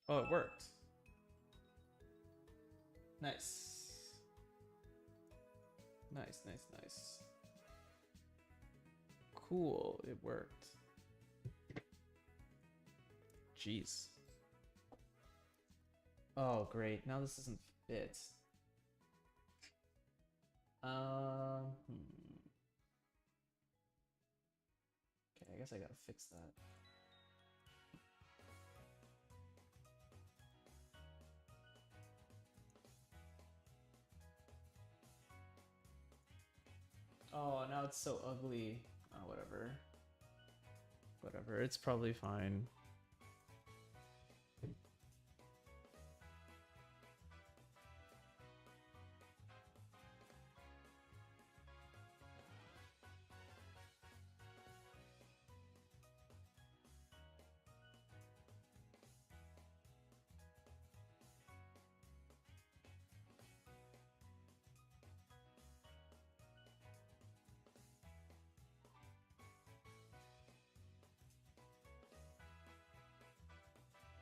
Oh, it worked. Nice. Nice, nice, nice. Cool, it worked. Jeez. Oh, great. Now this doesn't fit. Okay, I guess I gotta fix that. Oh, now it's so ugly. Oh, whatever. Whatever, it's probably fine.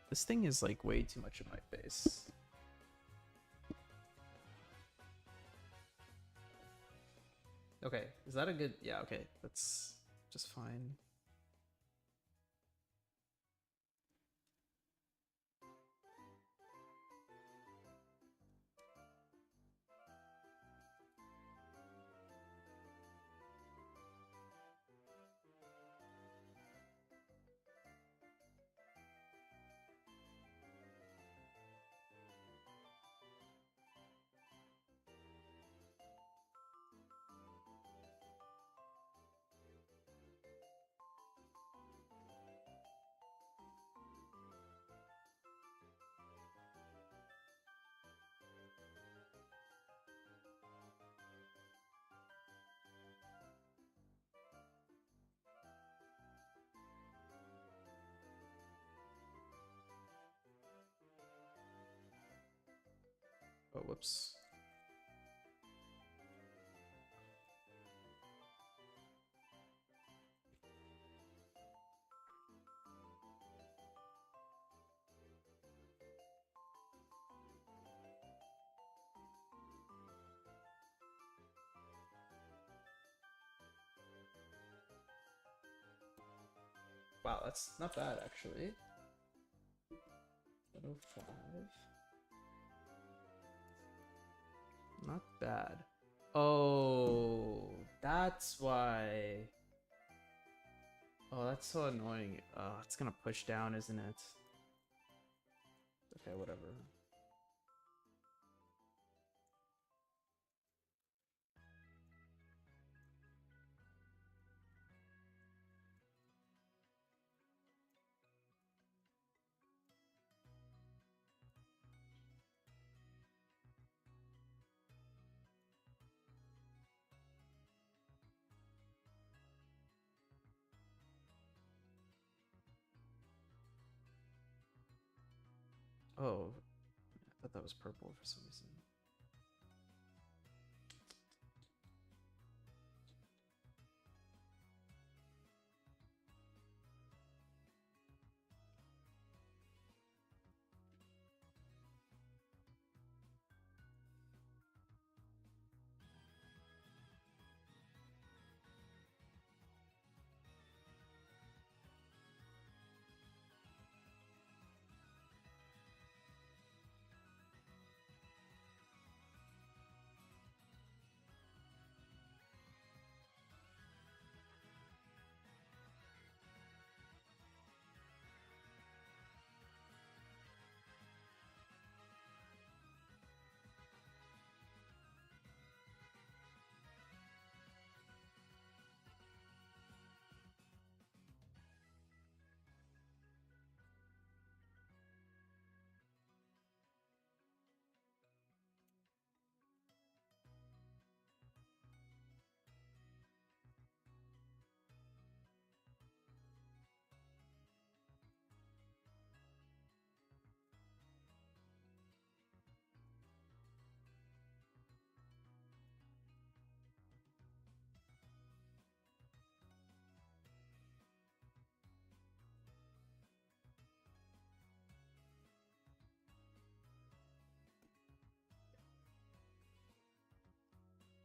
This thing is like way too much of my face. Okay, is that a good... Yeah, okay, that's just fine. Oh, whoops. Wow, that's not bad actually. 105. Not bad. Oh, that's why. Oh, that's so annoying. It's gonna push down, isn't it? Okay, whatever. Oh, I thought that was purple for some reason.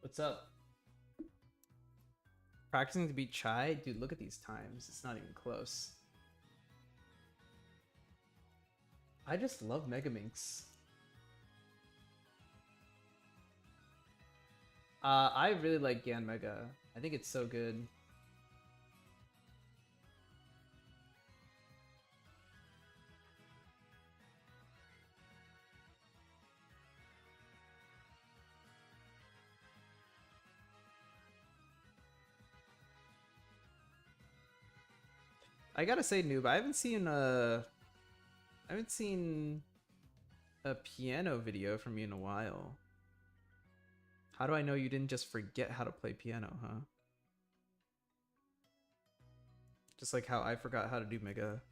What's up? Practicing to beat Chai? Dude, look at these times. It's not even close. I just love Megaminx. I really like Gan Mega. I think it's so good. I gotta say, Noob, I haven't seen a piano video from you in a while. How do I know you didn't just forget how to play piano, huh? Just like how I forgot how to do Mega.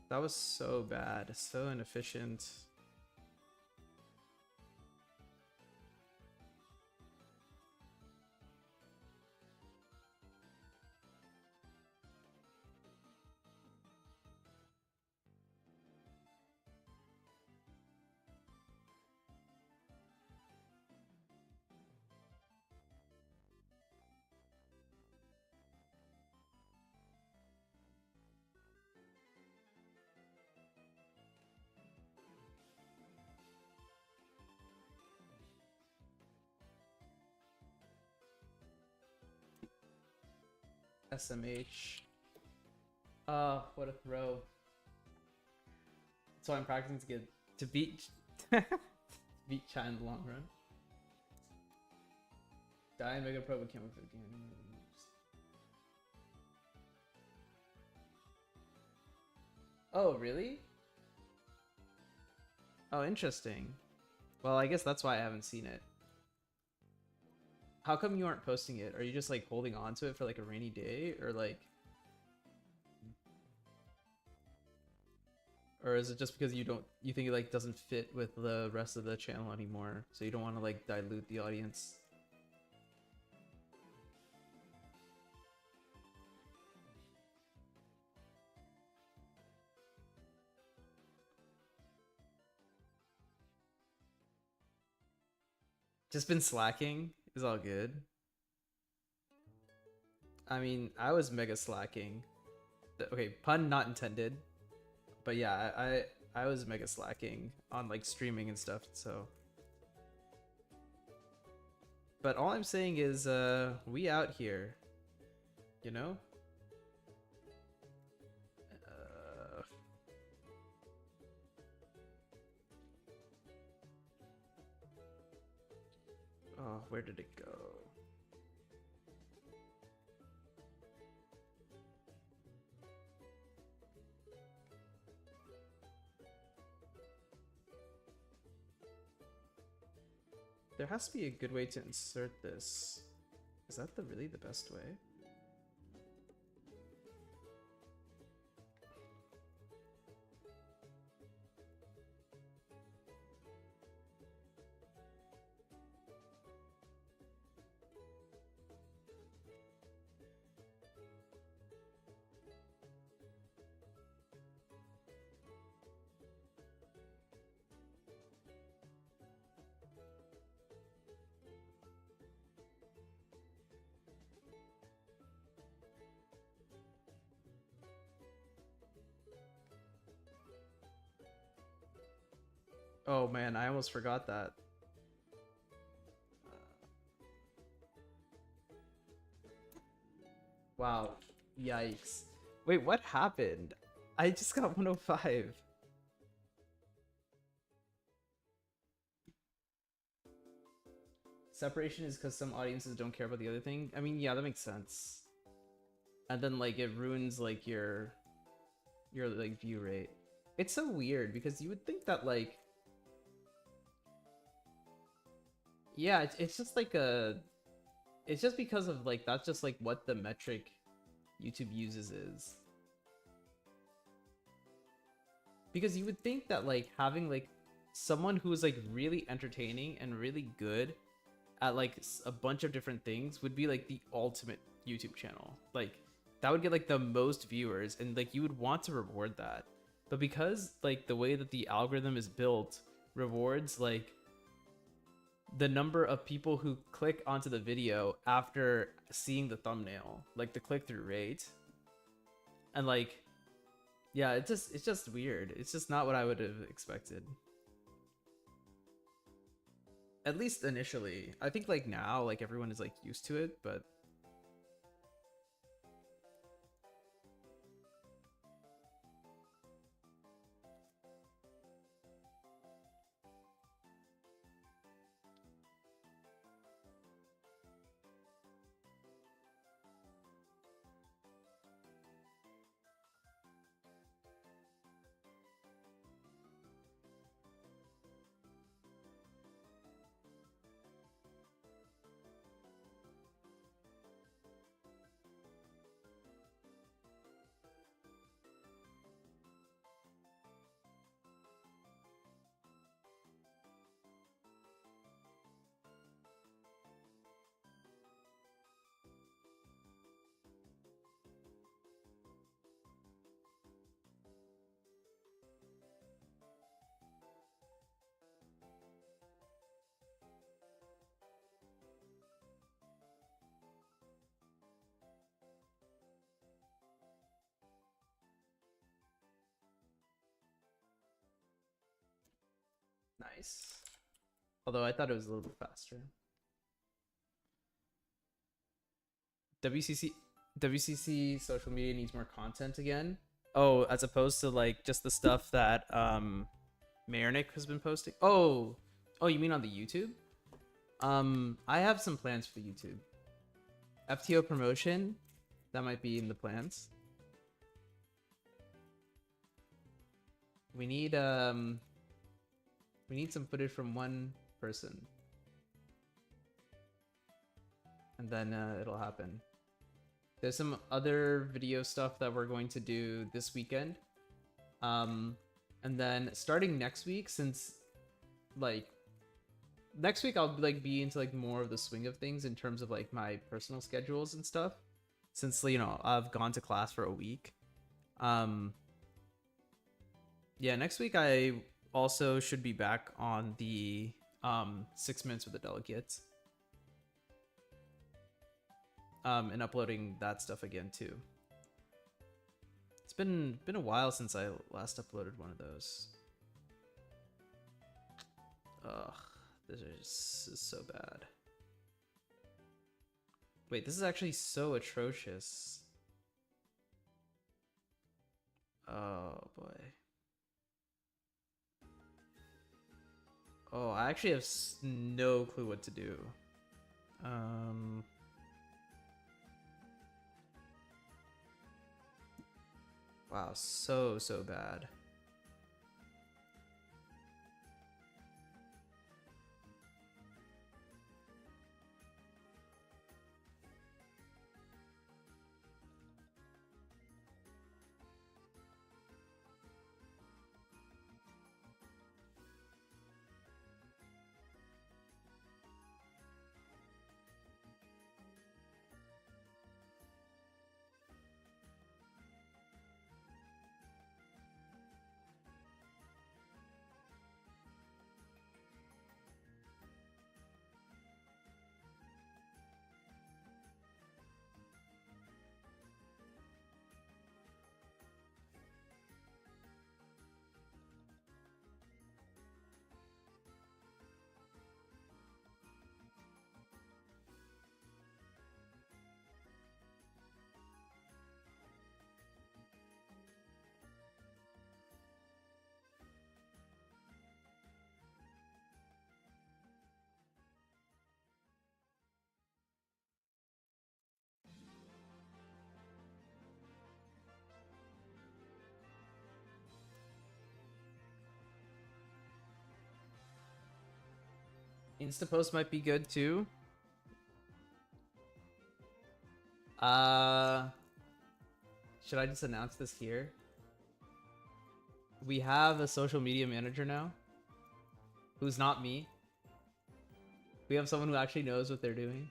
That was so bad, so inefficient. SMH. What a throw. So I'm practicing to get to beat beat Chai in the long run. Die in Mega Pro but can't wait for the game. Oh, really? Oh, interesting. Well, I guess that's why I haven't seen it. How come you aren't posting it? Are you just like holding on to it for like a rainy day, or like, or is it just because you think it like doesn't fit with the rest of the channel anymore, so you don't want to like dilute the audience? Just been slacking is all good. I mean, I was mega slacking. Okay, pun not intended. But yeah, I was mega slacking on like streaming and stuff, so. But all I'm saying is we out here. You know? Uh, oh, where did it go? There has to be a good way to insert this. Is that really the best way? Oh man, I almost forgot that. Wow. Yikes. Wait, what happened? I just got 105. Separation is because some audiences don't care about the other thing. I mean, yeah, that makes sense. And then like it ruins like your like view rate. It's so weird because you would think that like Yeah, it's just like a, it's just because of like that's just like what the metric YouTube uses is. Because you would think that like having like someone who is like really entertaining and really good at like a bunch of different things would be like the ultimate YouTube channel. Like that would get like the most viewers and like you would want to reward that. But because like the way that the algorithm is built rewards like the number of people who click onto the video after seeing the thumbnail, like the click-through rate. And like yeah, it's just weird. It's just not what I would have expected. At least initially. I think like now like everyone is like used to it, but nice. Although I thought it was a little bit faster. WCC WCC social media needs more content again. Oh, as opposed to like just the stuff that Marnik has been posting. Oh, you mean on the YouTube? I have some plans for the YouTube. FTO promotion, that might be in the plans. We need some footage from one person. And then it'll happen. There's some other video stuff that we're going to do this weekend. And then starting next week, since like next week I'll like be into like more of the swing of things in terms of like my personal schedules and stuff. Since you know I've gone to class for a week. Yeah, next week I also should be back on the 6 minutes with the delegates. And uploading that stuff again too. It's been a while since I last uploaded one of those. Ugh, this is so bad. Wait, this is actually so atrocious. Oh boy. Oh, I actually have no clue what to do. Wow, so bad. Instapost might be good too. Uh, should I just announce this here? We have a social media manager now, who's not me. We have someone who actually knows what they're doing.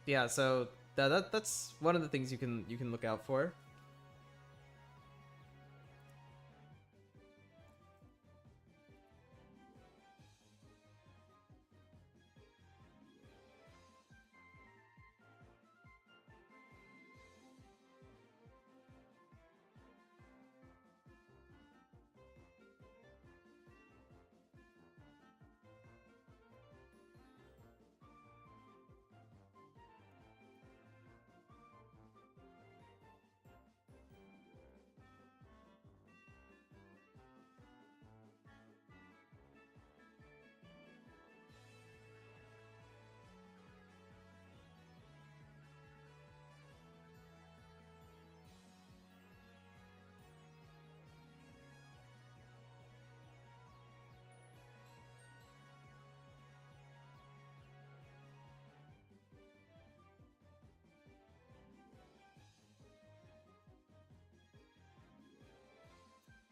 Yeah, so that's one of the things you can look out for.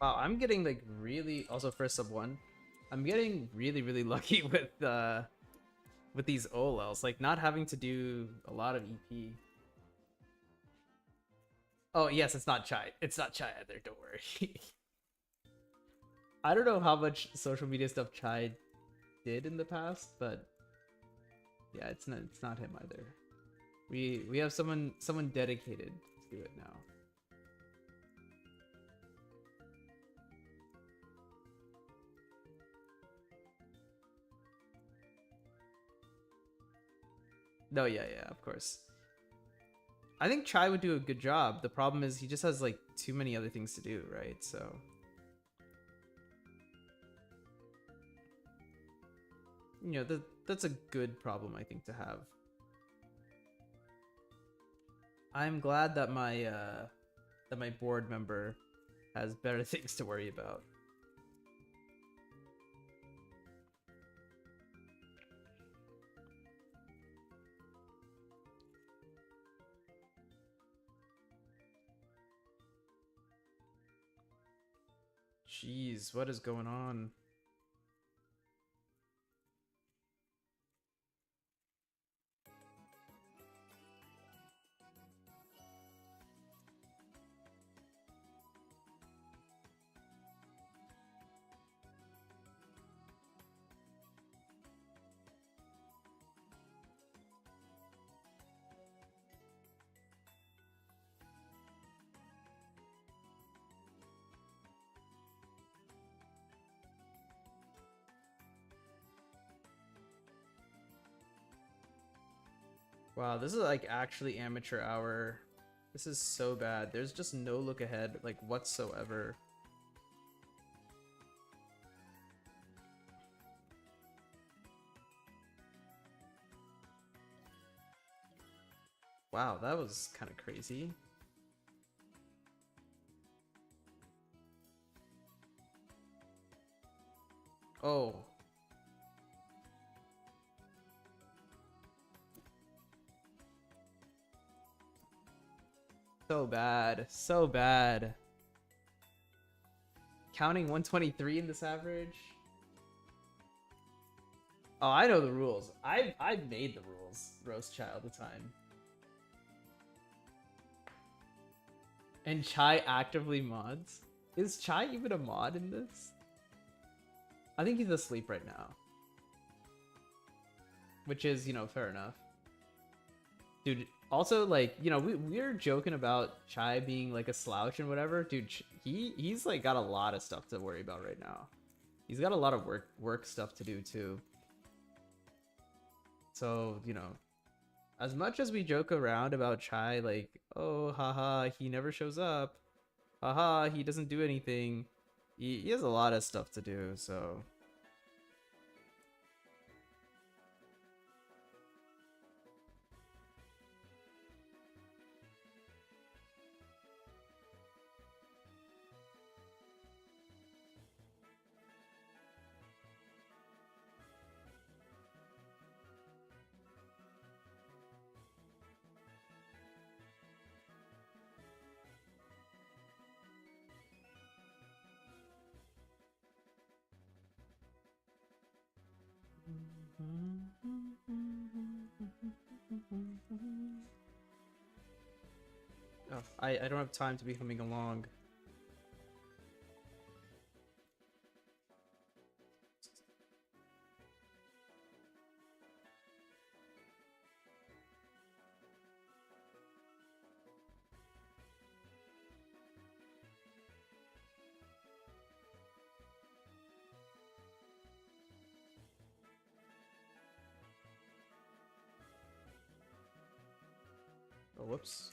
Wow, I'm getting like really also for sub one. I'm getting really lucky with these OLLs, like not having to do a lot of EP. Oh yes, it's not Chai. It's not Chai either. Don't worry. I don't know how much social media stuff Chai did in the past, but yeah, it's not him either. We have someone dedicated to it now. No, yeah, of course. I think Chai would do a good job. The problem is he just has like too many other things to do, right? So you know, that's a good problem I think to have. I'm glad that my board member has better things to worry about. Jeez, what is going on? Wow, this is like actually amateur hour. This is so bad. There's just no look ahead, like whatsoever. Wow, that was kind of crazy. Oh. So bad. So bad. Counting 123 in this average? Oh, I know the rules. I made the rules, Roast Chai all the time. And Chai actively mods? Is Chai even a mod in this? I think he's asleep right now. Which is, you know, fair enough. Dude, also, like, you know, we're joking about Chai being, like, a slouch and whatever. Dude, he's, like, got a lot of stuff to worry about right now. He's got a lot of work stuff to do, too. So, you know, as much as we joke around about Chai, like, oh, haha, he never shows up. Haha, he doesn't do anything. He has a lot of stuff to do, so... Oh, I don't have time to be humming along. Oh, whoops.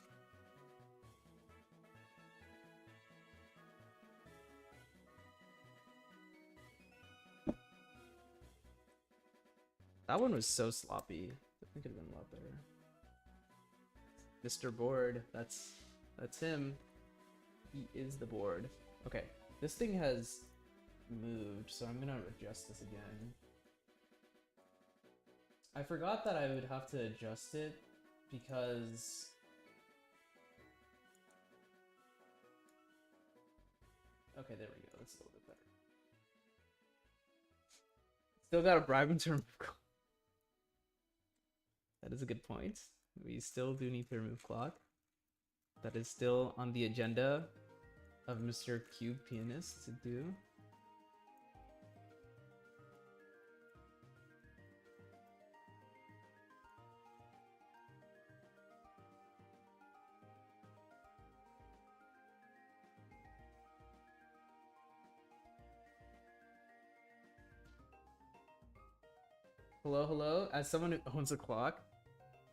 That one was so sloppy. I think it could have been a lot better. Mr. Board, that's him. He is the board. Okay, this thing has moved, so I'm gonna adjust this again. I forgot that I would have to adjust it because okay, there we go. That's a little bit better. Still gotta bribe him to remove. That is a good point. We still do need to remove clock. That is still on the agenda of Mr. Cube Pianist to do. Hello, hello. As someone who owns a clock,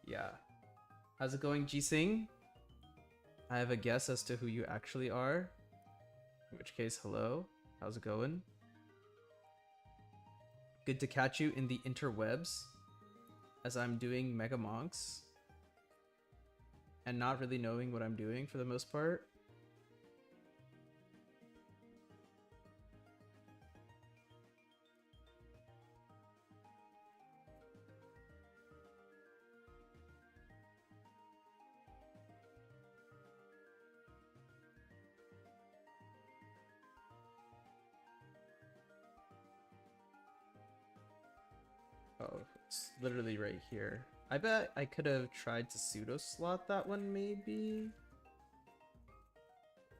yeah. How's it going, G-Sing? I have a guess as to who you actually are. In which case, hello. How's it going? Good to catch you in the interwebs as I'm doing Mega Monks and not really knowing what I'm doing for the most part. Oh, it's literally right here. I bet I could have tried to pseudo slot that one maybe.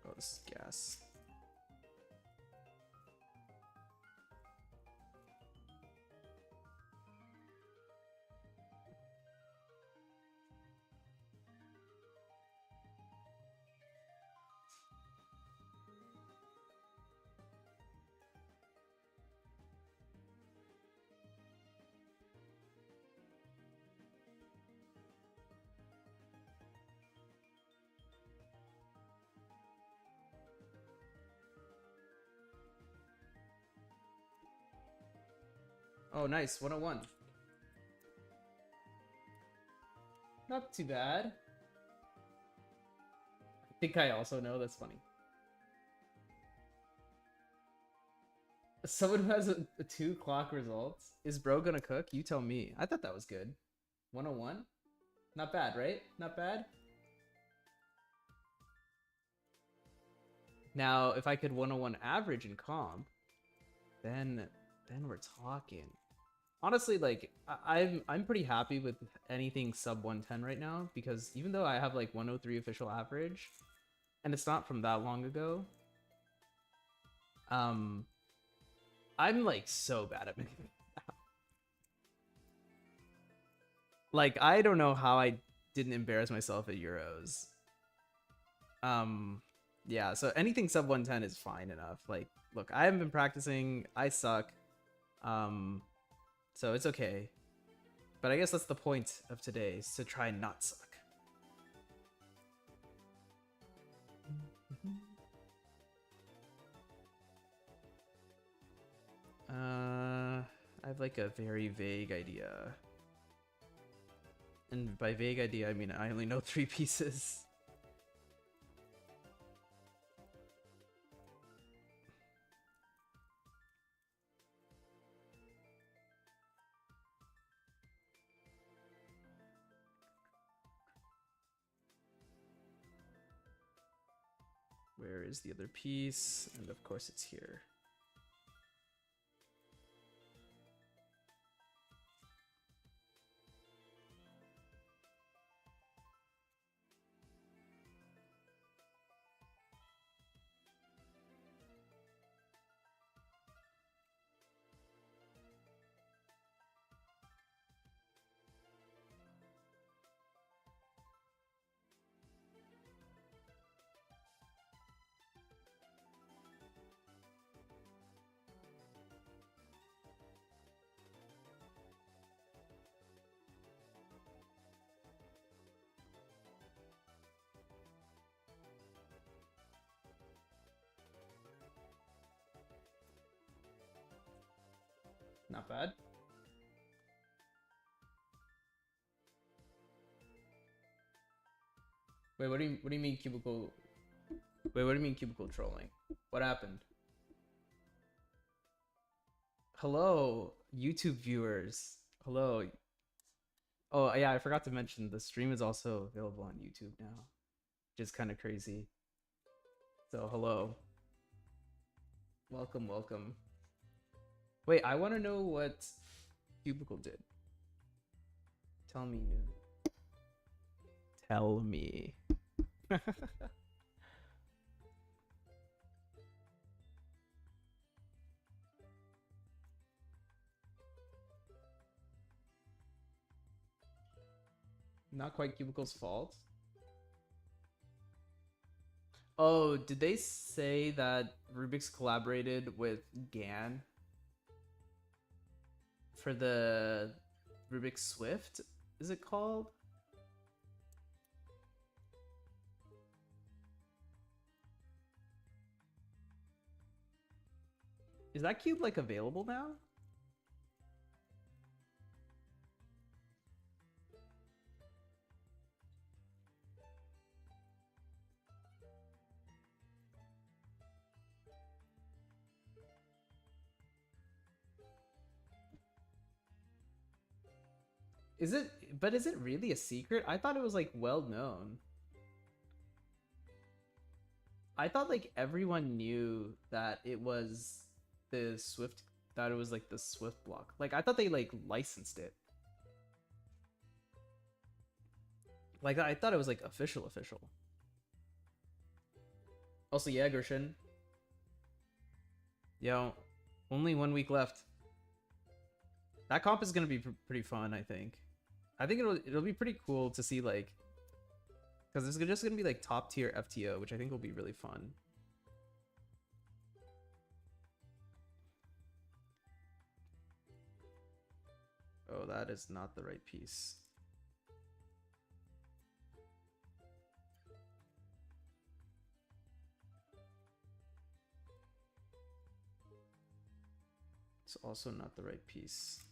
Oh, this is gas. Oh, nice. 101. Not too bad. I think I also know. That's funny. Someone who has a 2 clock results. Is bro gonna cook? You tell me. I thought that was good. 101? Not bad, right? Not bad? Now, if I could 101 average in comp, then we're talking. Honestly, like I'm pretty happy with anything sub 110 right now because even though I have like 103 official average, and it's not from that long ago, I'm like so bad at making. Like I don't know how I didn't embarrass myself at Euros. Yeah, so anything sub 110 is fine enough. Like, look, I haven't been practicing. I suck. So it's okay. But I guess that's the point of today, is to try and not suck. I have like a very vague idea. And by vague idea, I mean I only know 3 pieces. Where is the other piece? And of course it's here. Not bad. Wait, what do you mean cubicle? Wait, what do you mean cubicle trolling? What happened? Hello, YouTube viewers. Hello. Oh, yeah, I forgot to mention the stream is also available on YouTube now, which is kind of crazy. So, hello. Welcome, welcome. Wait, I want to know what Cubicle did. Tell me, Noon. Tell me. Not quite Cubicle's fault. Oh, did they say that Rubik's collaborated with GAN for the Rubik's Swift? Is it called? Is that cube like available now? Is it, but is it really a secret? I thought it was like well known. I thought like everyone knew that it was the Swift, that it was like the Swift block. Like I thought they like licensed it. Like I thought it was like official. Also, yeah, Gershin. Yo, only 1 week left. That comp is gonna be pretty fun, I think. I think it'll be pretty cool to see like, because it's just gonna be like top tier FTO, which I think will be really fun. Oh, that is not the right piece. It's also not the right piece.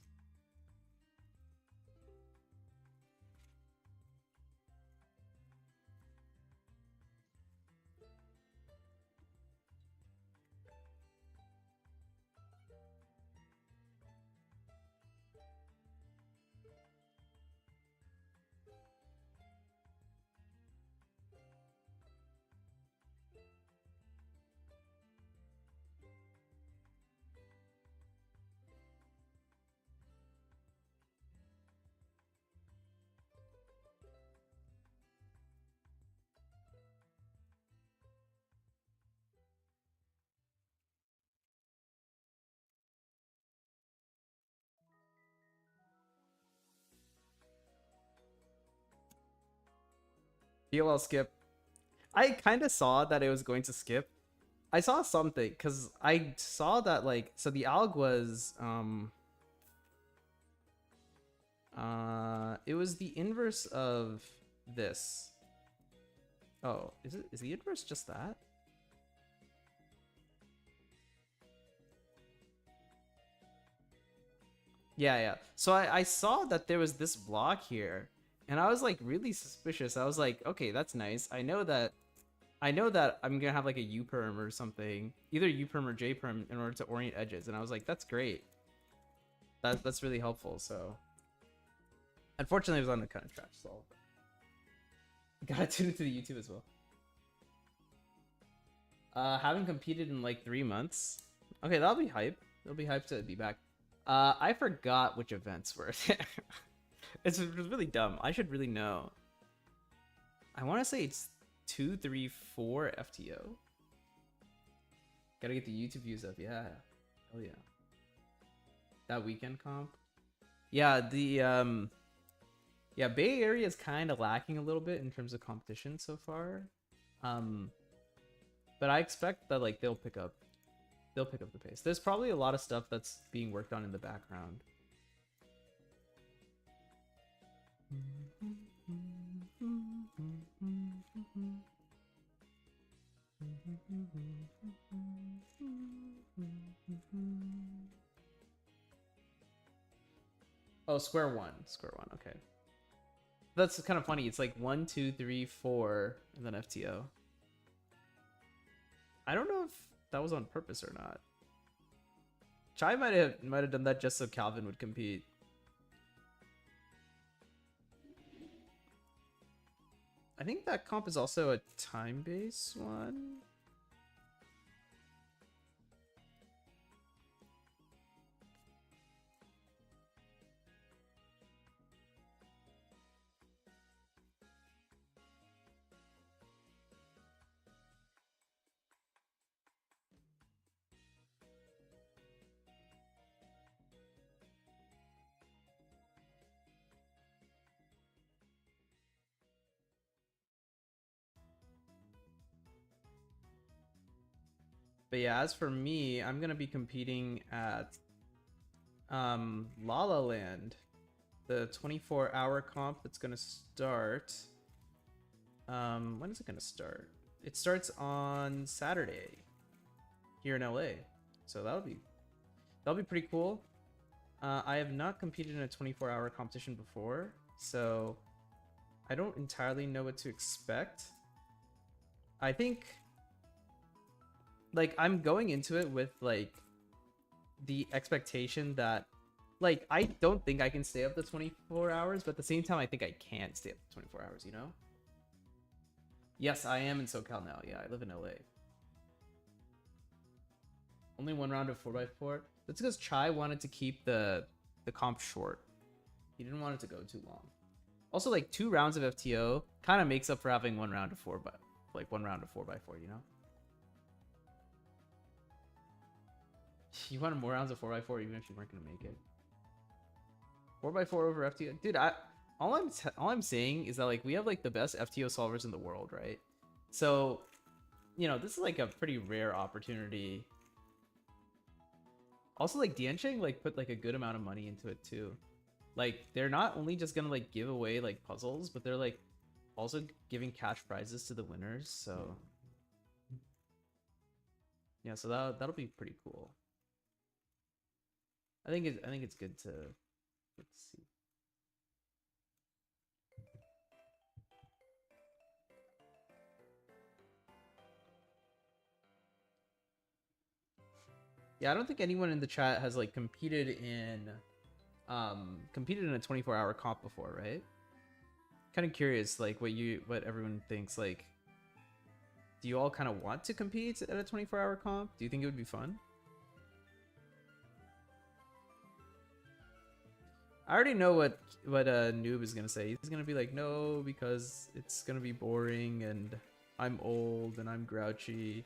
PLL skip. I kind of saw that it was going to skip. I saw something because I saw that like, so the alg was it was the inverse of this. Oh, is the inverse just that? Yeah. So I saw that there was this block here, and I was like really suspicious. I was like, okay, that's nice. I know that I'm gonna have like a U perm or something, either U perm or J perm, in order to orient edges. And I was like, that's great. That's really helpful. So unfortunately, it was on the kind of trash solve. Gotta tune into the YouTube as well. Haven't competed in like 3 months. Okay, that'll be hype. It'll be hype to be back. I forgot which events were there. It's really dumb. I should really know. I want to say it's 2, 3, 4 FTO. Gotta get the YouTube views up. Yeah. Oh yeah. That weekend comp. Yeah, the yeah, Bay Area is kind of lacking a little bit in terms of competition so far. But I expect that like they'll pick up the pace. There's probably a lot of stuff that's being worked on in the background. Oh, square one. Square one. Okay. That's kind of funny. It's like 1, 2, 3, 4, and then FTO. I don't know if that was on purpose or not. Chai might have done that just so Calvin would compete. I think that comp is also a time-based one. But yeah, as for me, I'm gonna be competing at La La Land, the 24-hour comp that's gonna start. When is it gonna start? It starts on Saturday here in LA, so that'll be pretty cool. I have not competed in a 24-hour competition before, so I don't entirely know what to expect. I think like I'm going into it with like the expectation that like I don't think I can stay up to 24 hours, but at the same time I think I can stay up to 24 hours, you know? Yes, I am in SoCal now. Yeah, I live in LA. Only one round of 4x4. That's because Chai wanted to keep the comp short. He didn't want it to go too long. Also, like 2 rounds of FTO kind of makes up for having 1 round of 1 round of 4x4, you know? You wanted more rounds of 4x4 even if you weren't gonna make it. 4x4 over FTO, dude. All I'm saying is that like we have like the best FTO solvers in the world, right? So, you know, this is like a pretty rare opportunity. Also, like Diancheng like put like a good amount of money into it too. Like they're not only just gonna like give away like puzzles, but they're like also giving cash prizes to the winners. So yeah, so that'll be pretty cool. I think it's good to let's see. Yeah, I don't think anyone in the chat has like competed in a 24-hour comp before, right? Kind of curious like what everyone thinks. Like, do you all kind of want to compete at a 24-hour comp? Do you think it would be fun? I already know what Noob is gonna say. He's gonna be like, no, because it's gonna be boring and I'm old and I'm grouchy.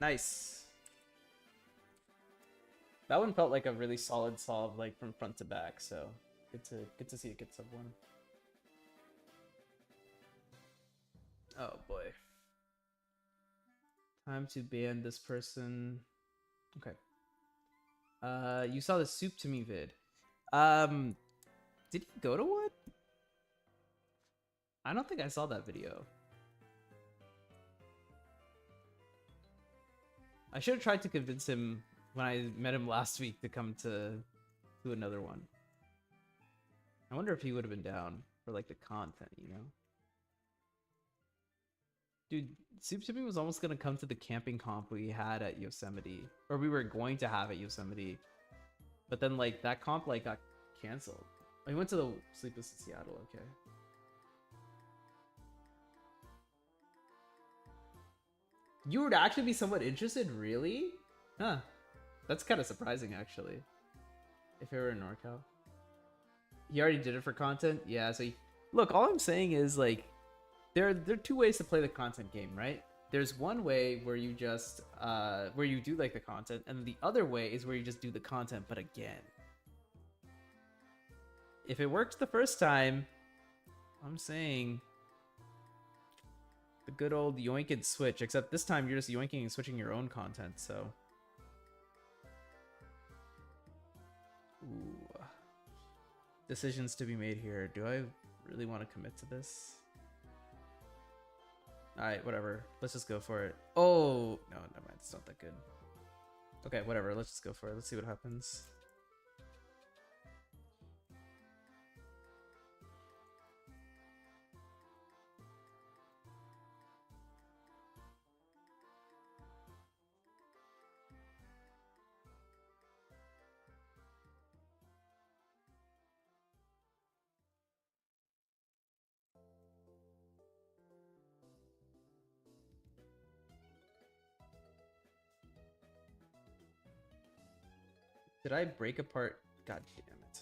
Nice. That one felt like a really solid solve, like from front to back. So good to see it get sub one. Oh boy. Time to ban this person. Okay. You saw the soup to me vid. Did he go to one? I don't think I saw that video. I should have tried to convince him when I met him last week to come to another one. I wonder if he would have been down for like the content, you know? Dude, Soup to me was almost gonna come to the camping comp we had at Yosemite, or we were going to have at Yosemite, but then like that comp like got canceled. Oh, he went to the Sleepless in Seattle. Okay. You would actually be somewhat interested, really? Huh. That's kind of surprising, actually. if it were in NorCal. He already did it for content. Yeah. So look, all I'm saying is like there are two ways to play the content game, right? There's one way where you just where you do like the content, and the other way is where you just do the content but again. If it worked the first time, I'm saying the good old yoink and switch, except this time you're just yoinking and switching your own content, so. Ooh. Decisions to be made here. Do I really want to commit to this? Alright, whatever. Let's just go for it. Oh, no, never mind. It's not that good. Okay, whatever. Let's just go for it. Let's see what happens. Did I break apart? God damn it.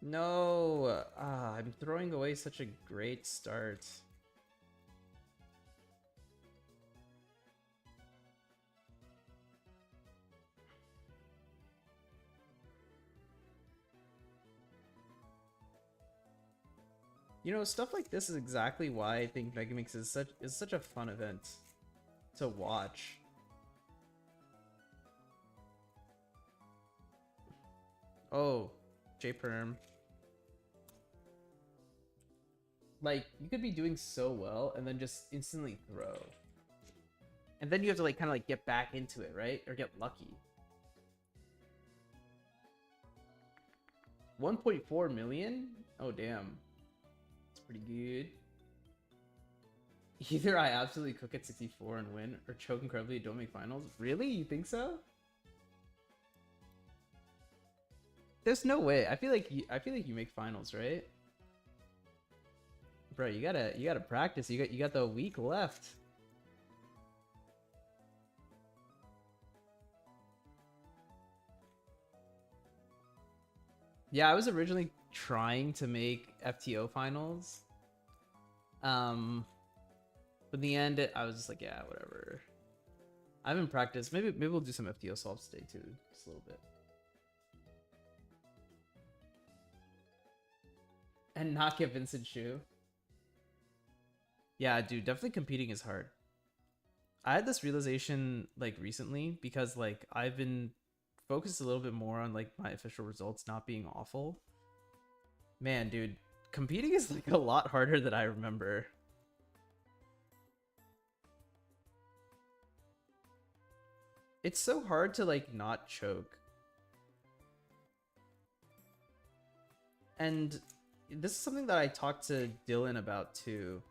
No! I'm throwing away such a great start. You know, stuff like this is exactly why I think Megamix is such a fun event to watch. Oh, J-Perm. Like, you could be doing so well and then just instantly throw. And then you have to like kind of like get back into it, right? Or get lucky. 1.4 million? Oh, damn. Pretty good. Either I absolutely cook at 64 and win, or choke incredibly and don't make finals. Really? You think so? There's no way. I feel like you make finals, right? Bro, you gotta practice. You got the week left. Yeah, I was originally trying to make FTO finals. But in the end, I was just like, yeah, whatever. I haven't practiced. Maybe we'll do some FTO solves today too, just a little bit. And not get Vincent Shu. Yeah, dude, definitely competing is hard. I had this realization like recently because like I've been focused a little bit more on like my official results not being awful. Man, dude, competing is like a lot harder than I remember. It's so hard to like not choke. And this is something that I talked to Dylan about too.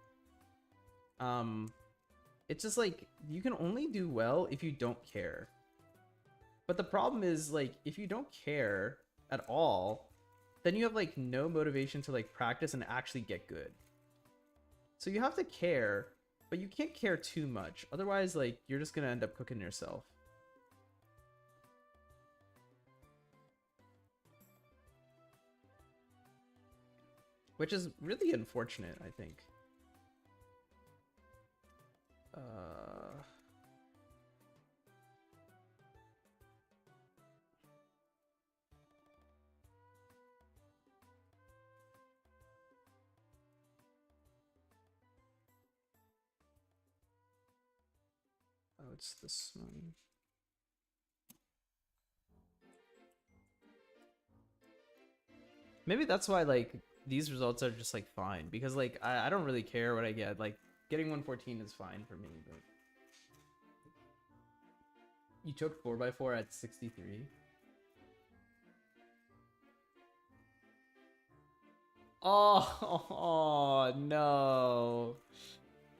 It's just like you can only do well if you don't care. But the problem is like if you don't care at all, then you have like no motivation to like practice and actually get good. So you have to care, but you can't care too much. Otherwise, like you're just gonna end up cooking yourself. Which is really unfortunate, I think. Oh, it's this one. Maybe that's why like these results are just like fine, because like I don't really care what I get. Like getting 114 is fine for me, but you took 4x4 at 63. Oh, no.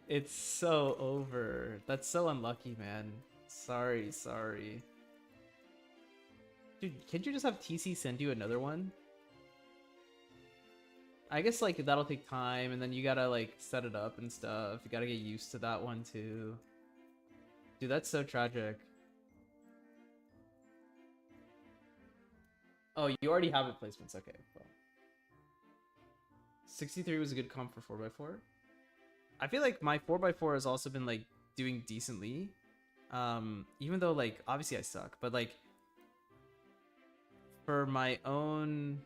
It's so over. That's so unlucky, man. Sorry, sorry. Dude, can't you just have TC send you another one? I guess like that'll take time, and then you gotta like set it up and stuff. You gotta get used to that one too. Dude, that's so tragic. Oh, you already have replacements. Okay, well. 63 was a good comp for 4x4. I feel like my 4x4 has also been like doing decently. Even though like obviously I suck, but like for my own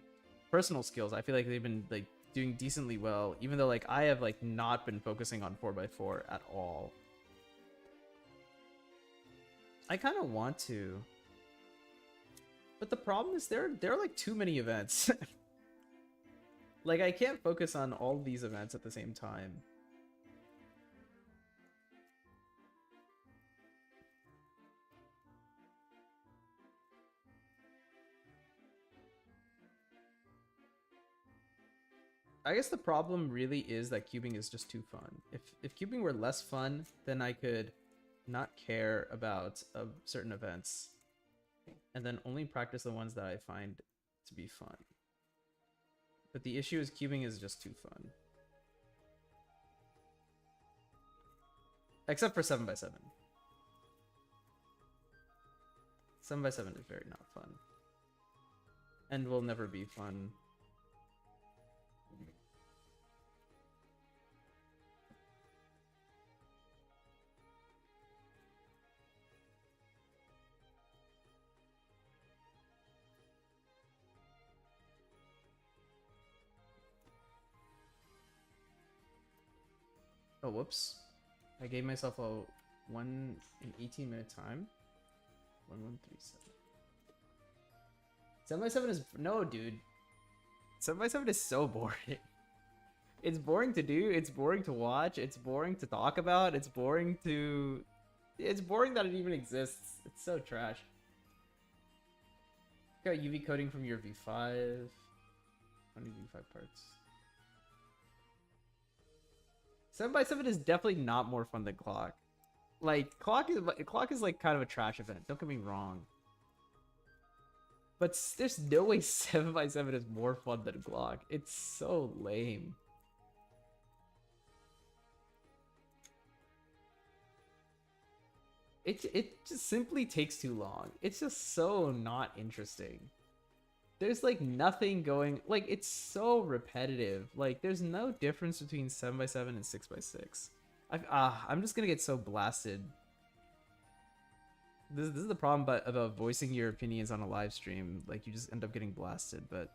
personal skills, I feel like they've been like doing decently well, even though like I have like not been focusing on 4x4 at all. I kind of want to, but the problem is there are like too many events. Like I can't focus on all these events at the same time. I guess the problem really is that cubing is just too fun. If cubing were less fun, then I could not care about certain events, and then only practice the ones that I find to be fun. But the issue is cubing is just too fun. Except for 7x7. 7x7 is very not fun. And will never be fun. Oh, whoops. I gave myself a 1 in 18-minute time. 1137. 7x7 is... No, dude. 7x7 is so boring. It's boring to do. It's boring to watch. It's boring to talk about. It's boring to... It's boring that it even exists. It's so trash. Got UV coding from your V5. 20 V5 parts. 7x7 is definitely not more fun than Clock. Like, Clock is like kind of a trash event. Don't get me wrong. But there's no way 7x7 is more fun than Glock. It's so lame. It just simply takes too long. It's just so not interesting. There's like nothing going, like it's so repetitive. Like there's no difference between 7x7 and 6x6. I'm just gonna get so blasted. This is the problem about voicing your opinions on a live stream. Like you just end up getting blasted, but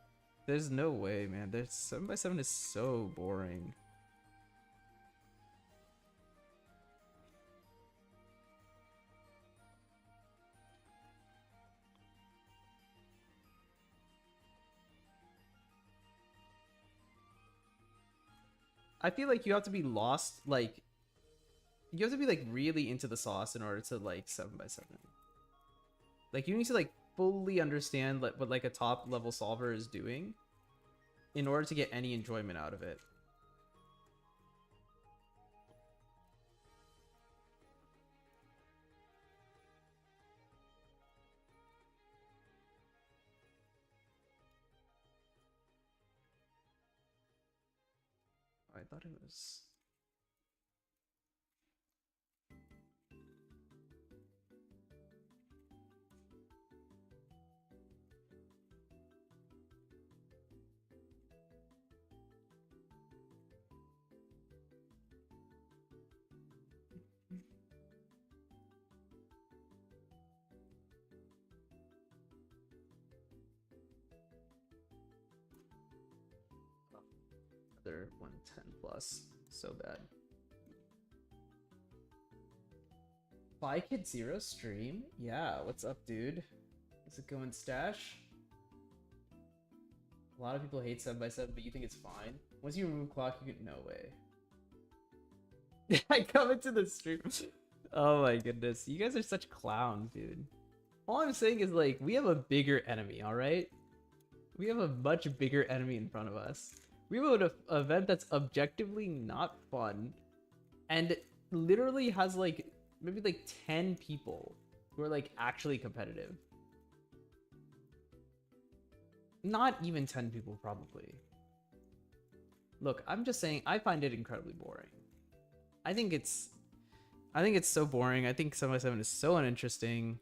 there's no way, man. There's 7x7 is so boring. I feel like you have to be lost, like you have to be like really into the sauce in order to like 7x7. Like you need to like fully understand like what like a top level solver is doing in order to get any enjoyment out of it. I thought it was... They're 110 plus. So bad. Fly Kid Zero stream? Yeah, what's up, dude? Is it going stash? A lot of people hate 7x7, but you think it's fine? Once you remove Clock, you get... No way. I come into the stream. Oh my goodness. You guys are such clowns, dude. All I'm saying is, like, we have a bigger enemy, alright? We have a much bigger enemy in front of us. We have an event that's objectively not fun and literally has like maybe like 10 people who are like actually competitive. Not even 10 people, probably. Look, I'm just saying I find it incredibly boring. I think it's so boring. I think 7x7 is so uninteresting.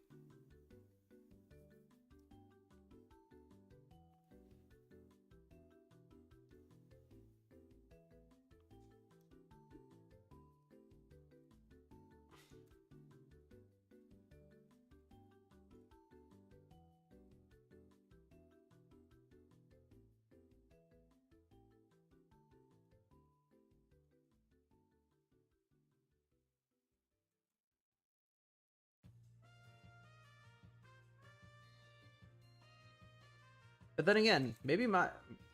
But then again, maybe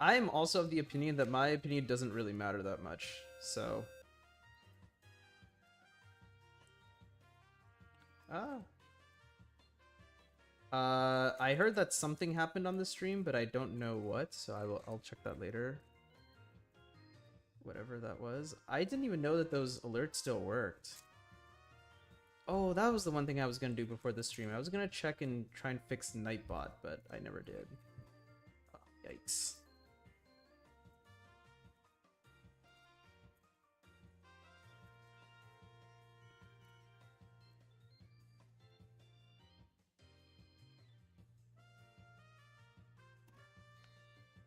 I'm also of the opinion that my opinion doesn't really matter that much. So ah. I heard that something happened on the stream, but I don't know what, so I'll check that later. Whatever that was. I didn't even know that those alerts still worked. Oh, that was the one thing I was gonna do before the stream. I was gonna check and try and fix Nightbot, but I never did. Oh, yikes.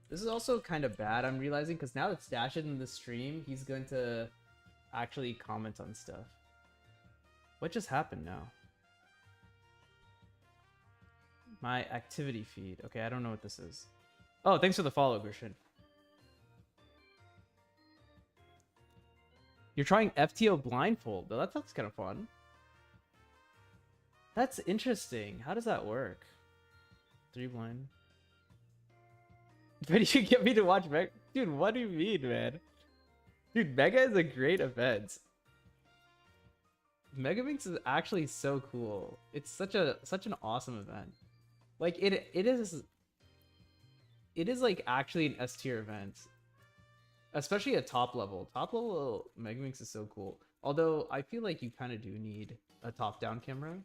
This is also kind of bad, I'm realizing, because now that Stash is in the stream, he's going to actually comment on stuff. What just happened now? My activity feed. Okay, I don't know what this is. Oh, thanks for the follow, Grishin. You're trying FTO blindfold, though. That's kind of fun. That's interesting. How does that work? 3 blind. But you get me to watch Mega? Dude, what do you mean, man? Dude, Mega is a great event. Megaminx is actually so cool. It's such an awesome event. Like it is like actually an S tier event. Especially at top level. Top level Megaminx is so cool. Although I feel like you kind of do need a top-down camera.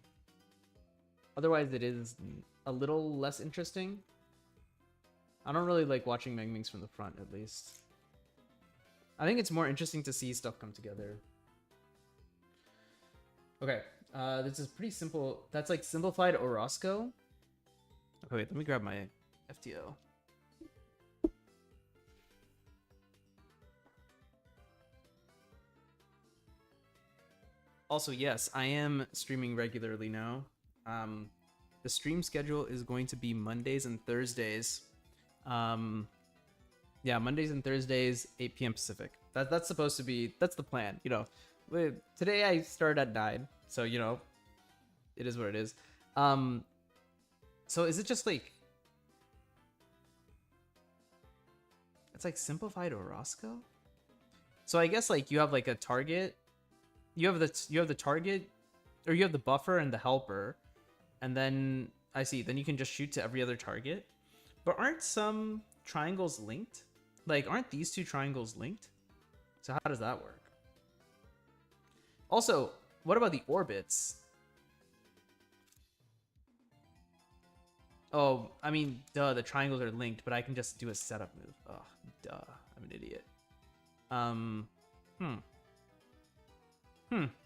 Otherwise it is a little less interesting. I don't really like watching Megaminx from the front, at least. I think it's more interesting to see stuff come together. Okay, this is pretty simple. That's like simplified Orozco. Okay, wait, let me grab my FTO. Also, yes, I am streaming regularly now. The stream schedule is going to be Mondays and Thursdays. Yeah, Mondays and Thursdays, 8 p.m. Pacific. That's supposed to be, that's the plan, you know. Today I started at 9, so, you know, it is what it is. So is it just like, it's like simplified Orozco? So I guess like you have like a target, you have the target, or you have the buffer and the helper, and then I see, then you can just shoot to every other target. But aren't some triangles linked? Like, aren't these two triangles linked? So how does that work? Also, what about the orbits? Oh, I mean, duh, the triangles are linked, but I can just do a setup move. Oh, duh, I'm an idiot.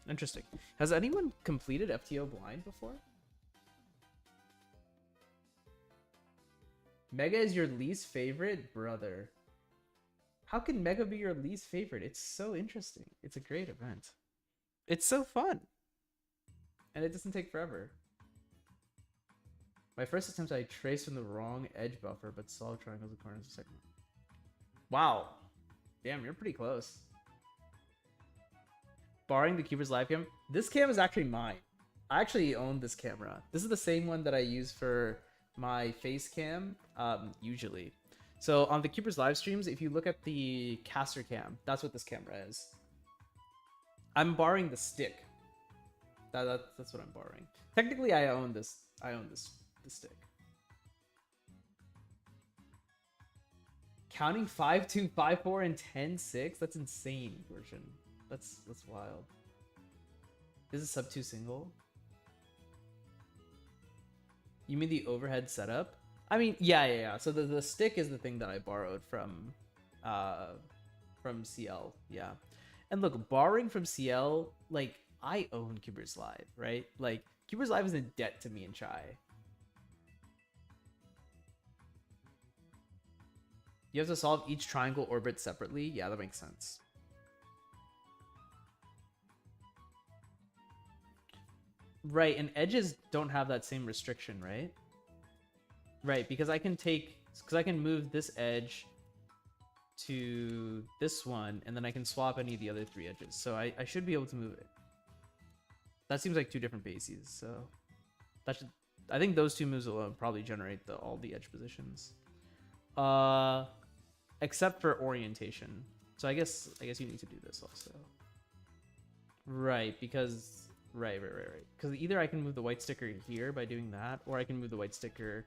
Interesting. Has anyone completed FTO blind before? Mega is your least favorite? Brother. How can Mega be your least favorite? It's so interesting. It's a great event. It's so fun. And it doesn't take forever. My first attempt, I traced from the wrong edge buffer, but solved triangles and corners a second. Wow. Damn, you're pretty close. Barring the Keeper's live cam. This cam is actually mine. I actually own this camera. This is the same one that I use for my face cam, usually. So on the Keeper's live streams, if you look at the caster cam, that's what this camera is. I'm borrowing the stick. That's what I'm borrowing. Technically, I own this. I own this stick. Counting 5, 2, 5, 4, and 10, 6? That's insane, version. That's wild. This is sub 2 single. You mean the overhead setup? I mean, yeah. So the stick is the thing that I borrowed from from CL. Yeah. And look, borrowing from CL, like I own Cubers Live, right? Like Cubers Live is in debt to me and Chai. You have to solve each triangle orbit separately. Yeah, that makes sense. Right, and edges don't have that same restriction, right? Right, because I can move this edge to this one, and then I can swap any of the other 3 edges. So I should be able to move it. That seems like 2 different bases, so that should. I think those 2 moves alone probably generate all the edge positions. Except for orientation. So I guess you need to do this also. Right, because right. Because either I can move the white sticker here by doing that, or I can move the white sticker.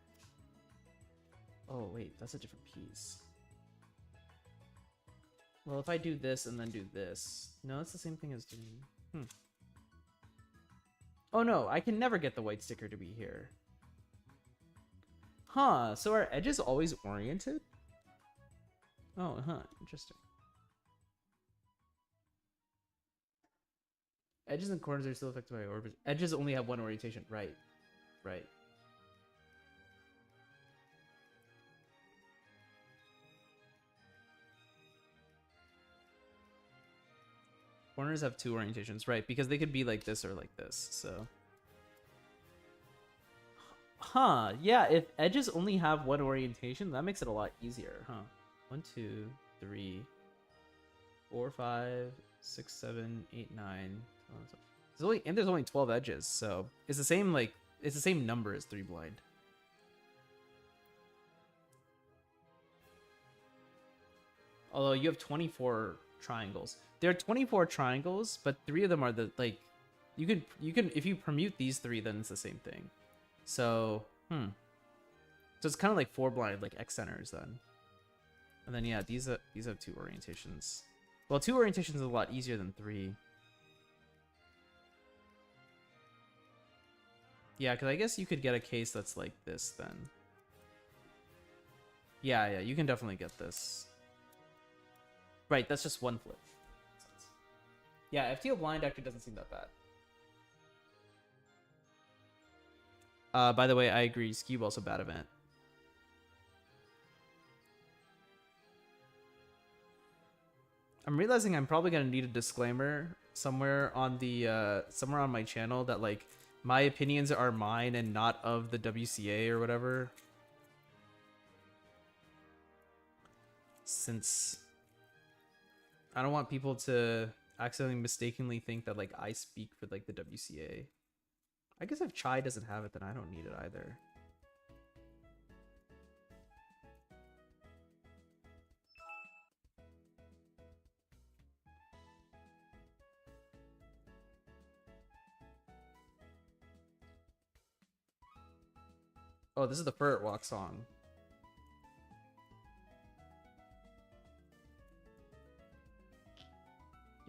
Oh wait, that's a different piece. Well, if I do this and then do this, no, it's the same thing as doing. Oh no, I can never get the white sticker to be here. Huh? So are edges always oriented? Oh, interesting. Edges and corners are still affected by orbits. Edges only have one orientation. Right. Corners have 2 orientations. Right, because they could be like this or like this, so. Huh, yeah, if edges only have 1 orientation, that makes it a lot easier, huh? 1, 2, 3, 4, 5, 6, 7, 8, 9. There's only 12 edges, so it's the same number as 3 blind. Although you have 24 triangles. There are 24 triangles, but 3 of them are the you can if you permute these 3, then it's the same thing. So so it's kind of like 4 blind, like X centers then. And then yeah, these have 2 orientations. Well, 2 orientations is a lot easier than 3. Yeah, because I guess you could get a case that's like this then. Yeah, you can definitely get this. Right, that's just 1 flip. Yeah, FTO blind actually doesn't seem that bad. By the way, I agree. Ski ball's a bad event. I'm realizing I'm probably gonna need a disclaimer somewhere on my channel that like my opinions are mine and not of the WCA or whatever. Since I don't want people to accidentally mistakenly think that like I speak for like the WCA. I guess if Chai doesn't have it, then I don't need it either. Oh, this is the Ferret Walk song.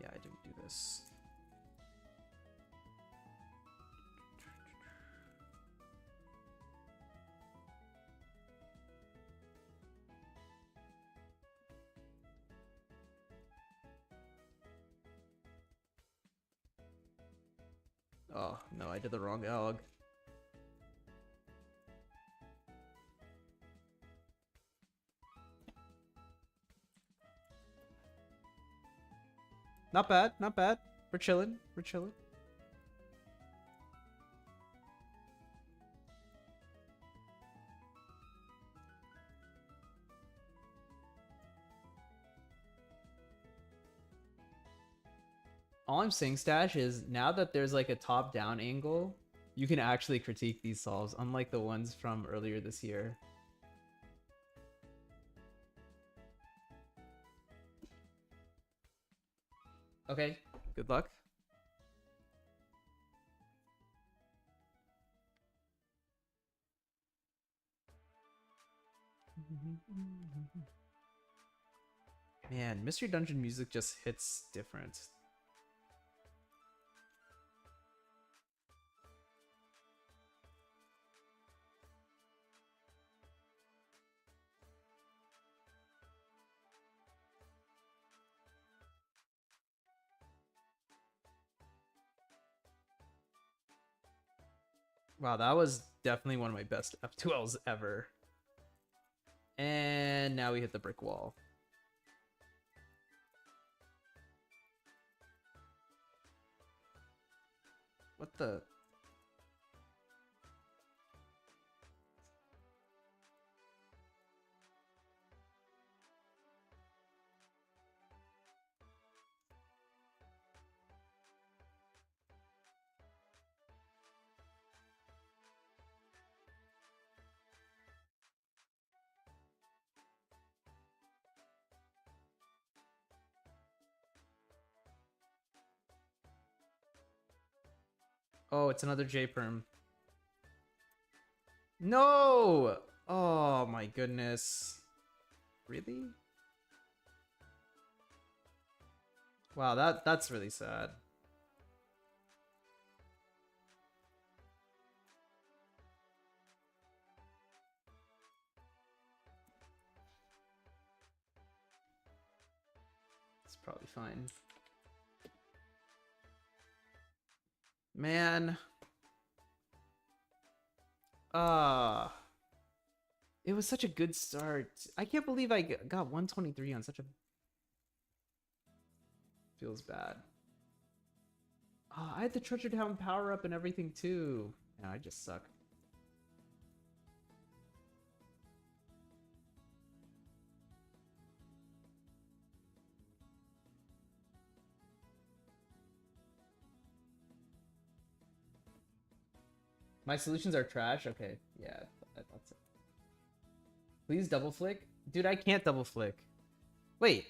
Yeah, I didn't do this. Oh, no, I did the wrong ALG. Not bad, not bad. We're chilling, we're chilling. All I'm saying, Stash, is now that there's like a top-down angle, you can actually critique these solves, unlike the ones from earlier this year. Okay, good luck. Man, Mystery Dungeon music just hits different. Wow, that was definitely one of my best F2Ls ever. And now we hit the brick wall. What the? Oh, it's another J perm. No! Oh my goodness. Really? Wow, that's really sad. It's probably fine. Man. It was such a good start. I can't believe I got 123 on such a... Feels bad. I had the Treasure Town power up and everything too. Yeah, I just suck. My solutions are trash? Okay, yeah, that's it. Please double flick? Dude, I can't double flick. Wait.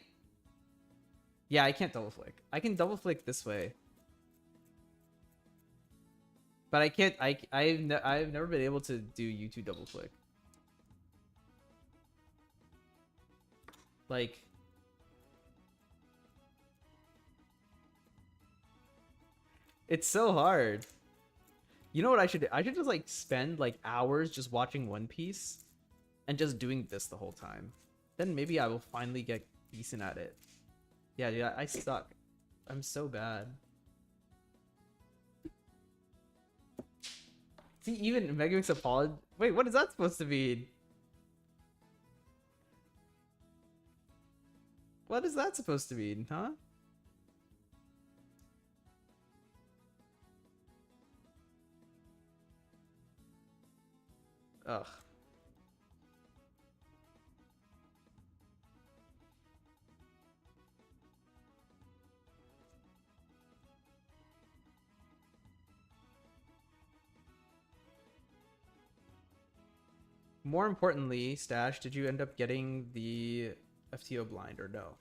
Yeah, I can't double flick. I can double flick this way. But I can't, I've never been able to do U2 double flick. Like... It's so hard. You know what I should do? I should just like spend like hours just watching One Piece and just doing this the whole time. Then maybe I will finally get decent at it. Yeah, dude, I suck. I'm so bad. See, even Megamix apology. Wait, what is that supposed to mean? What is that supposed to mean, huh? Ugh. More importantly, Stash, did you end up getting the FTO blind or no?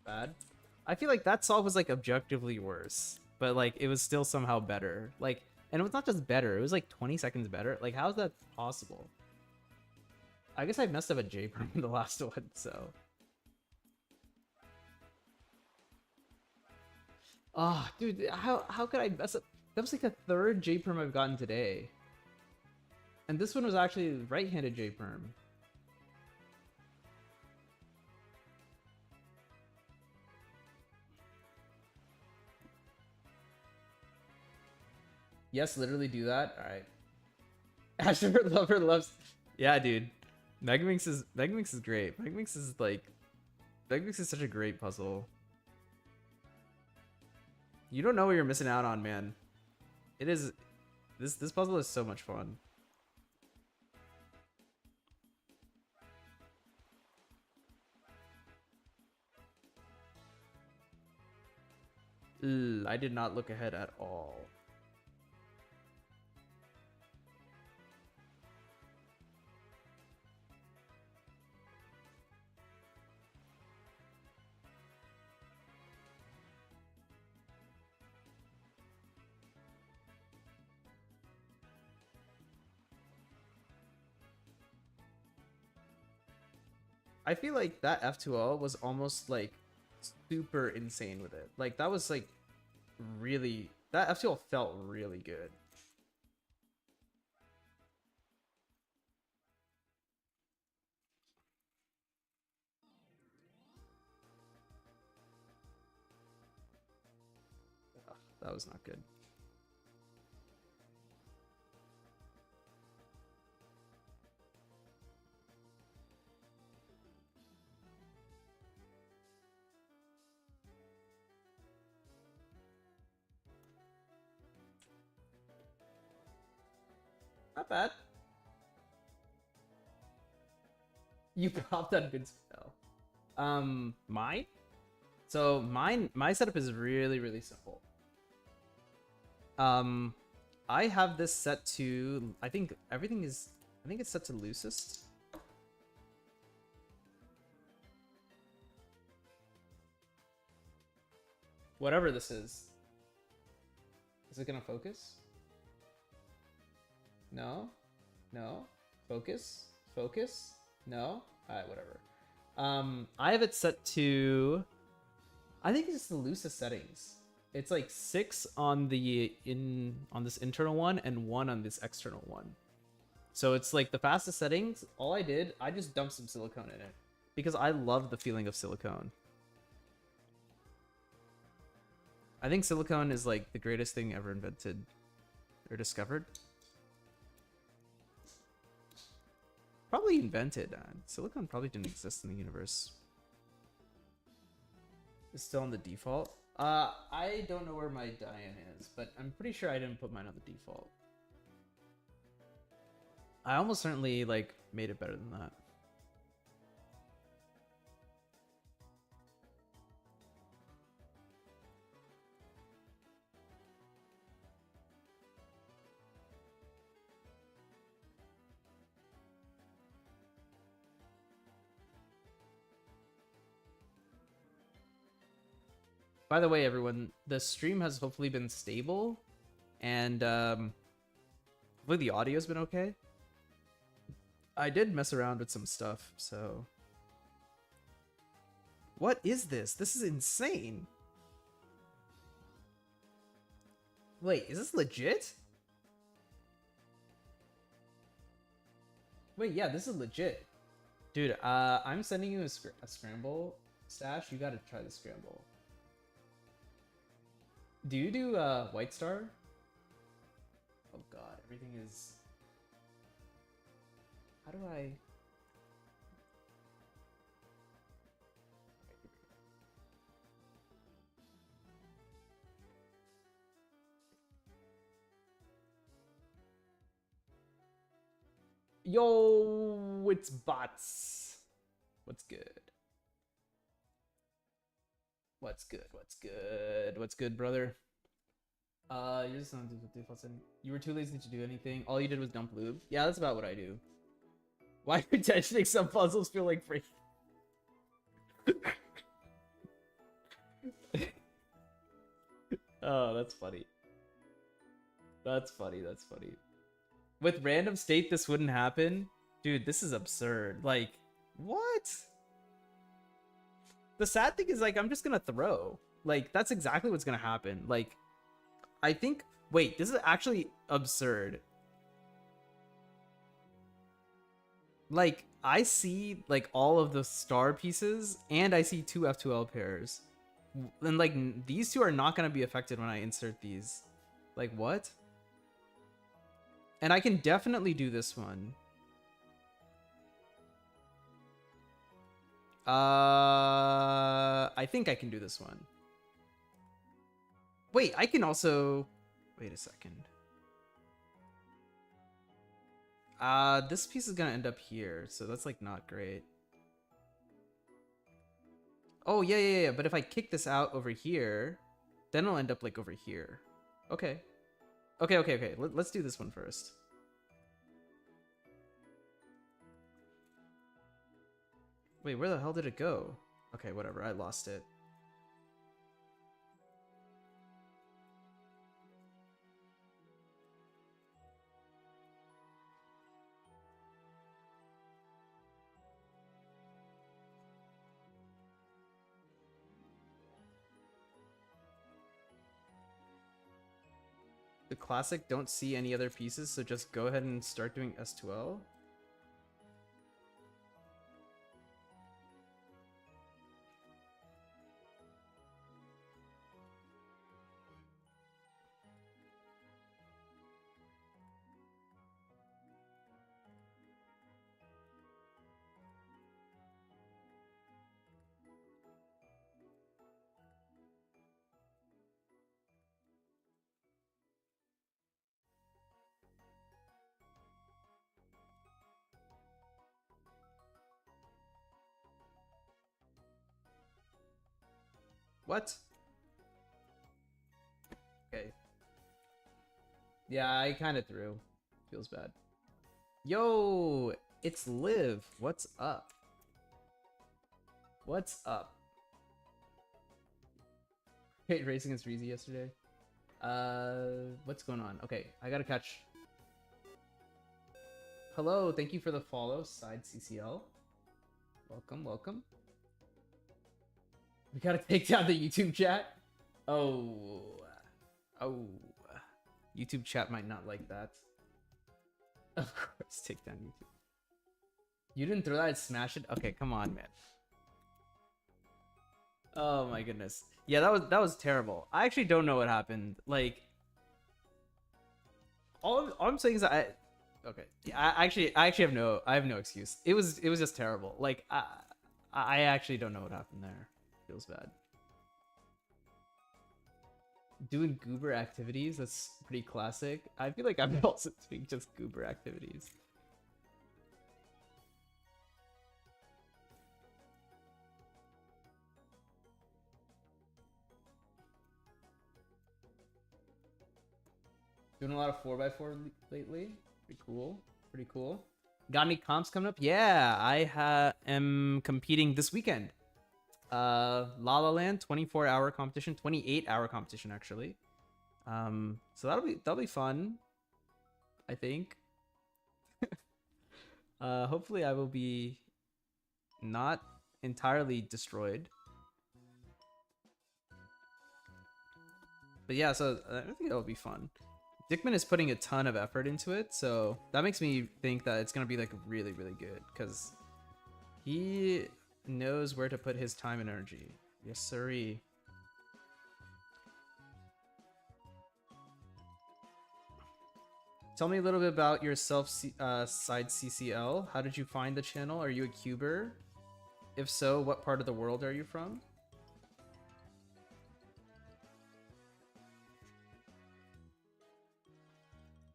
Bad. I feel like that solve was like objectively worse, but like it was still somehow better. Like, and it was not just better; it was like 20 seconds better. Like, how is that possible? I guess I messed up a J perm in the last one, so. Oh, dude, how could I mess up? That was like the third J perm I've gotten today, and this one was actually right-handed J perm. Yes, literally do that. All right. Asher Lover loves. Yeah, dude. Megamix is great. Megamix is like Megamix is such a great puzzle. You don't know what you're missing out on, man. It is this puzzle is so much fun. Ugh, I did not look ahead at all. I feel like that F2L was almost like super insane with it. Like that was like really, that F2L felt really good. Ugh, that was not good. Not bad. You popped on good spell. Mine? So my setup is really, really simple. Um, I have this set to, I think it's set to loosest. Whatever this is. Is it gonna focus? No? No? Focus? Focus? No? Alright, whatever. I have it set to, I think it's the loosest settings. It's like 6 on on this internal one and 1 on this external one. So it's like the fastest settings. All I just dumped some silicone in it because I love the feeling of silicone. I think silicone is like the greatest thing ever invented or discovered. Probably invented. Silicone probably didn't exist in the universe. It's still on the default. I don't know where my Diane is, but I'm pretty sure I didn't put mine on the default. I almost certainly like made it better than that. By the way, everyone, the stream has hopefully been stable, and hopefully the audio's been okay. I did mess around with some stuff, so... What is this? This is insane. Wait, is this legit? Wait, yeah, this is legit. Dude, I'm sending you a scramble stash. You gotta try the scramble. Do you do White Star? Oh god, everything is... How do I... Yo, it's bots. What's good? What's good? What's good? What's good, brother? You're just not default setting. You were too lazy to do anything. All you did was dump lube. Yeah, that's about what I do. Why do tensioning some puzzles feel like free? Oh, that's funny. That's funny. That's funny. With random state, this wouldn't happen. Dude, this is absurd. Like, what? The sad thing is, like, I'm just gonna throw. Like, that's exactly what's gonna happen. Like, I think... Wait, this is actually absurd. Like, I see, like, all of the star pieces, and I see 2 F2L pairs. And, like, these 2 are not gonna be affected when I insert these. Like, what? And I can definitely do this one. I think I can do this one. Wait, I can also... Wait a second. This piece is gonna end up here, so that's, like, not great. Oh, yeah. But if I kick this out over here, then it'll end up, like, over here. Okay. Okay. Let's do this one first. Wait, where the hell did it go? Okay, whatever. I lost it. The classic don't see any other pieces, so just go ahead and start doing S2L. What? Okay. Yeah, I kind of threw. Feels bad. Yo, it's Liv. What's up? What's up? Hate racing against Reezy yesterday. What's going on? Okay, I gotta catch. Hello, thank you for the follow, Side CCL. Welcome, welcome. We gotta take down the YouTube chat. Oh, YouTube chat might not like that. Of course, take down YouTube. You didn't throw that, I'd smash it. Okay, come on, man. Oh my goodness. Yeah, that was terrible. I actually don't know what happened. Like, all I'm saying is okay. Yeah, I actually have no excuse. It was just terrible. Like, I actually don't know what happened there. Feels bad. Doing goober activities, that's pretty classic. I feel like I'm also doing just goober activities. Doing a lot of 4x4 lately. Pretty cool. Pretty cool. Got any comps coming up? Yeah, I am competing this weekend. La La Land 24-hour competition, 28-hour competition actually. So that'll be fun, I think. Hopefully I will be not entirely destroyed. But yeah, so I think it'll be fun. Dickman is putting a ton of effort into it, so that makes me think that it's gonna be like really, really good because he knows where to put his time and energy. Yes, sirree. Tell me a little bit about yourself, Side CCL. How did you find the channel? Are you a cuber? If so, what part of the world are you from?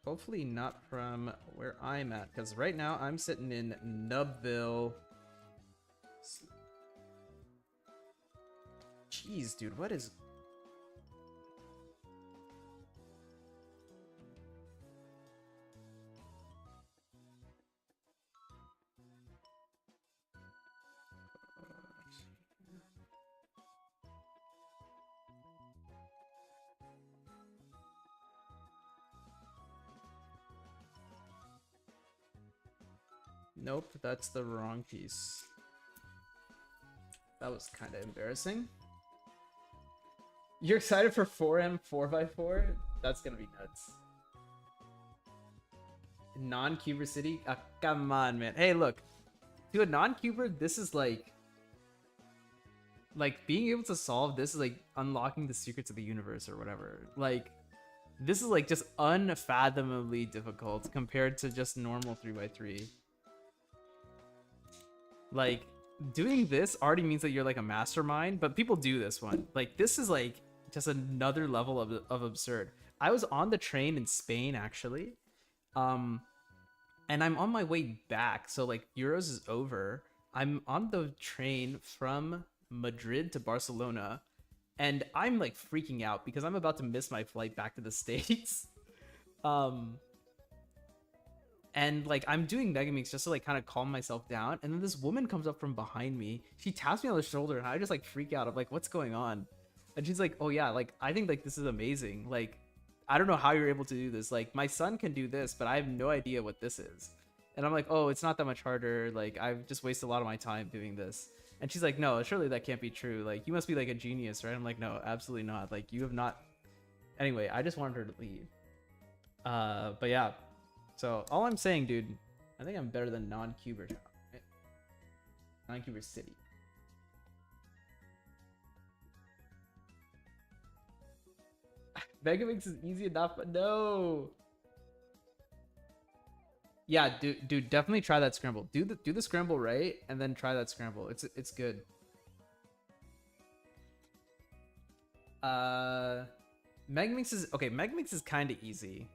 Hopefully not from where I'm at, because right now I'm sitting in Nubville. Jeez, dude, what is... Nope, that's the wrong piece. That was kind of embarrassing. You're excited for 4M 4x4? That's gonna be nuts. Non-cuber city? Come on, man. Hey, look. To a non-cuber, this is like being able to solve this is like unlocking the secrets of the universe or whatever. Like, this is like just unfathomably difficult compared to just normal 3x3. Like, doing this already means that you're like a mastermind, but people do this one. Like, this is like just another level of absurd. I was on the train in Spain actually, and I'm on my way back. So like Euros is over. I'm on the train from Madrid to Barcelona, and I'm like freaking out because I'm about to miss my flight back to the States. And like I'm doing Megaminx just to like kind of calm myself down, and then this woman comes up from behind me. She taps me on the shoulder, and I just like freak out. I'm like, "What's going on?" And she's like, "Oh yeah, like I think like this is amazing. Like I don't know how you're able to do this. Like my son can do this, but I have no idea what this is." And I'm like, "Oh, it's not that much harder. Like I've just wasted a lot of my time doing this." And she's like, "No, surely that can't be true. Like you must be like a genius, right?" I'm like, "No, absolutely not. Like you have not." Anyway, I just wanted her to leave. But yeah. So all I'm saying, dude, I think I'm better than non-Cuber town, right? Non-Cuber city. Megamix is easy enough, but no. Yeah, dude, definitely try that scramble. Do the scramble right, and then try that scramble. It's good. Uh, Megamix is okay. Megamix is kind of easy.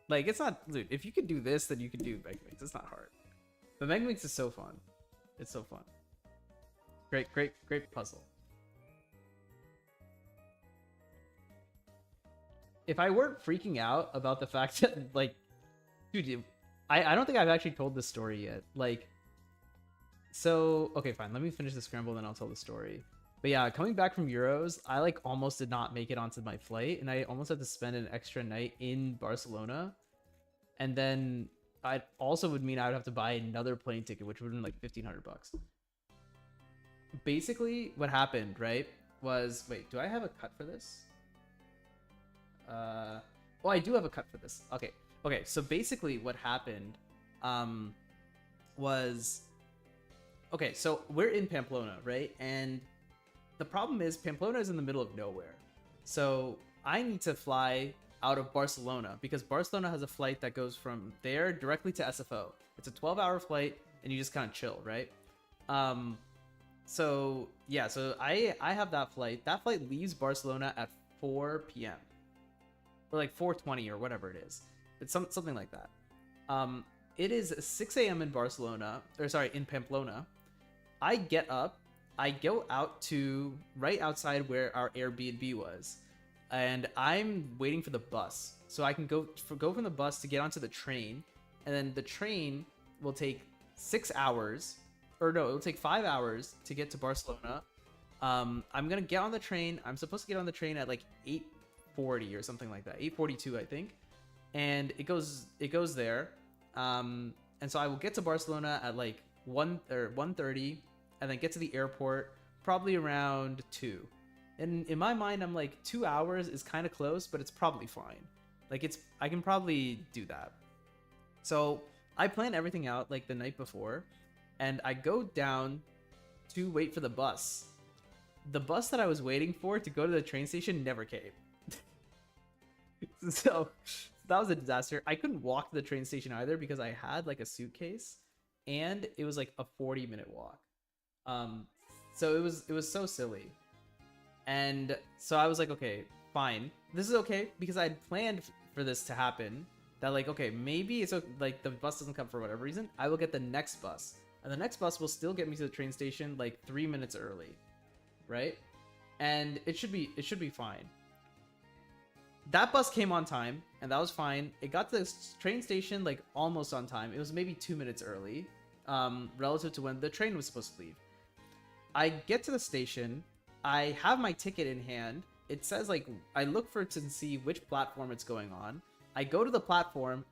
Like it's not, dude. If you could do this, then you could do Megamix. It's not hard. But Megamix is so fun. It's so fun. Great puzzle. If I weren't freaking out about the fact that like, dude, I don't think I've actually told this story yet. Like, so okay, fine. Let me finish the scramble, then I'll tell the story. But yeah, coming back from Euros, I like almost did not make it onto my flight, and I almost had to spend an extra night in Barcelona, and then I also would mean I would have to buy another plane ticket, which would have been like $1,500. Basically, what happened, right, was wait, do I have a cut for this? Oh, I do have a cut for this. Okay. So basically, what happened, was okay. So we're in Pamplona, right? And the problem is Pamplona is in the middle of nowhere. So I need to fly out of Barcelona because Barcelona has a flight that goes from there directly to SFO. It's a 12-hour flight, and you just kind of chill, right? So yeah, so I have that flight. That flight leaves Barcelona at 4 p.m. or like 4:20 or whatever it is. It's something like that. It is 6 a.m. in Barcelona, or sorry, in Pamplona. I get up, I go out to right outside where our Airbnb was, and I'm waiting for the bus. So I can go from the bus to get onto the train, and then the train will take 6 hours, or no, it'll take 5 hours to get to Barcelona. I'm gonna get on the train. I'm supposed to get on the train at like 8:40 or something like that, 8:42 I think, and it goes there. And so I will get to Barcelona at like 1:30, and then get to the airport probably around 2. And in my mind, I'm like 2 hours is kind of close, but it's probably fine. Like I can probably do that. So I plan everything out like the night before, and I go down to wait for the bus. The bus that I was waiting for to go to the train station never came. So that was a disaster. I couldn't walk to the train station either because I had like a suitcase, and it was like a 40-minute walk. So it was so silly. And so I was like, okay, fine. This is okay because I had planned for this to happen. That like, okay, maybe it's like the bus doesn't come for whatever reason. I will get the next bus, and the next bus will still get me to the train station like 3 minutes early, right? And it should be fine. That bus came on time, and that was fine. It got to the train station like almost on time. It was maybe 2 minutes early, relative to when the train was supposed to leave. I get to the station. I have my ticket in hand. It says like I look for it to see which platform it's going on. I go to the platform,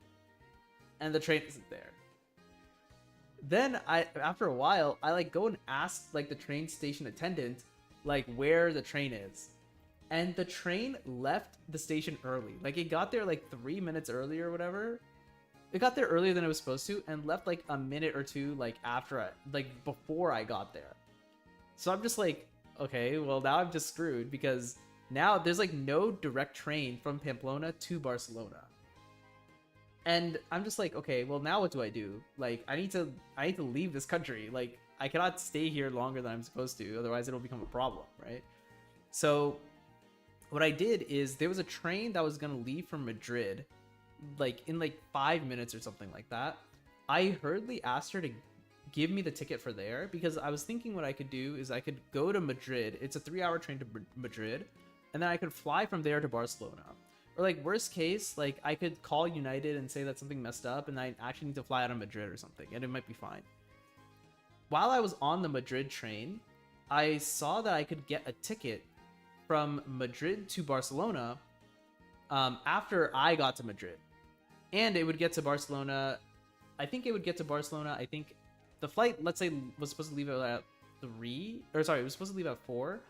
and the train isn't there. Then after a while, I like go and ask like the train station attendant like where the train is. And the train left the station early. Like it got there like 3 minutes early or whatever. It got there earlier than it was supposed to, and left like a minute or two like before I got there. So I'm just like, okay, well now I'm just screwed because now there's like no direct train from Pamplona to Barcelona. And I'm just like, okay, well now what do I do? Like I need to leave this country. Like I cannot stay here longer than I'm supposed to, otherwise it'll become a problem, right? So what I did is there was a train that was gonna leave from Madrid, like in like 5 minutes or something like that. I hurriedly asked her to give me the ticket for there because I was thinking what I could do is I could go to Madrid. It's a 3-hour train to Madrid, and then I could fly from there to Barcelona. Or like worst case, like I could call United and say that something messed up and I actually need to fly out of Madrid or something, and it might be fine. While I was on the Madrid train, I saw that I could get a ticket from Madrid to Barcelona after I got to Madrid. And it would get to Barcelona. I think it would get to Barcelona. I think the flight, let's say, was supposed to leave at 3. Or sorry, it was supposed to leave at 4.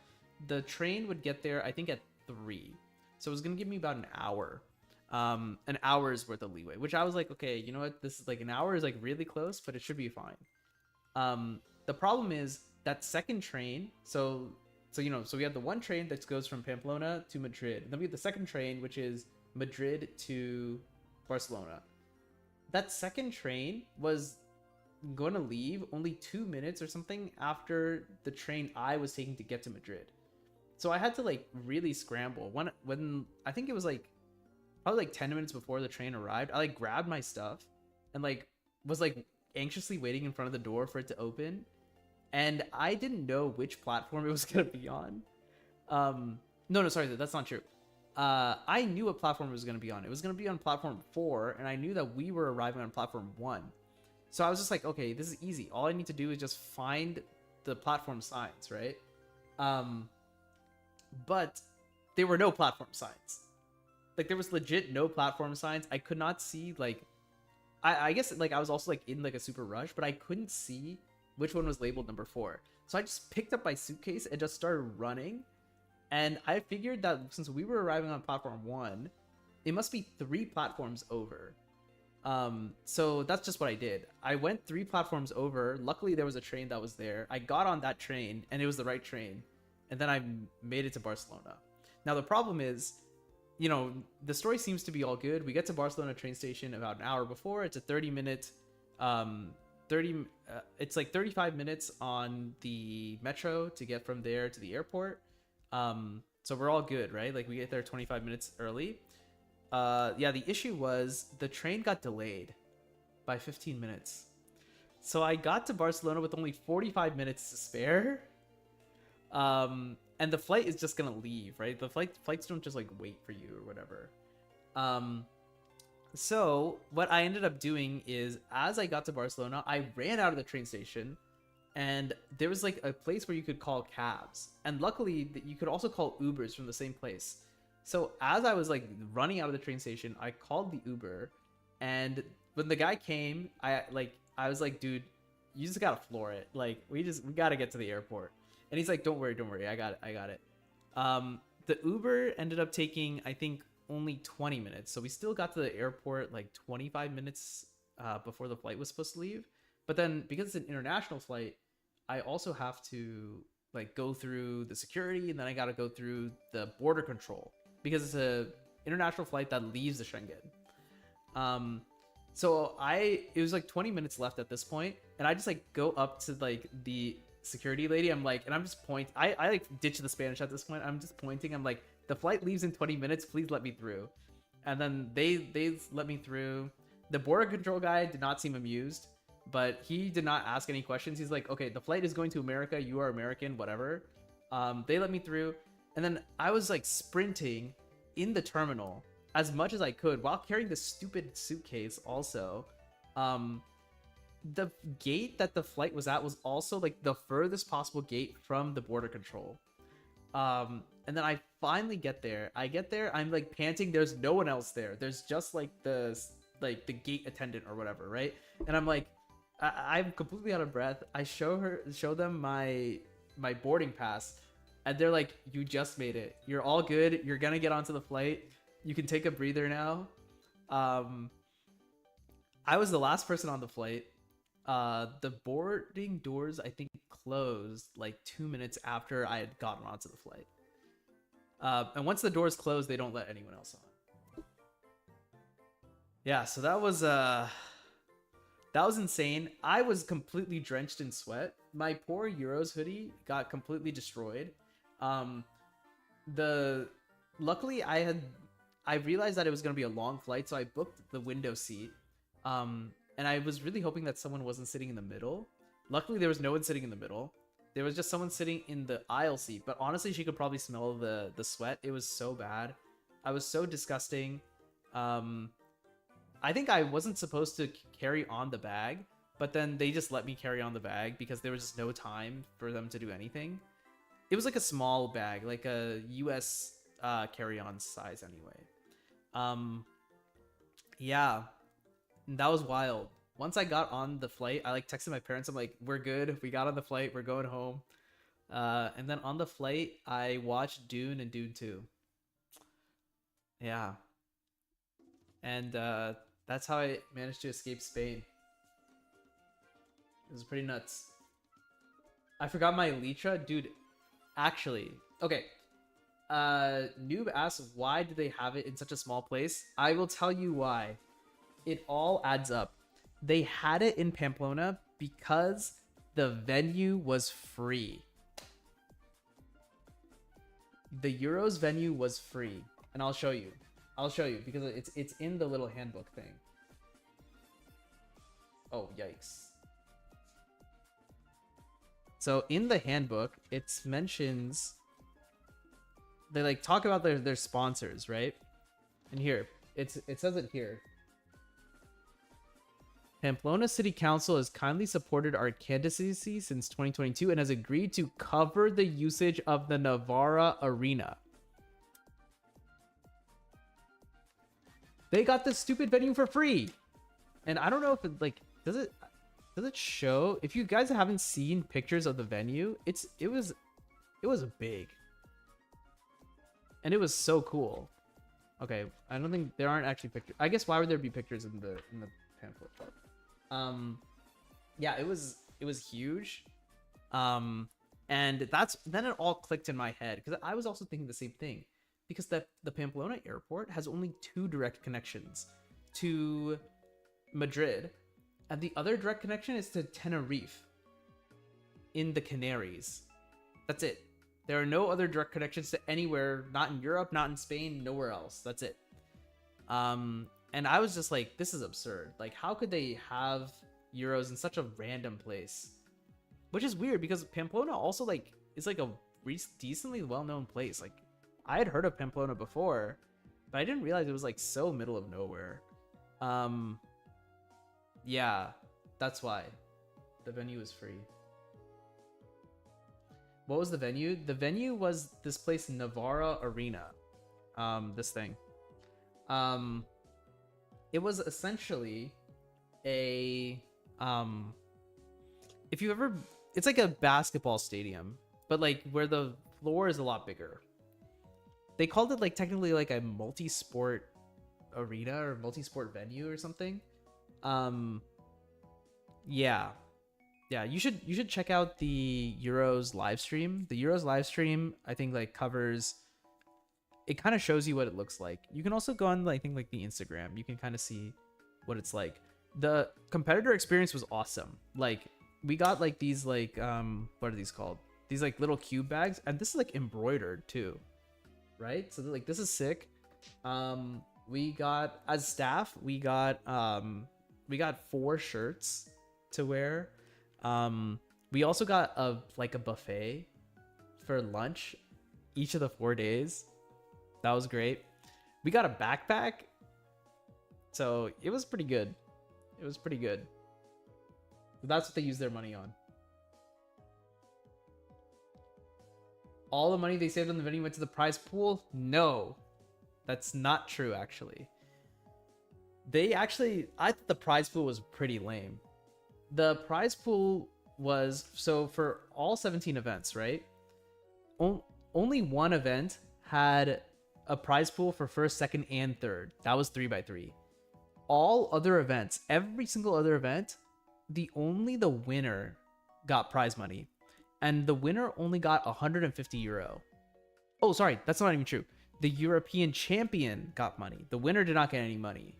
The train would get there, I think, at 3. So it was going to give me about an hour. an hour's worth of leeway, which I was like, okay, you know what? This is like an hour is like really close, but it should be fine. The problem is that second train. So we have the one train that goes from Pamplona to Madrid. And then we have the second train, which is Madrid to Barcelona. That second train was going to leave only 2 minutes or something after the train I was taking to get to Madrid. So I had to like really scramble. When I think it was like probably like 10 minutes before the train arrived, I like grabbed my stuff and like was like anxiously waiting in front of the door for it to open. And I didn't know which platform it was gonna be on. No, sorry, that's not true. I knew what platform it was gonna be on. It was gonna be on platform 4, and I knew that we were arriving on platform 1. So I was just like, okay, this is easy. All I need to do is just find the platform signs, right? But there were no platform signs. Like there was legit no platform signs. I could not see like, I guess like I was also like in like a super rush, but I couldn't see which one was labeled number 4. So I just picked up my suitcase and just started running. And I figured that since we were arriving on platform 1, it must be 3 platforms over. So that's just what I did. I went 3 platforms over. Luckily, there was a train that was there. I got on that train, and it was the right train. And then I made it to Barcelona. Now, the problem is, you know, the story seems to be all good. We get to Barcelona train station about an hour before. It's a 30-minute, it's like 35 minutes on the metro to get from there to the airport. So we're all good, right? Like we get there 25 minutes early. Yeah, the issue was the train got delayed by 15 minutes. So I got to Barcelona with only 45 minutes to spare. And the flight is just gonna leave, right? The flights don't just like wait for you or whatever. So what I ended up doing is, as I got to Barcelona, I ran out of the train station, and there was like a place where you could call cabs, and luckily you could also call Ubers from the same place. So as I was like running out of the train station, I called the Uber, and when the guy came, I was like, dude, you just gotta floor it. Like we gotta get to the airport. And he's like, don't worry, I got it. The Uber ended up taking, I think, only 20 minutes. So we still got to the airport like 25 minutes before the flight was supposed to leave. But then because it's an international flight, I also have to like go through the security, and then I got to go through the border control because it's a international flight that leaves the Schengen. So it was like 20 minutes left at this point, and I just like go up to like the security lady. I'm like, and I'm just point. I like ditch the Spanish at this point. I'm just pointing. I'm like, the flight leaves in 20 minutes. Please let me through. And then they let me through. The border control guy did not seem amused, but he did not ask any questions. He's like, okay, the flight is going to America. You are American, whatever. They let me through, and then I was like sprinting in the terminal as much as I could while carrying this stupid suitcase. Also, the gate that the flight was at was also like the furthest possible gate from the border control. And then I finally get there. I'm like panting. There's no one else there. There's just like the gate attendant or whatever, right? And I'm like, I'm completely out of breath. I show them my boarding pass, and they're like, you just made it. You're all good. You're gonna get onto the flight. You can take a breather now. I was the last person on the flight. The boarding doors, I think, closed like 2 minutes after I had gotten onto the flight. And once the doors close, they don't let anyone else on. Yeah, so that was insane. I was completely drenched in sweat. My poor Euros hoodie got completely destroyed. Luckily I realized that it was gonna be a long flight, so I booked the window seat. And I was really hoping that someone wasn't sitting in the middle. Luckily, there was no one sitting in the middle. There was just someone sitting in the aisle seat. But honestly, she could probably smell the sweat. It was so bad. I was so disgusting. I think I wasn't supposed to carry on the bag, but then they just let me carry on the bag because there was just no time for them to do anything. It was like a small bag, like a US carry-on size anyway. Yeah. That was wild. Once I got on the flight, I like texted my parents. I'm like, we're good. We got on the flight. We're going home. And then on the flight, I watched Dune and Dune 2. Yeah. and that's how I managed to escape Spain. It was pretty nuts. I forgot my Elytra, dude. Actually, okay. Noob asks, why do they have it in such a small place? I will tell you why. It all adds up. They had it in Pamplona because the venue was free. The Euros venue was free, and I'll show you. I'll show you because it's in the little handbook thing. Oh, yikes. So in the handbook, it mentions they like talk about their sponsors, right? And here, it says it here. Pamplona City Council has kindly supported our candidacy since 2022 and has agreed to cover the usage of the Navarra Arena. They got this stupid venue for free. And I don't know if it like does it show? If you guys haven't seen pictures of the venue, it was big. And it was so cool. Okay, I don't think there aren't actually pictures. I guess why would there be pictures in the pamphlet? Yeah, it was huge. And then it all clicked in my head because I was also thinking the same thing, because the Pamplona airport has only 2 direct connections to Madrid, and the other direct connection is to Tenerife in the Canaries. That's it. There are no other direct connections to anywhere, not in Europe, not in Spain, nowhere else. That's it. And I was just like, this is absurd. Like, how could they have Euros in such a random place? Which is weird because Pamplona also like is like a decently well-known place. Like, I had heard of Pamplona before, but I didn't realize it was like so middle of nowhere. Yeah, that's why the venue was free. What was the venue? The venue was this place, Navarra Arena. This thing. It was essentially a if you ever, it's like a basketball stadium, but like where the floor is a lot bigger. They called it like technically like a multi-sport arena or multi-sport venue or something. Yeah, you should check out the Euros live stream. The Euros live stream, I think, like covers, it kind of shows you what it looks like. You can also go on, I think, like the Instagram. You can kind of see what it's like. The competitor experience was awesome. Like, we got like these like what are these called? These like little cube bags, and this is like embroidered too, right? So like this is sick. We got, as staff, we got 4 shirts to wear. We also got a buffet for lunch each of the 4 days. That was great. We got a backpack, so it was pretty good. It was pretty good. That's what they use their money on. All the money they saved on the venue went to the prize pool? No, that's not true. Actually, I thought the prize pool was pretty lame. The prize pool was, so for all 17 events, right? Only one event had a prize pool for first, second, and third. That was 3x3. All other events, every single other event, the winner got prize money, and the winner only got 150 euro. Oh, sorry, that's not even true. The European champion got money. The winner did not get any money.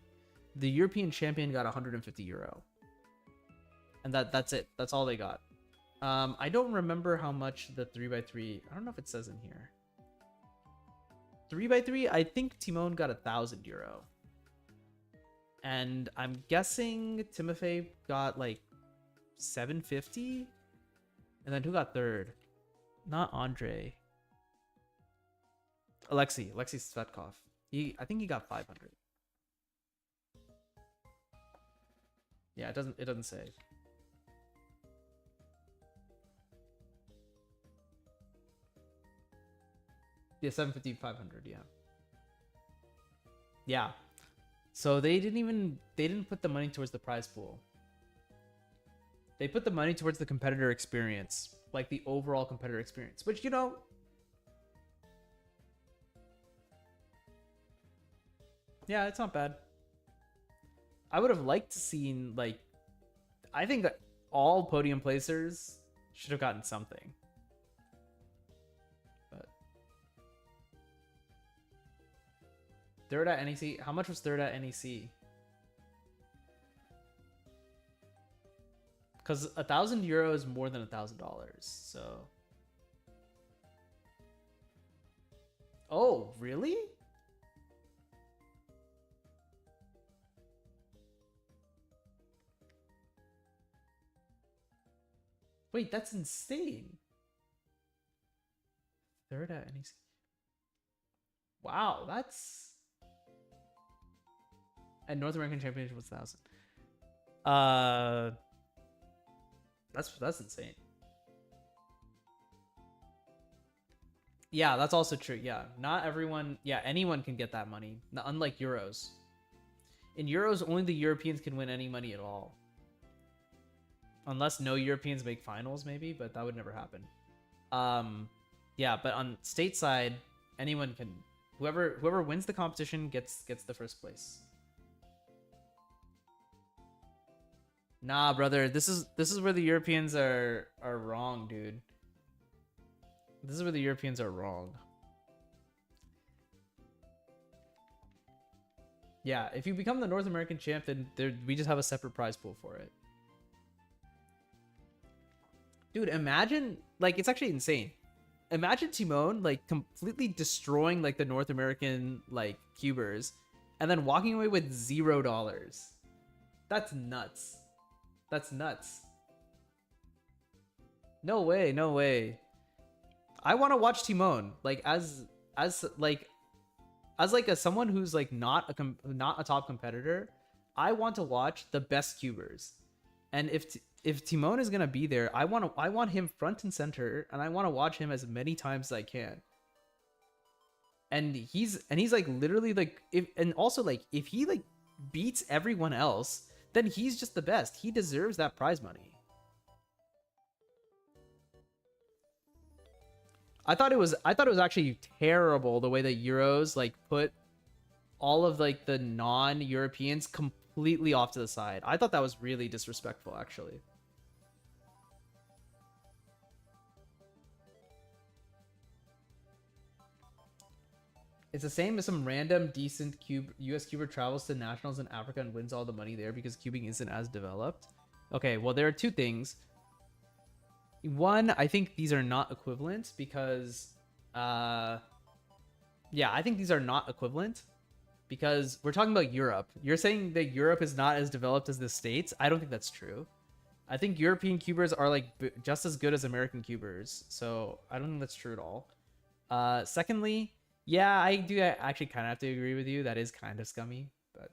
The European champion got 150 euro. And that's it. That's all they got. I don't remember how much the 3x3. I don't know if it says in here. 3x3, I think Timon got 1,000 euro. And I'm guessing Timofey got like 750. And then who got third? Not Andre. Alexei Svetkov. I think he got 500. Yeah, it doesn't say. Yeah, 750, 500, yeah. Yeah. So they didn't put the money towards the prize pool. They put the money towards the competitor experience, like the overall competitor experience, which, you know, yeah, it's not bad. I would have liked to seen like I think that all podium placers should have gotten something. But third at NEC, how much was third at NEC? Because €1,000 is more than $1,000, so. Oh, really? Wait, that's insane. Third at NEC. Wow, that's. And North American Championship was 1,000. That's insane. Yeah, that's also true. Yeah, not everyone. Yeah, anyone can get that money. Unlike Euros. In Euros, only the Europeans can win any money at all. Unless no Europeans make finals, maybe, but that would never happen. Yeah, but on stateside, anyone can. Whoever wins the competition gets the first place. Nah, brother, this is where the Europeans are wrong, dude. This is where the Europeans are wrong. Yeah, if you become the North American champ, then we just have a separate prize pool for it. Dude, imagine, like, it's actually insane. Imagine Timon, like, completely destroying, like, the North American, like, cubers, and then walking away with $0. That's nuts. That's nuts. No way, no way. I want to watch Timon, like, as someone who's like not a top competitor. I want to watch the best cubers, and if Timon is gonna be there, I want him front and center, and I want to watch him as many times as I can. And he's like literally like if he like beats everyone else, then he's just the best. He deserves that prize money. I thought it was actually terrible the way that Euros like put all of like the non-Europeans completely off to the side. I thought that was really disrespectful, actually. It's the same as some random decent US cuber travels to nationals in Africa and wins all the money there because cubing isn't as developed. Okay, well, there are two things. One, I think these are not equivalent because, yeah, I think these are not equivalent because we're talking about Europe. You're saying that Europe is not as developed as the States. I don't think that's true. I think European cubers are like just as good as American cubers. So I don't think that's true at all. Secondly, yeah, I do actually kind of have to agree with you. That is kind of scummy, but.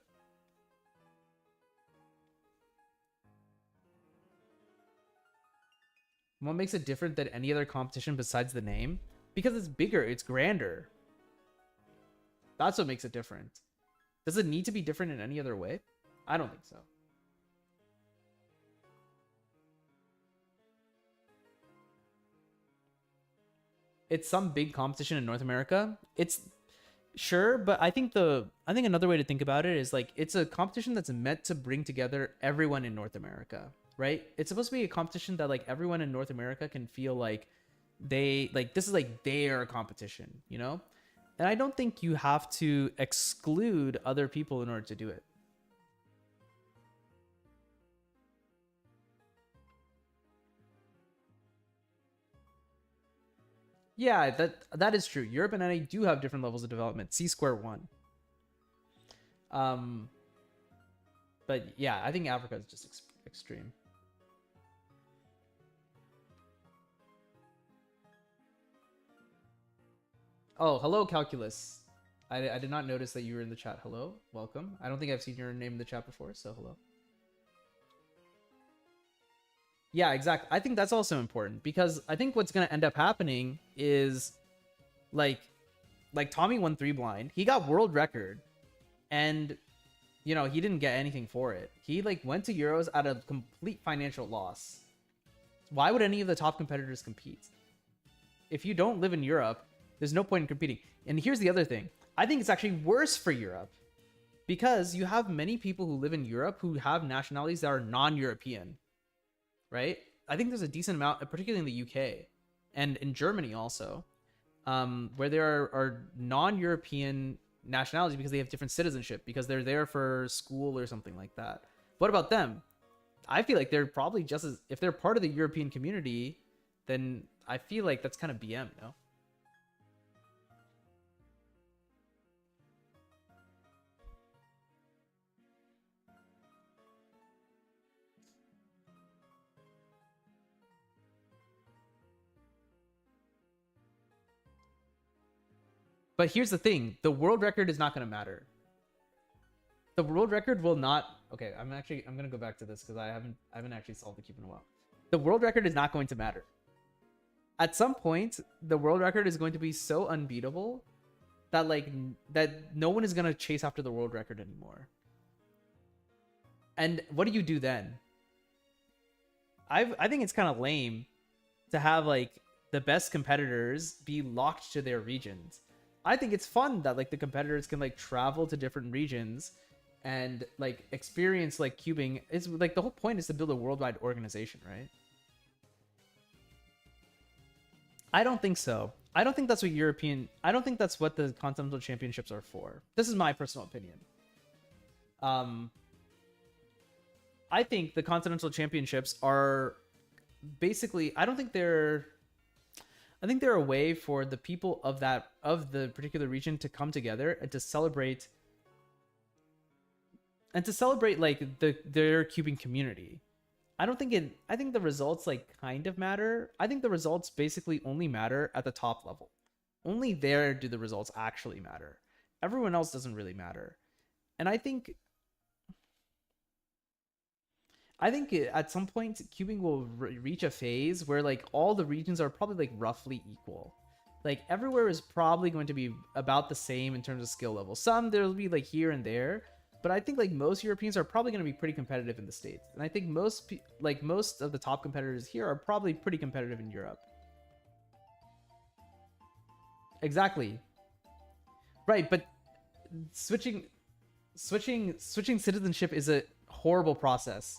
What makes it different than any other competition besides the name? Because it's bigger, it's grander. That's what makes it different. Does it need to be different in any other way? I don't think so. It's some big competition in North America. It's sure, but I think another way to think about it is like it's a competition that's meant to bring together everyone in North America. Right? It's supposed to be a competition that like everyone in North America can feel like this is like their competition, you know? And I don't think you have to exclude other people in order to do it. Yeah, that is true. Europe and NA do have different levels of development. C square one. But yeah, I think Africa is just extreme. Oh, hello, Calculus. I did not notice that you were in the chat. Hello, welcome. I don't think I've seen your name in the chat before, so hello. Yeah, exactly. I think that's also important because I think what's going to end up happening is like Tommy won 3 blind. He got world record and you know, he didn't get anything for it. He like went to Euros at a complete financial loss. Why would any of the top competitors compete? If you don't live in Europe, there's no point in competing. And here's the other thing. I think it's actually worse for Europe. because you have many people who live in Europe who have nationalities that are non-European, right? I think there's a decent amount, particularly in the UK and in Germany also, where there are non-European nationalities because they have different citizenship because they're there for school or something like that. What about them? I feel like they're probably just as, if they're part of the European community, then I feel like that's kind of BM, no? But here's the thing: the world record is not going to matter. The world record will not. Okay, I'm gonna go back to this because I haven't actually solved the cube in a while. The world record is not going to matter. At some point, the world record is going to be so unbeatable that that no one is gonna chase after the world record anymore. And what do you do then? I think it's kind of lame to have like the best competitors be locked to their regions. I think it's fun that like the competitors can like travel to different regions and like experience like cubing. It's like the whole point is to build a worldwide organization, right? I don't think so. I don't think that's what I don't think that's what the Continental Championships are for. This is my personal opinion. I think the Continental Championships are basically, I think they're a way for the people of the particular region to come together and to celebrate like their cubing community. I think the results like kind of matter. I think the results basically only matter at the top level. Only there do the results actually matter. Everyone else doesn't really matter. And I think at some point cubing will reach a phase where like all the regions are probably like roughly equal. Like everywhere is probably going to be about the same in terms of skill level. Some there'll be like here and there, but I think like most Europeans are probably going to be pretty competitive in the States. And I think most of the top competitors here are probably pretty competitive in Europe. Exactly. Right, but switching citizenship is a horrible process.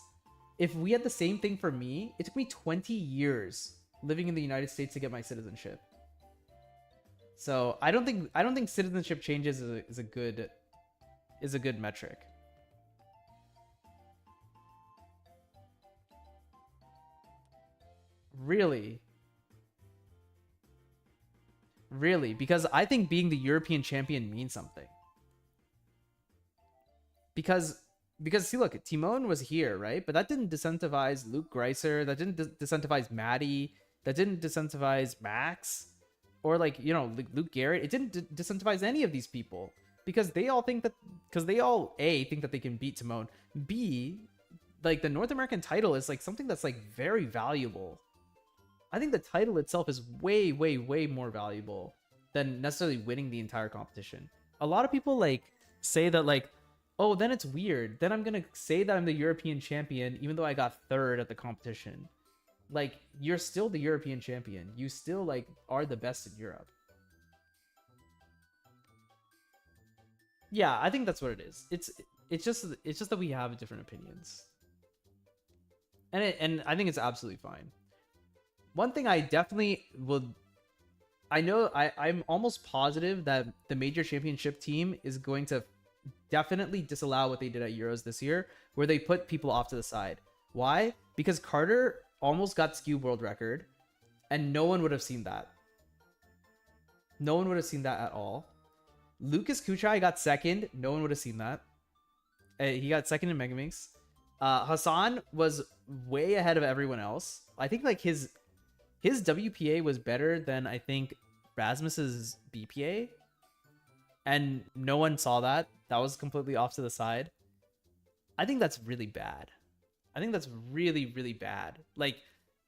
If we had the same thing for me, it took me 20 years living in the United States to get my citizenship. So I don't think citizenship changes is a good metric. Really? Really? Because I think being the European champion means something. Because see, look, Timon was here, right? But that didn't disincentivize Luke Greiser. That didn't disincentivize Maddie. That didn't disincentivize Max, or like Luke Garrett. It didn't disincentivize any of these people because they all think that A, think that they can beat Timon. B, like the North American title is like something that's like very valuable. I think the title itself is way, way, way more valuable than necessarily winning the entire competition. A lot of people like say that like, oh, then it's weird. Then I'm gonna say that I'm the European champion, even though I got third at the competition. Like, you're still the European champion. You still like are the best in Europe. Yeah, I think that's what it is. It's just that we have different opinions, and I think it's absolutely fine. One thing I definitely will. I'm almost positive that the major championship team is going to definitely disallow what they did at Euros this year, where they put people off to the side. Why? Because Carter almost got skew world record, and no one would have seen that. No one would have seen that at all. Lucas Kuchai got second. No one would have seen that. He got second in Megaminx. Hassan was way ahead of everyone else. I think like his WPA was better than I think Rasmus's BPA, and no one saw that. That was completely off to the side. I think that's really bad. I think that's really, really bad. Like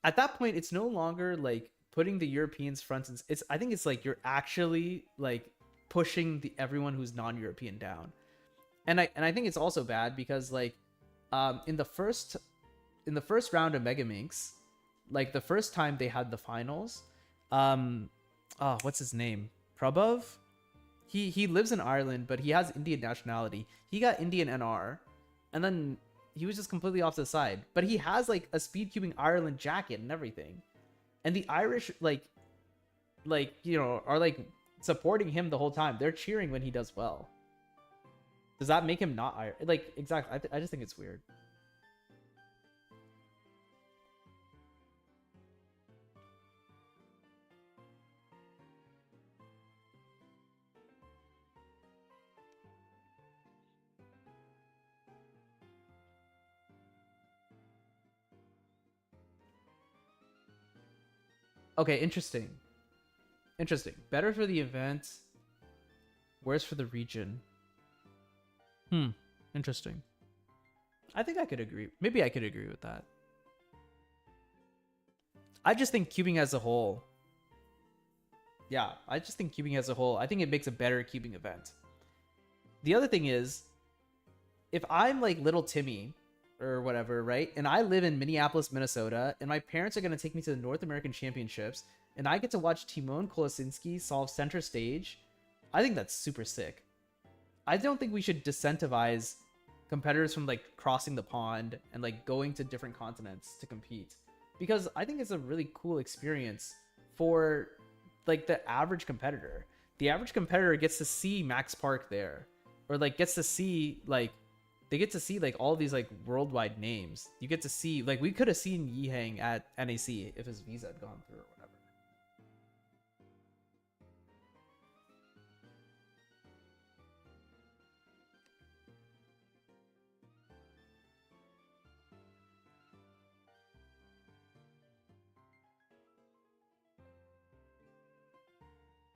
at that point, it's no longer like putting the Europeans front and I think it's like you're actually like pushing everyone who's non-European down. And I think it's also bad because like in the first round of Megaminx, like the first time they had the finals, what's his name? Prabov? he lives in Ireland, but he has Indian nationality. He got Indian NR, and then he was just completely off to the side. But he has like a speed cubing Ireland jacket and everything, and the Irish like you know are like supporting him the whole time. They're cheering when he does well. Does that make him not Irish? Like exactly. I just think it's weird. Okay, interesting. Interesting. Better for the event, worse for the region. Hmm. Interesting. I think I could agree. Maybe I could agree with that. I just think cubing as a whole. Yeah, I just think cubing as a whole. I think it makes a better cubing event. The other thing is, if I'm like little Timmy or whatever, right? And I live in Minneapolis, Minnesota, and my parents are going to take me to the North American Championships, and I get to watch Timon Kolosinski solve center stage, I think that's super sick. I don't think we should disincentivize competitors from like crossing the pond and like going to different continents to compete, because I think it's a really cool experience for like the average competitor. The average competitor gets to see Max Park there, or like gets to see like they get to see like all these like worldwide names. You get to see like we could have seen Yihang at NAC if his visa had gone through or whatever.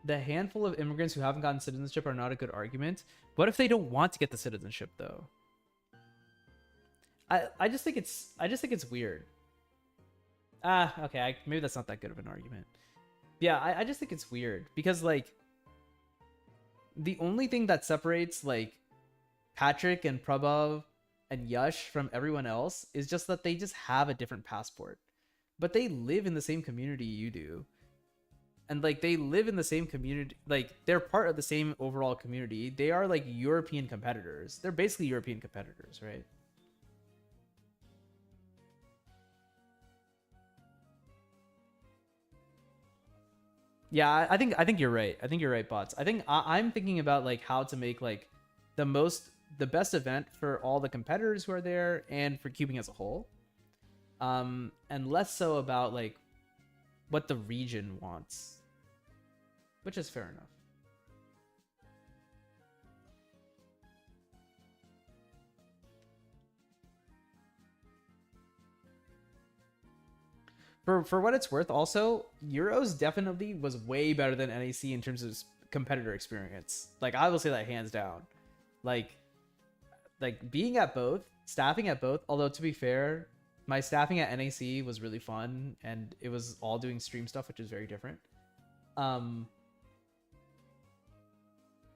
The handful of immigrants who haven't gotten citizenship are not a good argument. What if they don't want to get the citizenship though? I just think it's weird. Okay, maybe that's not that good of an argument. Yeah, I just think it's weird because like the only thing that separates like Patrick and Prabhav and Yash from everyone else is just that they just have a different passport. But they live in the same community you do. And like they live in the same community, like they're part of the same overall community. They are like European competitors. They're basically European competitors, right? Yeah, I think you're right. I think you're right, bots. I think I'm thinking about like how to make like the most the best event for all the competitors who are there and for cubing as a whole. And less so about like what the region wants, which is fair enough. For what it's worth, also Euros definitely was way better than NAC in terms of competitor experience. Like I will say that hands down. Like being at both, staffing at both. Although to be fair, my staffing at NAC was really fun and it was all doing stream stuff, which is very different. Um,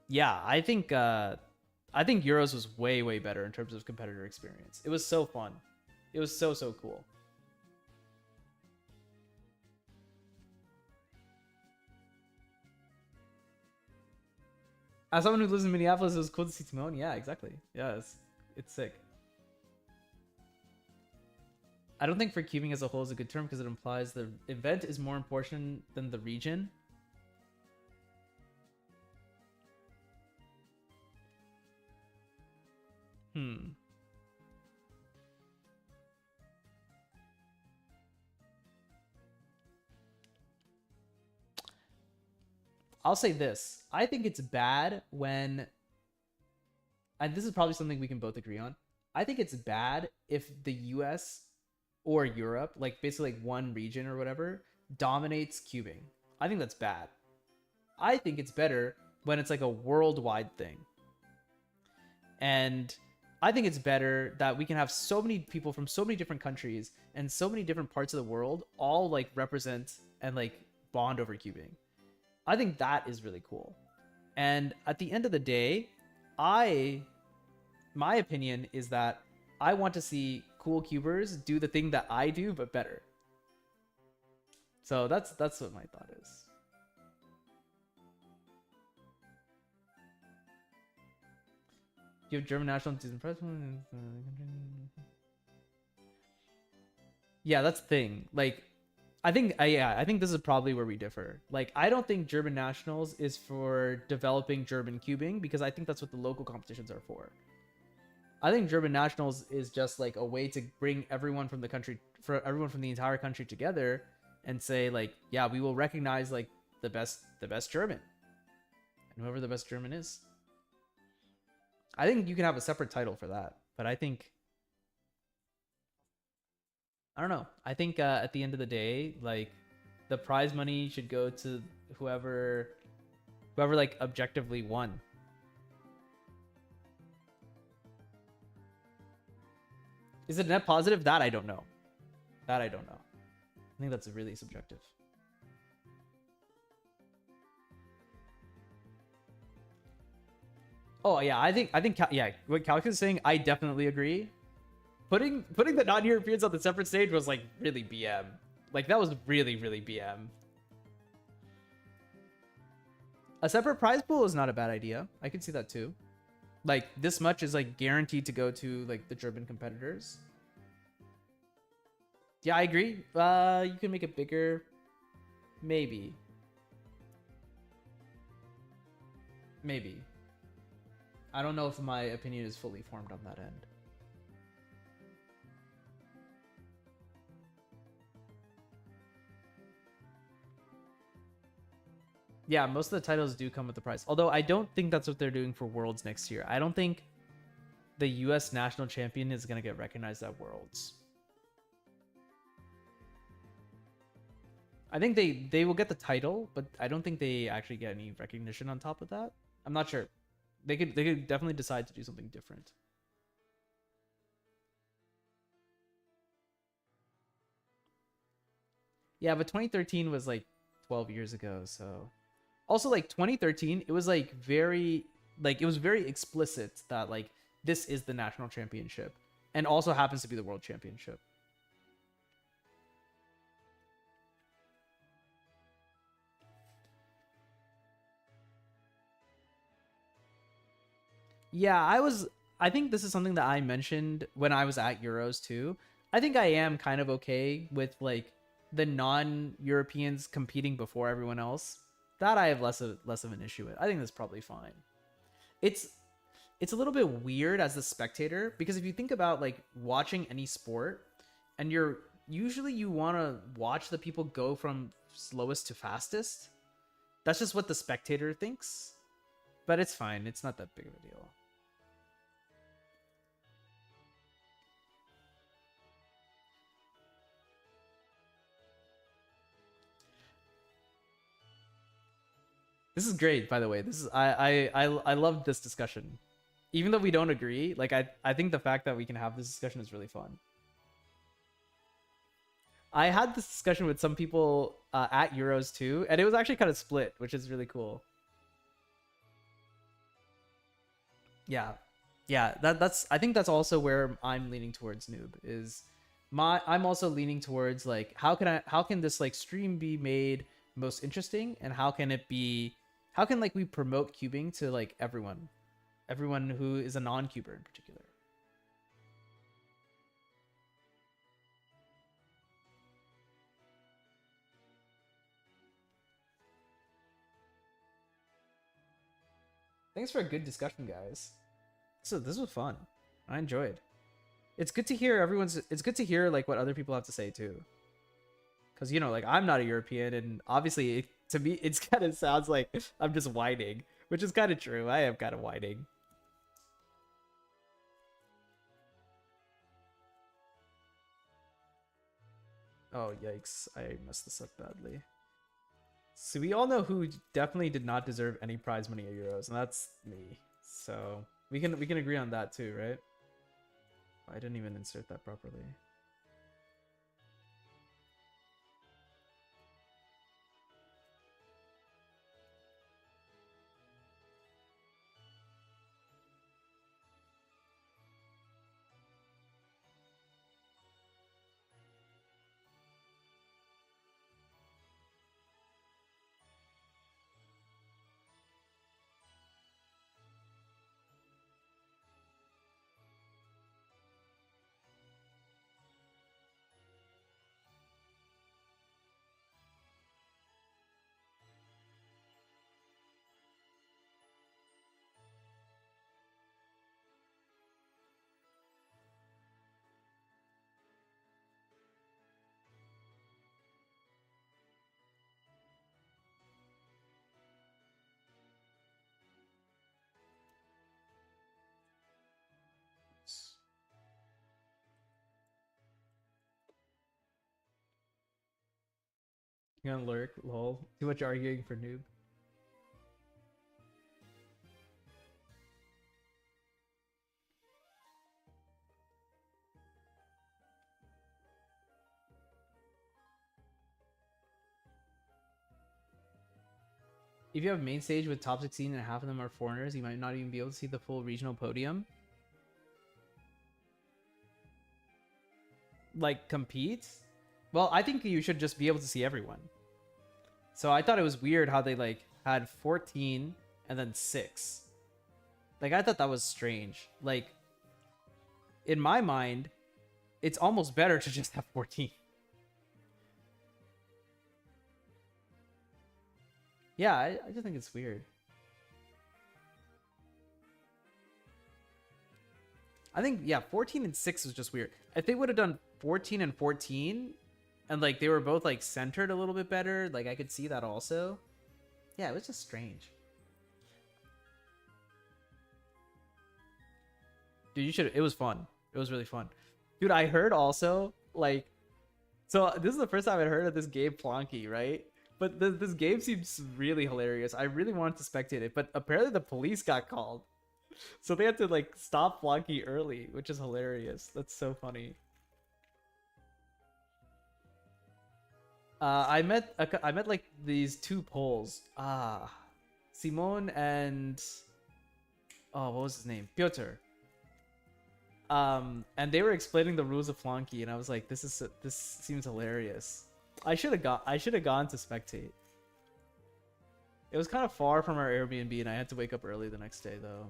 yeah, I think Euros was way better in terms of competitor experience. It was so fun. It was so cool. As someone who lives in Minneapolis, it was cool to see Timon. Yeah, exactly. Yeah, it's sick. I don't think for cubing as a whole is a good term because it implies the event is more important than the region. Hmm. I'll say this. I think it's bad when, and this is probably something we can both agree on. I think it's bad if the US or Europe, like basically like one region or whatever, dominates cubing. I think that's bad. I think it's better when it's like a worldwide thing. And I think it's better that we can have so many people from so many different countries and so many different parts of the world all like represent and like bond over cubing. I think that is really cool. And at the end of the day, I my opinion is that I want to see cool cubers do the thing that I do but better. So that's what my thought is. You have German national team press. Yeah, that's the thing. Like, I think this is probably where we differ. Like, I don't think German nationals is for developing German cubing because I think that's what the local competitions are for. I think German nationals is just like a way to bring everyone from the country, for everyone from the entire country together, and say like, yeah, we will recognize like the best German, and whoever the best German is. I think you can have a separate title for that, but I think I don't know. I think at the end of the day, like the prize money should go to whoever like objectively won. Is it net positive? That I don't know. That I don't know. I think that's really subjective. Oh yeah, yeah, what Calcus is saying, I definitely agree. Putting the non-Europeans on the separate stage was like really BM. Like that was really BM. A separate prize pool is not a bad idea. I could see that too. Like this much is like guaranteed to go to like the German competitors. Yeah, I agree. You can make it bigger. Maybe. Maybe. I don't know if my opinion is fully formed on that end. Yeah, most of the titles do come with the prize. Although I don't think that's what they're doing for Worlds next year. I don't think the US national champion is going to get recognized at Worlds. I think they will get the title, but I don't think they actually get any recognition on top of that. I'm not sure. They could definitely decide to do something different. Yeah, but 2013 was like 12 years ago, so also like 2013, it was like it was very explicit that like this is the national championship and also happens to be the world championship. Yeah, I think this is something that I mentioned when I was at Euros too. I think I am kind of okay with like the non-Europeans competing before everyone else. That I have less of an issue with. I think that's probably fine. It's it's a little bit weird as a spectator because if you think about like watching any sport and you want to watch the people go from slowest to fastest. That's just what the spectator thinks. But it's fine. It's not that big of a deal. This is great, by the way. This is I love this discussion. Even though we don't agree, like I think the fact that we can have this discussion is really fun. I had this discussion with some people at Euros too, and it was actually kind of split, which is really cool. Yeah, yeah. That's I think that's also where I'm leaning towards noob is I'm also leaning towards like how can this like stream be made most interesting and how can like we promote cubing to like everyone who is a non-cuber in particular. Thanks for a good discussion, guys. So this was fun. I enjoyed. It's good to hear like what other people have to say too. Cuz like I'm not a European and obviously to me it's kind of sounds like I'm just whining, which is kind of true. I am kind of whining. Oh yikes. I messed this up badly. So we all know who definitely did not deserve any prize money at Euros, and that's me. So we can agree on that too, right? I didn't even insert that properly. You gonna lurk? Lol. Too much arguing for noob. If you have main stage with top 16 and half of them are foreigners, you might not even be able to see the full regional podium. Like, compete? Well, I think you should just be able to see everyone. So I thought it was weird how they, like, had 14 and then 6. Like, I thought that was strange. Like, in my mind, it's almost better to just have 14. Yeah, I just think it's weird. I think, yeah, 14 and 6 was just weird. If they would have done 14 and 14, and, like, they were both, like, centered a little bit better, like, I could see that also. Yeah, it was just strange. Dude, you should. It was fun. It was really fun. Dude, I heard also, like, so this is the first time I heard of this game Plonky, right? But this game seems really hilarious. I really wanted to spectate it, but apparently the police got called. So they had to, like, stop Plonky early, which is hilarious. That's so funny. I met like these two Poles. Simon and oh, what was his name? Piotr. And they were explaining the rules of Flonky, and I was like, this seems hilarious. I should have gone to spectate. It was kind of far from our Airbnb, and I had to wake up early the next day though.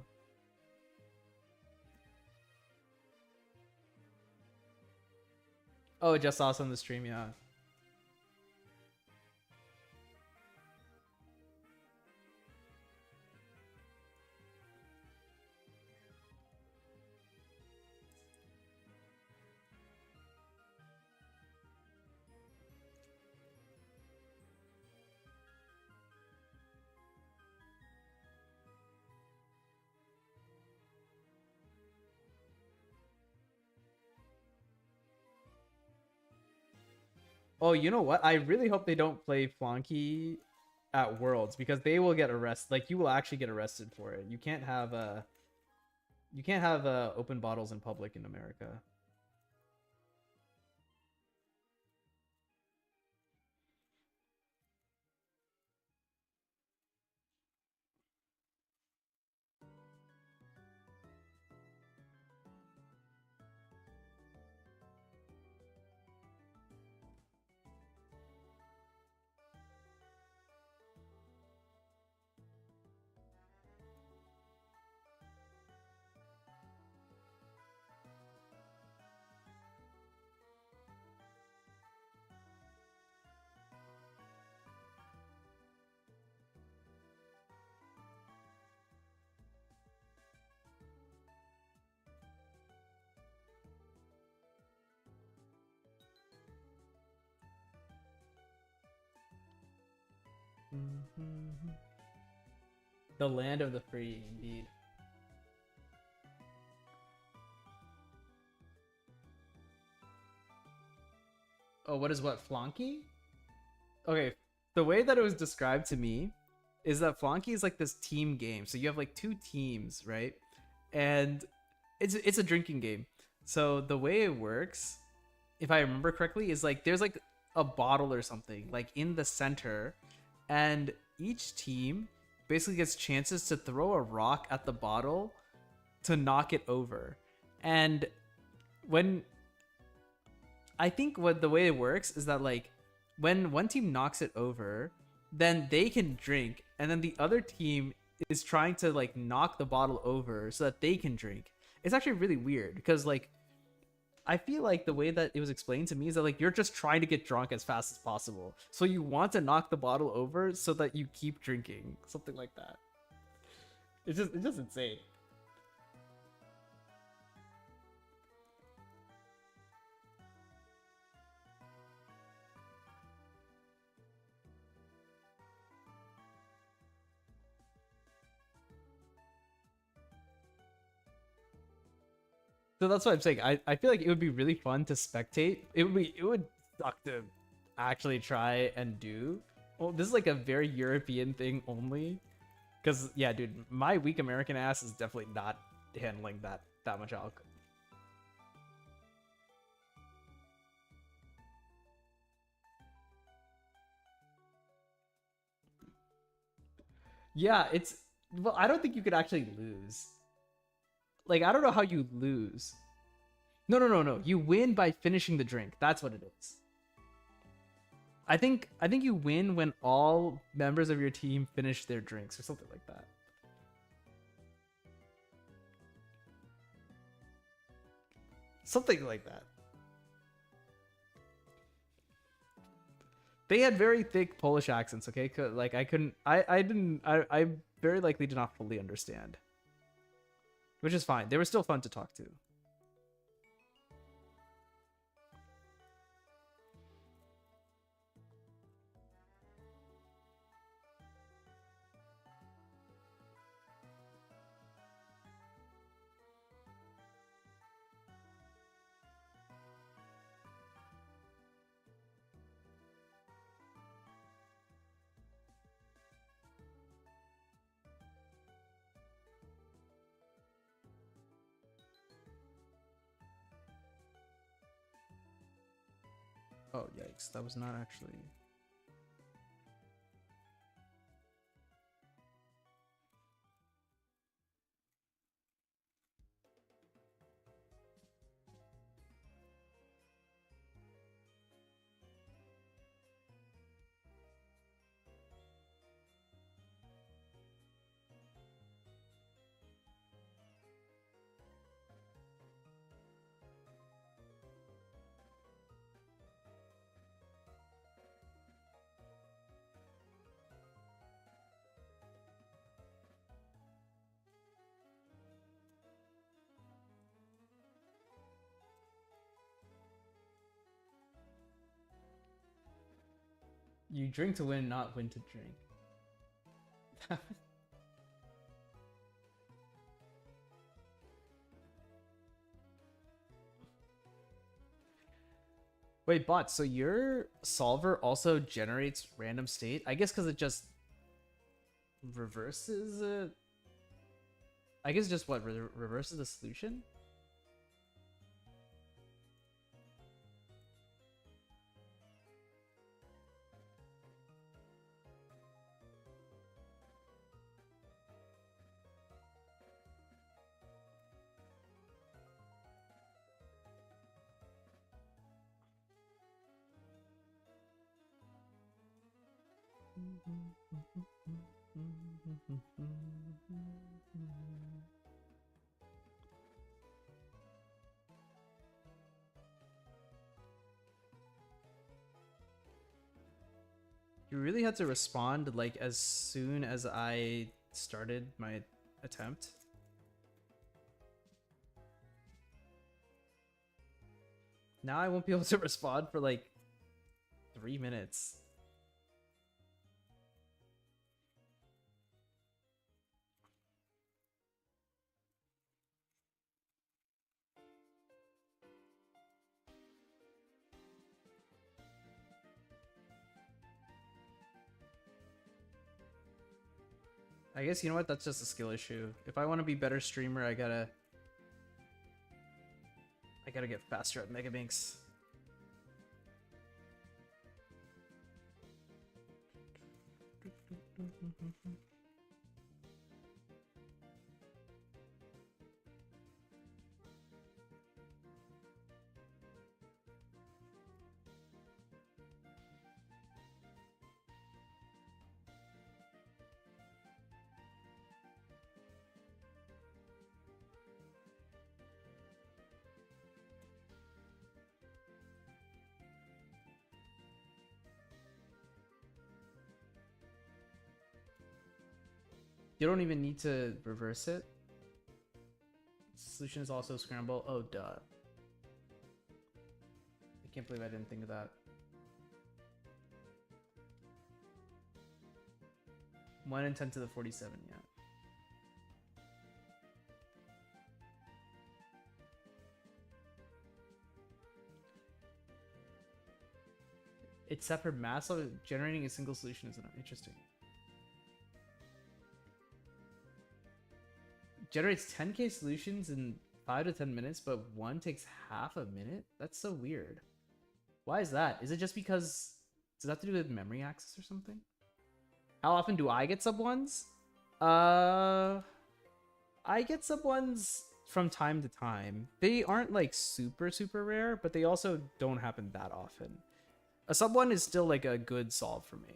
Oh, just saw us on the stream, yeah. Oh, you know what? I really hope they don't play Flonky at Worlds because they will get arrested. Like, you will actually get arrested for it. You can't have open bottles in public in America. The land of the free, indeed. Oh, what is what? Flonky? Okay, the way that it was described to me is that Flonky is like this team game. So you have like two teams, right? And it's a drinking game. So the way it works, if I remember correctly, is like there's like a bottle or something like in the center, and each team basically gets chances to throw a rock at the bottle to knock it over. And when I think what the way it works is that, like, when one team knocks it over, then they can drink, and then the other team is trying to, like, knock the bottle over so that they can drink. It's actually really weird because, like, I feel like the way that it was explained to me is that, like, you're just trying to get drunk as fast as possible. So you want to knock the bottle over so that you keep drinking, something like that. It's just insane. So that's what I'm saying. I feel like it would be really fun to spectate. It would suck to actually try and do. Well, this is like a very European thing only. Because, yeah, dude, my weak American ass is definitely not handling that much alcohol. Yeah, it's... Well, I don't think you could actually lose. Like, I don't know how you lose. No, no, no, no. You win by finishing the drink. That's what it is. I think you win when all members of your team finish their drinks or something like that. Something like that. They had very thick Polish accents, okay? Like I couldn't I very likely did not fully understand. Which is fine. They were still fun to talk to. Oh, yikes. That was not actually... You drink to win, not win to drink. Wait, bot, so your solver also generates random state? I guess because it just reverses it. I guess just what, reverses the solution? You really had to respond like as soon as I started my attempt. Now I won't be able to respond for like 3 minutes. I guess, you know what, that's just a skill issue. If I want to be better streamer, I gotta get faster at Megaminx. You don't even need to reverse it. Solution is also scramble. Oh, duh. I can't believe I didn't think of that. 1 and 10 to the 47, yeah. It's set for mass, so generating a single solution is interesting. Generates 10k solutions in 5 to 10 minutes, but one takes half a minute? That's so weird. Why is that? Is it just because... Does that have to do with memory access or something? How often do I get sub ones? I get sub ones from time to time. They aren't like super rare, but they also don't happen that often. A sub one is still like a good solve for me.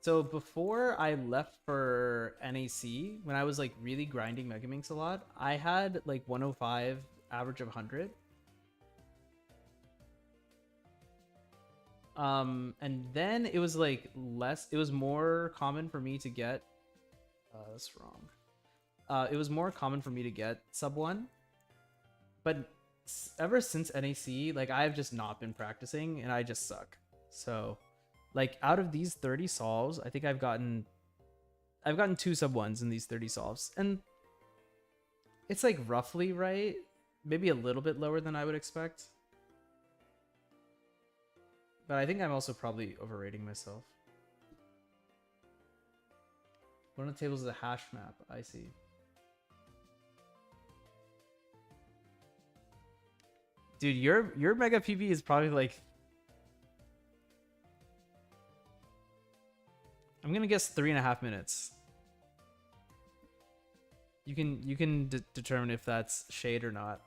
So before I left for NAC, when I was like really grinding Megaminx a lot, I had like 105, average of 100. And then it was like less, it was more common for me to get, that's wrong. It was more common for me to get sub 1. But ever since NAC, like I've just not been practicing and I just suck. So like out of these 30 solves, I think I've gotten 2 sub 1s in these 30 solves. And it's like roughly right. Maybe a little bit lower than I would expect. But I think I'm also probably overrating myself. One of the tables is a hash map. I see. Dude, your mega PB is probably like... I'm gonna guess 3.5 minutes. You can determine if that's shade or not.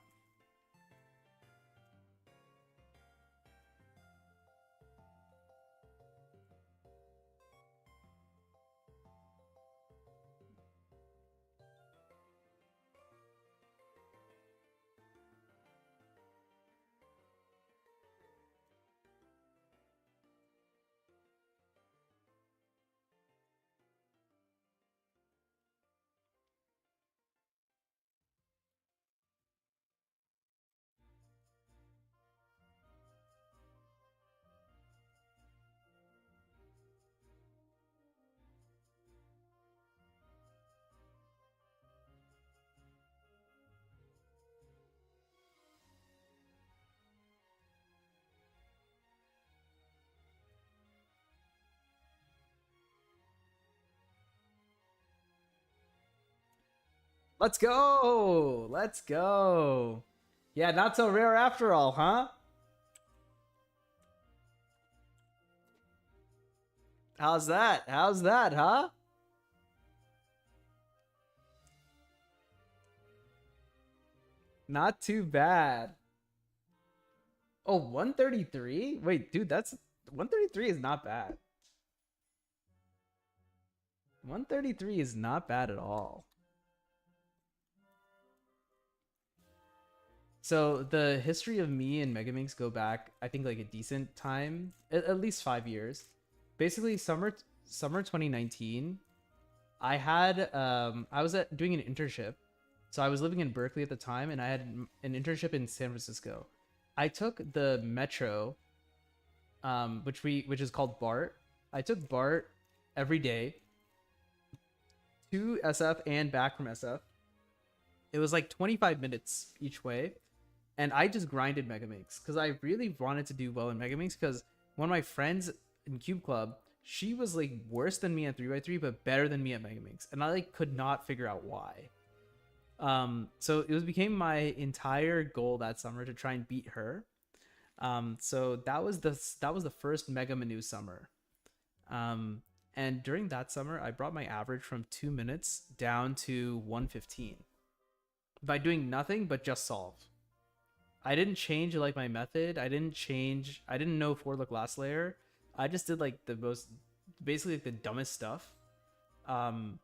Let's go! Let's go! Yeah, not so rare after all, huh? How's that? How's that, huh? Not too bad. Oh, 133? Wait, dude, that's... 133 is not bad. 133 is not bad at all. So the history of me and Megaminx go back, I think, like a decent time, at least 5 years. Basically, summer 2019, I had I was doing an internship. So I was living in Berkeley at the time, and I had an internship in San Francisco. I took the metro, which is called BART. I took BART every day to SF and back from SF. It was like 25 minutes each way. And I just grinded Megaminx because I really wanted to do well in Megaminx, because one of my friends in Cube Club, she was like worse than me at 3x3, but better than me at Megaminx. And I like could not figure out why. So it became my entire goal that summer to try and beat her. So that was the first Mega Manu summer. And during that summer, I brought my average from 2 minutes down to 115 by doing nothing but just solve. I didn't change like my method. I didn't know for look last layer. I just did like the most, basically like the dumbest stuff. And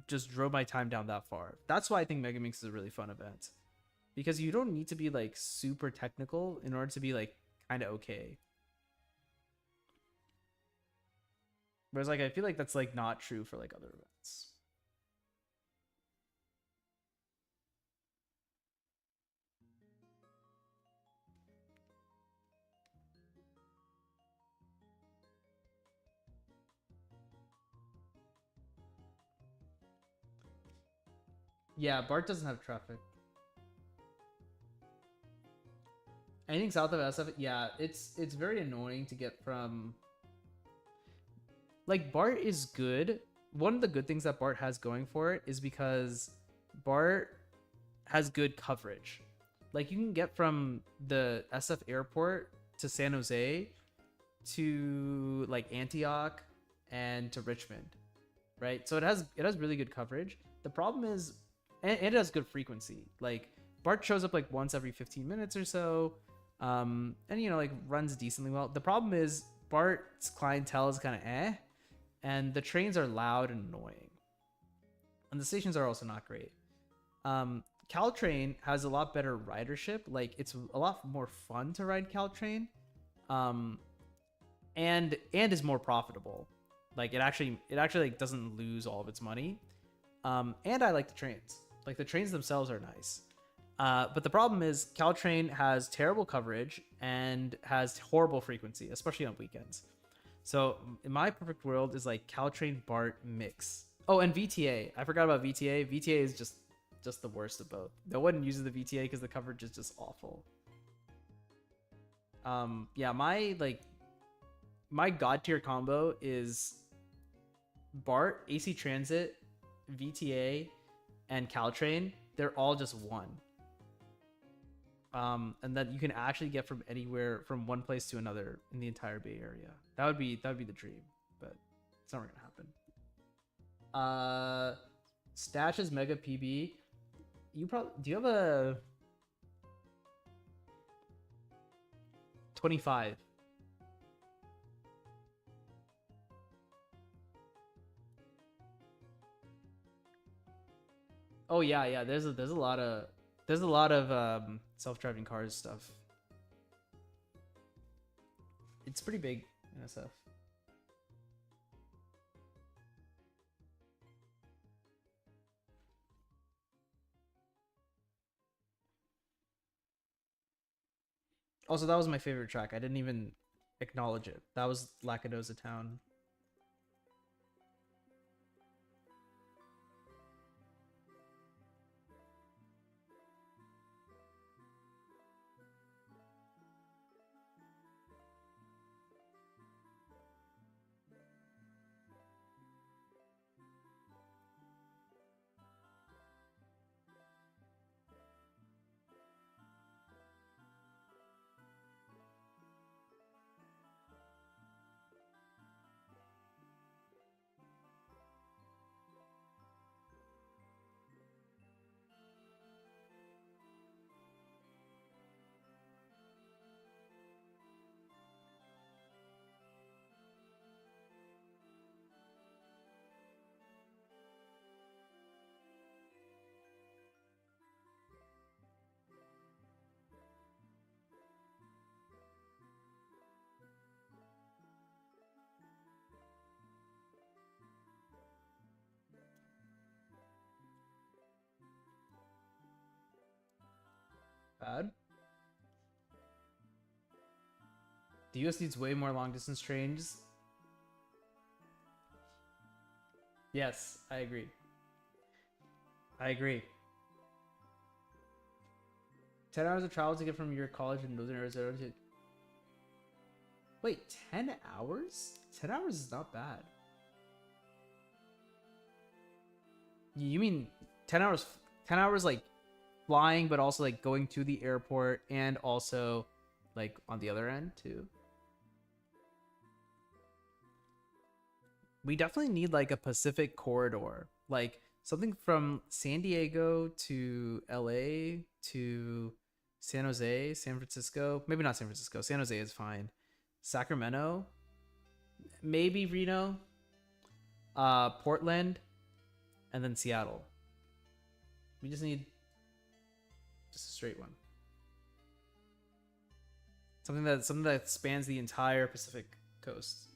just drove my time down that far. That's why I think Megaminx is a really fun event, because you don't need to be like super technical in order to be like kind of okay. Whereas like I feel like that's like not true for like other events. Yeah, BART doesn't have traffic. Anything south of SF, yeah, it's very annoying to get from. Like BART is good. One of the good things that BART has going for it is because BART has good coverage. Like you can get from the SF airport to San Jose to like Antioch and to Richmond, right? So it has really good coverage. The problem is, and it has good frequency. Like BART shows up like once every 15 minutes or so, and like runs decently well. The problem is BART's clientele is kind of and the trains are loud and annoying, and the stations are also not great. Caltrain has a lot better ridership. Like it's a lot more fun to ride Caltrain, and is more profitable. Like it actually like doesn't lose all of its money. And I like the trains. Like the trains themselves are nice. But the problem is Caltrain has terrible coverage and has horrible frequency, especially on weekends. So in my perfect world is like Caltrain BART mix. Oh, and VTA. I forgot about VTA. VTA is just the worst of both. No one uses the VTA because the coverage is just awful. Yeah, my god tier combo is BART, AC Transit, VTA, and Caltrain. They're all just one. And that you can actually get from anywhere, from one place to another in the entire Bay Area. That would be the dream, but it's never gonna happen. Stash's Mega PB. Do you have a 25? Oh yeah. There's a lot of self-driving cars stuff. It's pretty big in SF. Also, that was my favorite track. I didn't even acknowledge it. That was Lacadoza Town. Bad. The US needs way more long distance trains. Yes, I agree. I agree. 10 hours of travel to get from your college in northern Arizona to. Wait, 10 hours? 10 hours is not bad. You mean 10 hours? 10 hours like flying, but also like going to the airport and also like on the other end too? We definitely need like a Pacific corridor, like something from San Diego to LA to San Jose, San Francisco. Maybe not San Francisco. San Jose is fine. Sacramento, maybe Reno, Portland, and then Seattle. We just need just a straight one. Something that spans the entire Pacific coast.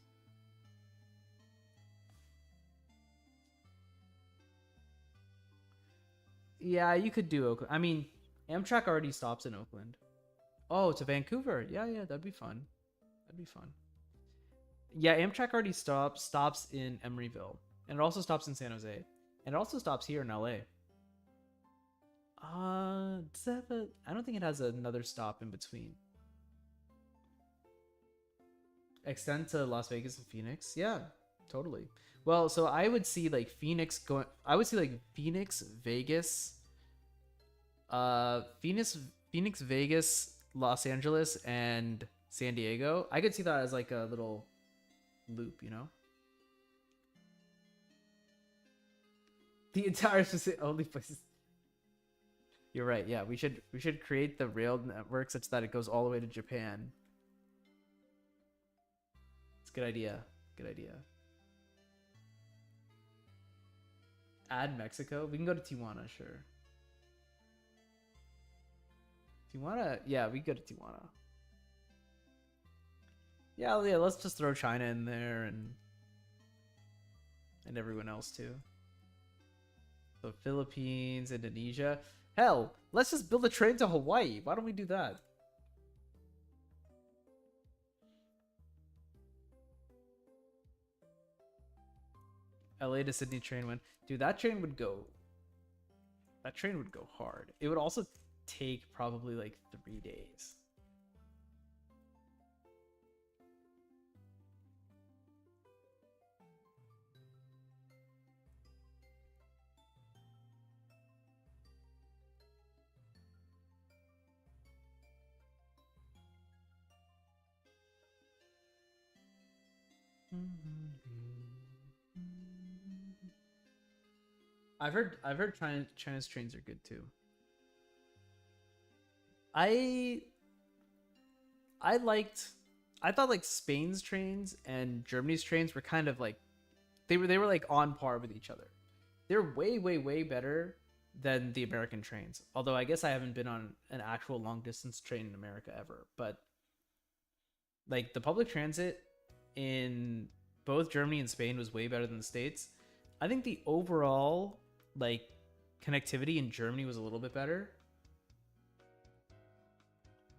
Yeah, you could do Oakland. I mean, Amtrak already stops in Oakland. Oh, to Vancouver. Yeah, that'd be fun. That'd be fun. Yeah, Amtrak already stops in Emeryville, and it also stops in San Jose, and it also stops here in LA. Does that have a? I don't think it has another stop in between. Extend to Las Vegas and Phoenix. Yeah, totally. Well, so I would see like Phoenix going. I would see like Phoenix, Vegas, Phoenix, Phoenix, Vegas, Los Angeles, and San Diego. I could see that as like a little loop, you know. The entire specific only places. You're right. Yeah, we should create the rail network such that it goes all the way to Japan. It's a good idea. Good idea. Add Mexico. We can go to Tijuana, sure. Tijuana, yeah, we go to Tijuana. Yeah, yeah. Let's just throw China in there and everyone else too. So Philippines, Indonesia. Hell, let's just build a train to Hawaii. Why don't we do that? LA to Sydney train went. Dude, that train would go. That train would go hard. It would also take probably like 3 days. I've heard China's trains are good too. I I liked I thought like Spain's trains and Germany's trains were kind of like they were like on par with each other. They're way better than the American trains. Although I guess I haven't been on an actual long distance train in America ever, but like the public transit in both Germany and Spain was way better than the States. I think the overall like connectivity in Germany was a little bit better.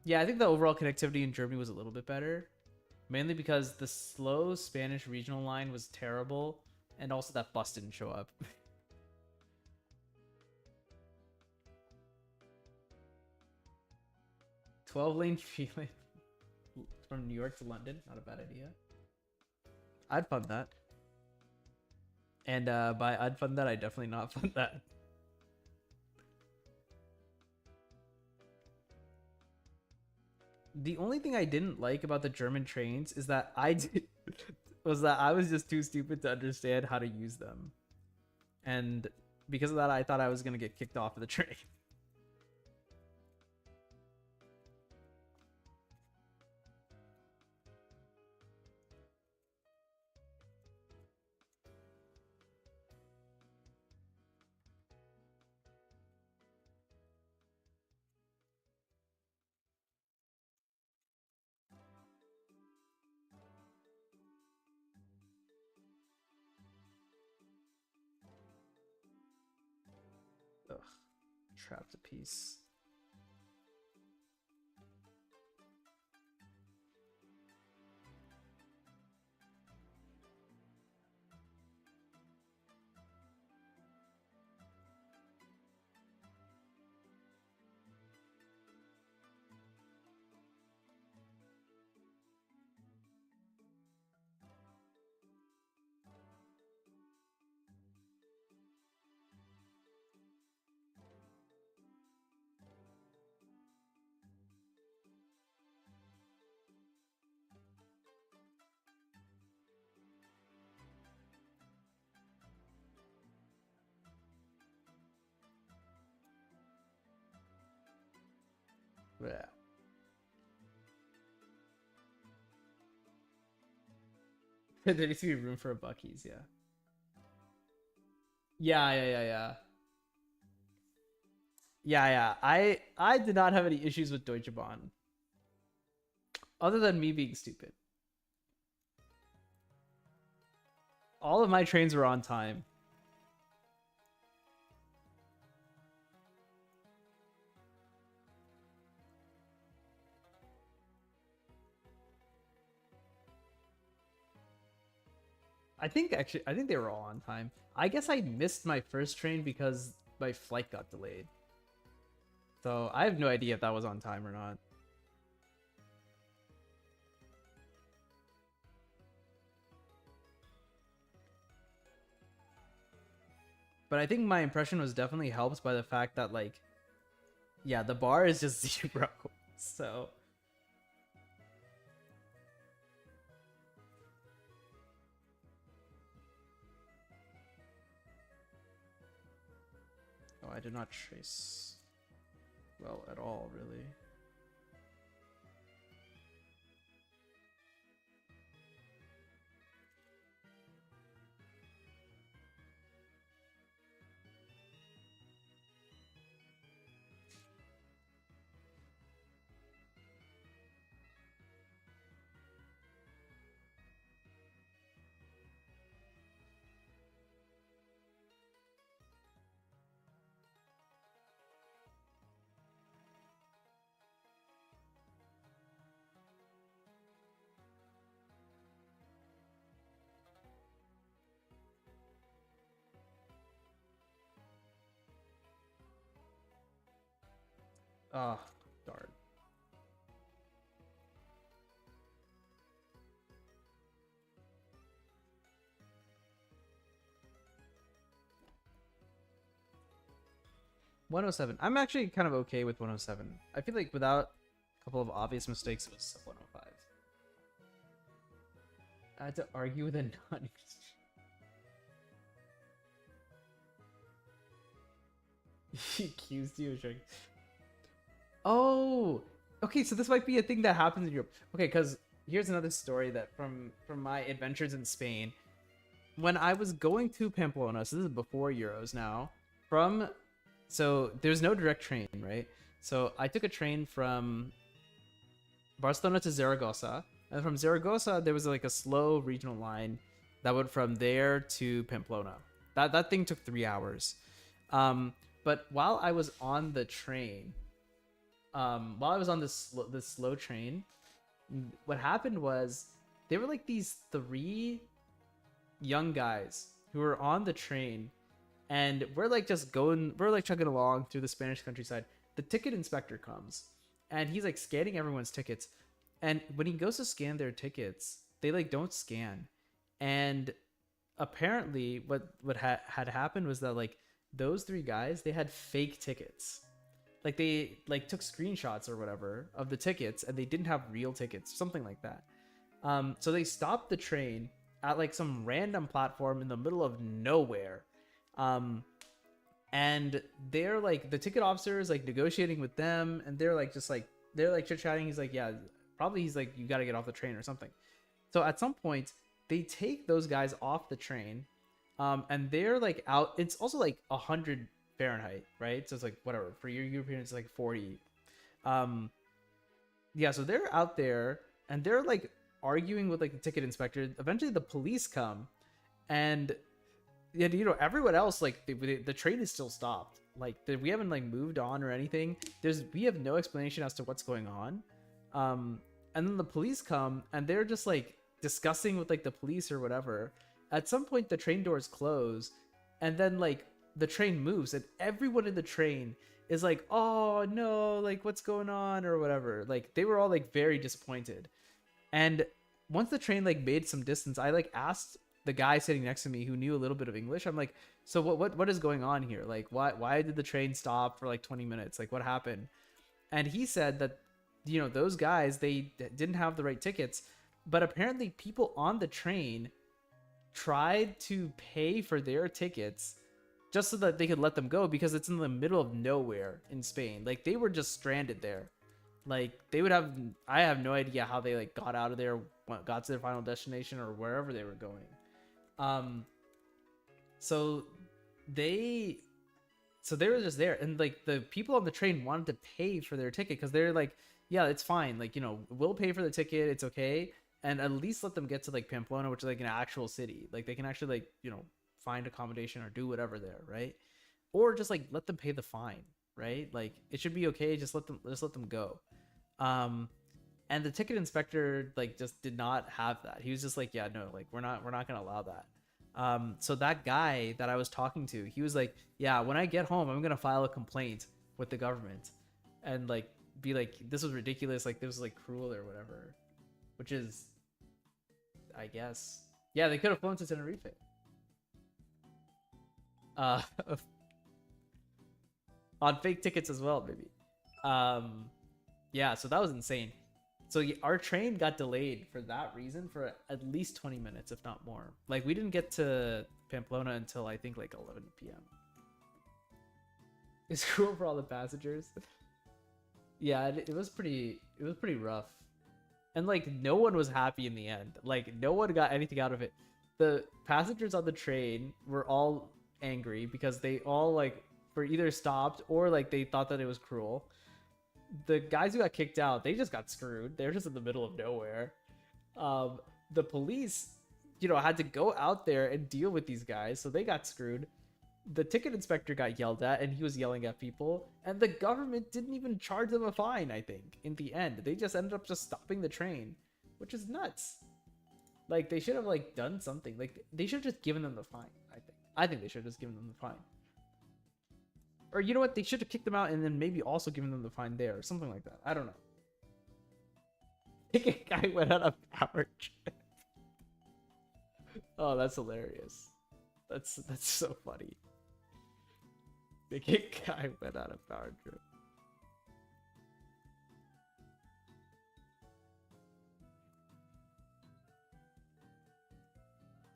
Yeah, I think the overall connectivity in Germany was a little bit better, mainly because the slow Spanish regional line was terrible, and also that bus didn't show up. 12-lane feeling from New York to London, not a bad idea. I'd fund that. And by I'd fund that, I definitely not fund that. The only thing I didn't like about the German trains is that was that I was just too stupid to understand how to use them. And because of that, I thought I was gonna get kicked off of the train. Ugh, trapped a piece. Yeah. There needs to be room for a Bucky's, yeah. Yeah. Yeah. I did not have any issues with Deutsche Bahn, other than me being stupid. All of my trains were on time. I think they were all on time. I guess I missed my first train because my flight got delayed. So I have no idea if that was on time or not. But I think my impression was definitely helped by the fact that like, yeah, the bar is just 0. So oh, I did not trace well at all, really. Ah, darn. $107. I'm actually kind of okay with 107. I feel like without a couple of obvious mistakes, it was 105. I had to argue with a non. He accused you of drinking. Oh, okay. So this might be a thing that happens in Europe. Okay, because here's another story that from my adventures in Spain. When I was going to Pamplona, so this is before Euros now. From so there's no direct train, right? So I took a train from Barcelona to Zaragoza, and from Zaragoza there was like a slow regional line that went from there to Pamplona. That thing took 3 hours. But while I was on the train, while I was on this slow train, what happened was they were like these three young guys who were on the train, and we're like just going, we're like chugging along through the Spanish countryside. The ticket inspector comes, and he's like scanning everyone's tickets, and when he goes to scan their tickets, they like don't scan, and apparently what had happened was that like those three guys, they had fake tickets, like they like took screenshots or whatever of the tickets, and they didn't have real tickets, something like that. So they stopped the train at like some random platform in the middle of nowhere. Um, and they're like, the ticket officer is like negotiating with them, and they're like just like they're like chit chatting. He's like, yeah, probably he's like, you got to get off the train or something. So at some point, they take those guys off the train, and they're like out. It's also like 100 Fahrenheit, right? So it's like whatever for your European, it's like 40. Um, yeah, so they're out there and they're like arguing with like the ticket inspector. Eventually, the police come, and yeah, you know, everyone else like the train is still stopped. Like we haven't like moved on or anything. We have no explanation as to what's going on. And then the police come and they're just like discussing with like the police or whatever. At some point, the train doors close, and then like the train moves, and everyone in the train is like, "Oh no, like what's going on?" or whatever. Like they were all like very disappointed. And once the train like made some distance, I like asked the guy sitting next to me who knew a little bit of English. I'm like, "So what is going on here? Like why did the train stop for like 20 minutes? Like what happened?" And he said that, you know, those guys, they didn't have the right tickets, but apparently people on the train tried to pay for their tickets just so that they could let them go, because it's in the middle of nowhere in Spain. Like they were just stranded there. Like they would have, I have no idea how they like got out of there, got to their final destination or wherever they were going. Um, so they, so they were just there, and like the people on the train wanted to pay for their ticket because they're like, yeah, it's fine. Like, you know, we'll pay for the ticket. It's okay. And at least let them get to like Pamplona, which is like an actual city. Like they can actually like, you know, find accommodation or do whatever there, right? Or just like let them pay the fine, right? Like it should be okay. Just let them go. Um, and the ticket inspector like just did not have that. He was just like, yeah, no, like we're not gonna allow that. So that guy that I was talking to, he was like, yeah, when I get home, I'm gonna file a complaint with the government, and like be like, this was ridiculous, like this was like cruel or whatever, which is, I guess, yeah, they could have flown to Tenerife. uh, on fake tickets as well, maybe. Um, yeah, so that was insane. So our train got delayed for that reason for at least 20 minutes, if not more. Like we didn't get to Pamplona until I think like 11 p.m. It's cool for all the passengers. Yeah, it was pretty rough. And like no one was happy in the end. Like no one got anything out of it. The passengers on the train were all angry because they all like were either stopped or like they thought that it was cruel. The guys who got kicked out, they just got screwed. They're just in the middle of nowhere. The police, had to go out there and deal with these guys, so they got screwed. The ticket inspector got yelled at, and he was yelling at people. And the government didn't even charge them a fine, I think, in the end. They just ended up just stopping the train, which is nuts. Like, they should have, like, done something. Like, they should have just given them the fine, I think. I think they should have just given them the fine. Or you know what? They should have kicked them out and then maybe also given them the fine there or something like that. I don't know. Ticket guy went out of power trip. Oh, that's hilarious. That's so funny. Ticket guy went out of power trip.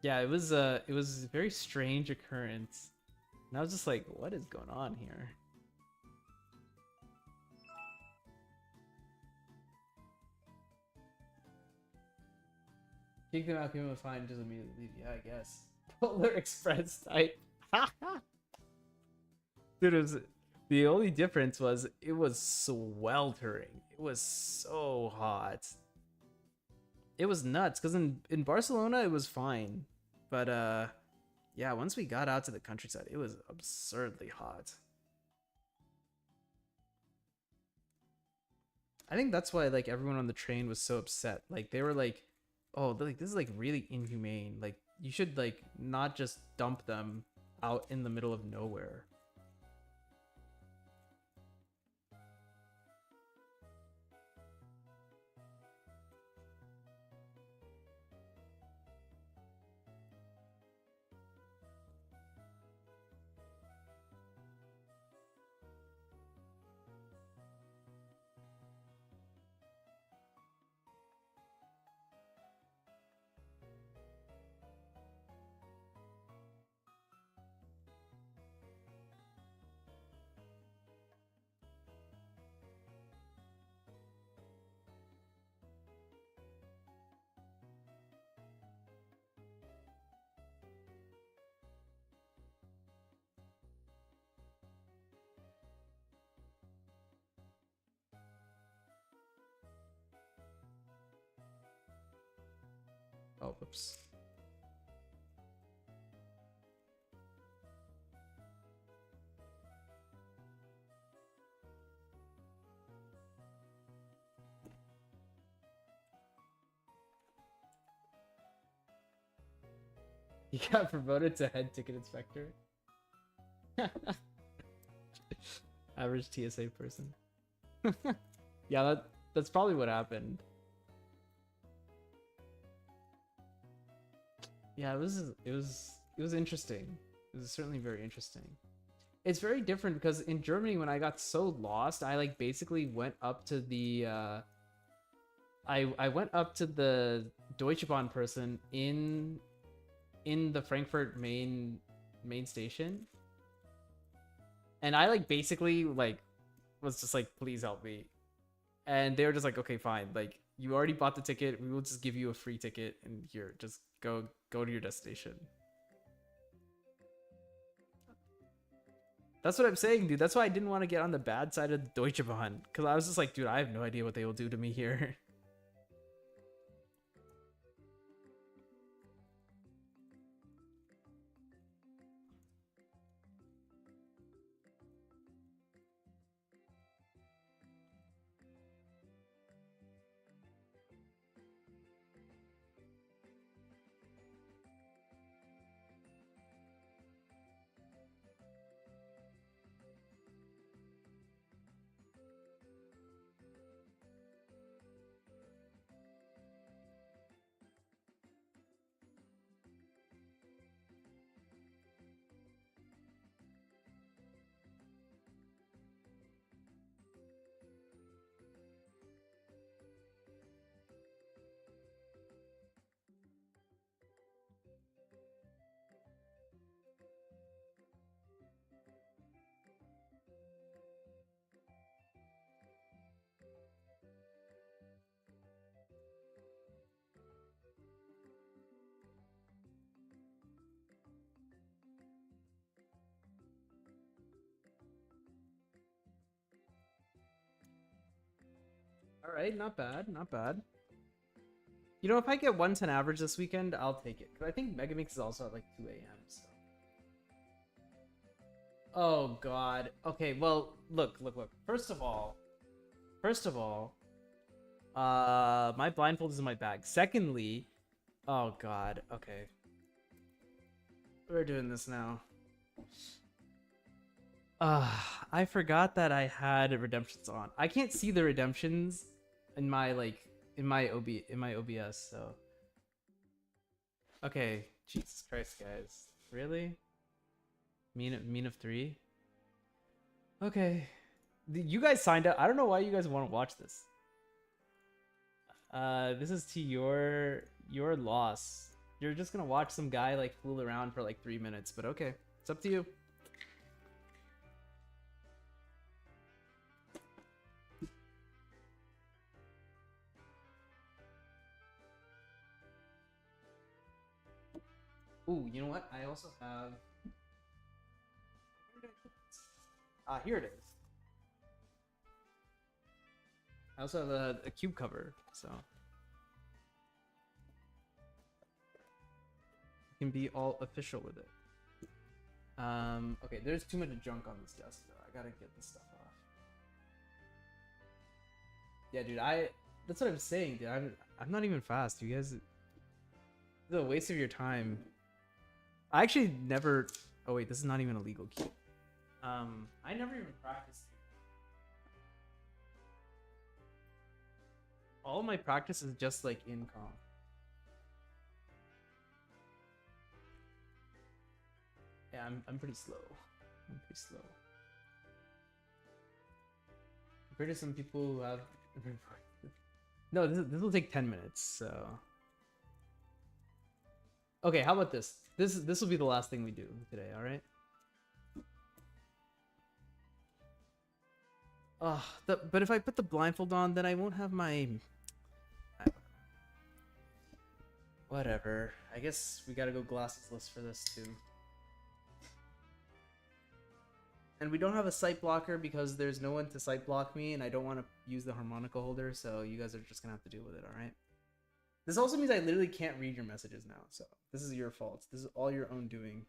Yeah, it was a very strange occurrence. And I was just like, what is going on here? Kick them out, give them a fine, just immediately leave. Yeah, I guess. Polar Express type. Dude, the only difference was it was sweltering. It was so hot. It was nuts because in Barcelona it was fine, but yeah, once we got out to the countryside, it was absurdly hot. I think that's why like everyone on the train was so upset. Like they were like, "Oh, like this is like really inhumane. Like you should like not just dump them out in the middle of nowhere." Oh, whoops. He got promoted to head ticket inspector. Average TSA person. Yeah, that's probably what happened. Yeah, it was interesting. It was certainly very interesting. It's very different because in Germany when I got so lost, I like basically went up to the I went up to the Deutsche Bahn person in the Frankfurt main station. And I like basically like was just like, please help me. And they were just like, okay, fine. Like you already bought the ticket. We will just give you a free ticket and here, just go to your destination. That's what I'm saying, dude. That's why I didn't want to get on the bad side of Deutsche Bahn. Because I was just like, dude, I have no idea what they will do to me here. All right, not bad, not bad. You know, if I get 110 average this weekend, I'll take it. Because I think Megamix is also at like 2 a.m. So. Oh, God. Okay, well, look. First of all, my blindfold is in my bag. Secondly, oh, God. Okay. We're doing this now. I forgot that I had redemptions on. I can't see the redemptions in my OBS, so. Okay, Jesus Christ, guys. Really? Mean of 3? Okay. You guys signed up. I don't know why you guys want to watch this. This is to your loss. You're just gonna watch some guy like fool around for like 3 minutes, but okay. It's up to you. Ooh, you know what? I also have. Here it is. I also have a cube cover, so you can be all official with it. Okay, there's too much junk on this desk though. I gotta get this stuff off. Yeah, dude, that's what I'm saying, dude. I'm not even fast. You guys, it's a waste of your time. I actually never. Oh wait, this is not even a legal cube. I never even practiced. All my practice is just like in comp. Yeah, I'm pretty slow. I'm pretty slow. Compared to some people who have. No, this will take 10 minutes. So. Okay, how about this? This will be the last thing we do today. All right. But if I put the blindfold on, then I won't have my. Whatever. I guess we gotta go glassesless for this too. And we don't have a sight blocker because there's no one to sight block me, and I don't want to use the harmonica holder, so you guys are just gonna have to deal with it, alright? This also means I literally can't read your messages now, so this is your fault. This is all your own doing.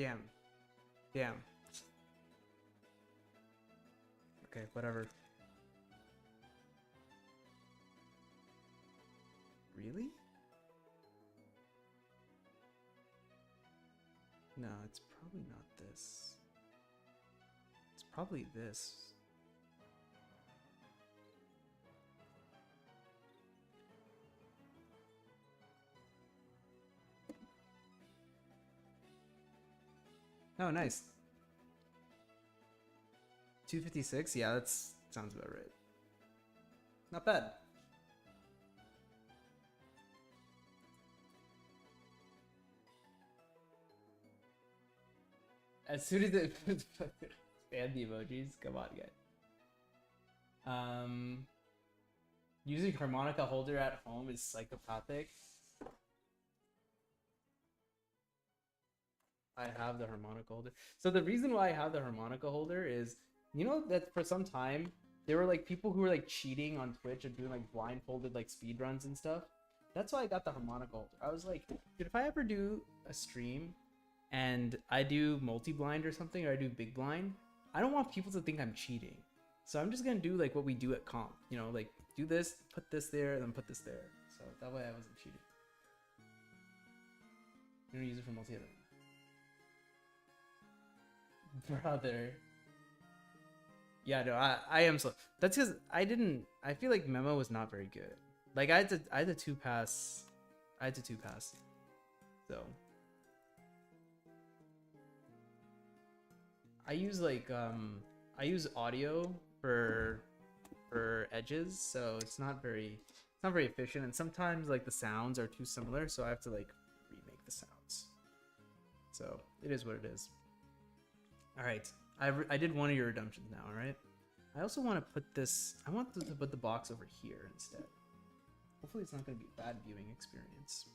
Damn. Damn. Okay, whatever. Really? No, it's probably not this. It's probably this. Oh, nice. 256? Yeah, that's sounds about right. Not bad. As soon as it expand the emojis, come on, guys. Using harmonica holder at home is psychopathic. I have the harmonica holder. So the reason why I have the harmonica holder is, you know, that for some time there were like people who were like cheating on Twitch and doing like blindfolded like speed runs and stuff. That's why I got the harmonica holder. I was like, dude, if I ever do a stream and I do multi-blind or something, or I do big blind, I don't want people to think I'm cheating. So I'm just gonna do like what we do at comp, you know, like do this, put this there, and then put this there. So that way I wasn't cheating. I'm gonna use it for multi-edit. Brother. Yeah, no, I am slow. That's because I feel like Memo was not very good. Like I had to two pass. So I use I use audio for edges, so it's not very efficient, and sometimes like the sounds are too similar, so I have to like remake the sounds. So it is what it is. All right, I did one of your redemptions now. All right, I also want to put this. I want to put the box over here instead. Hopefully, it's not going to be a bad viewing experience.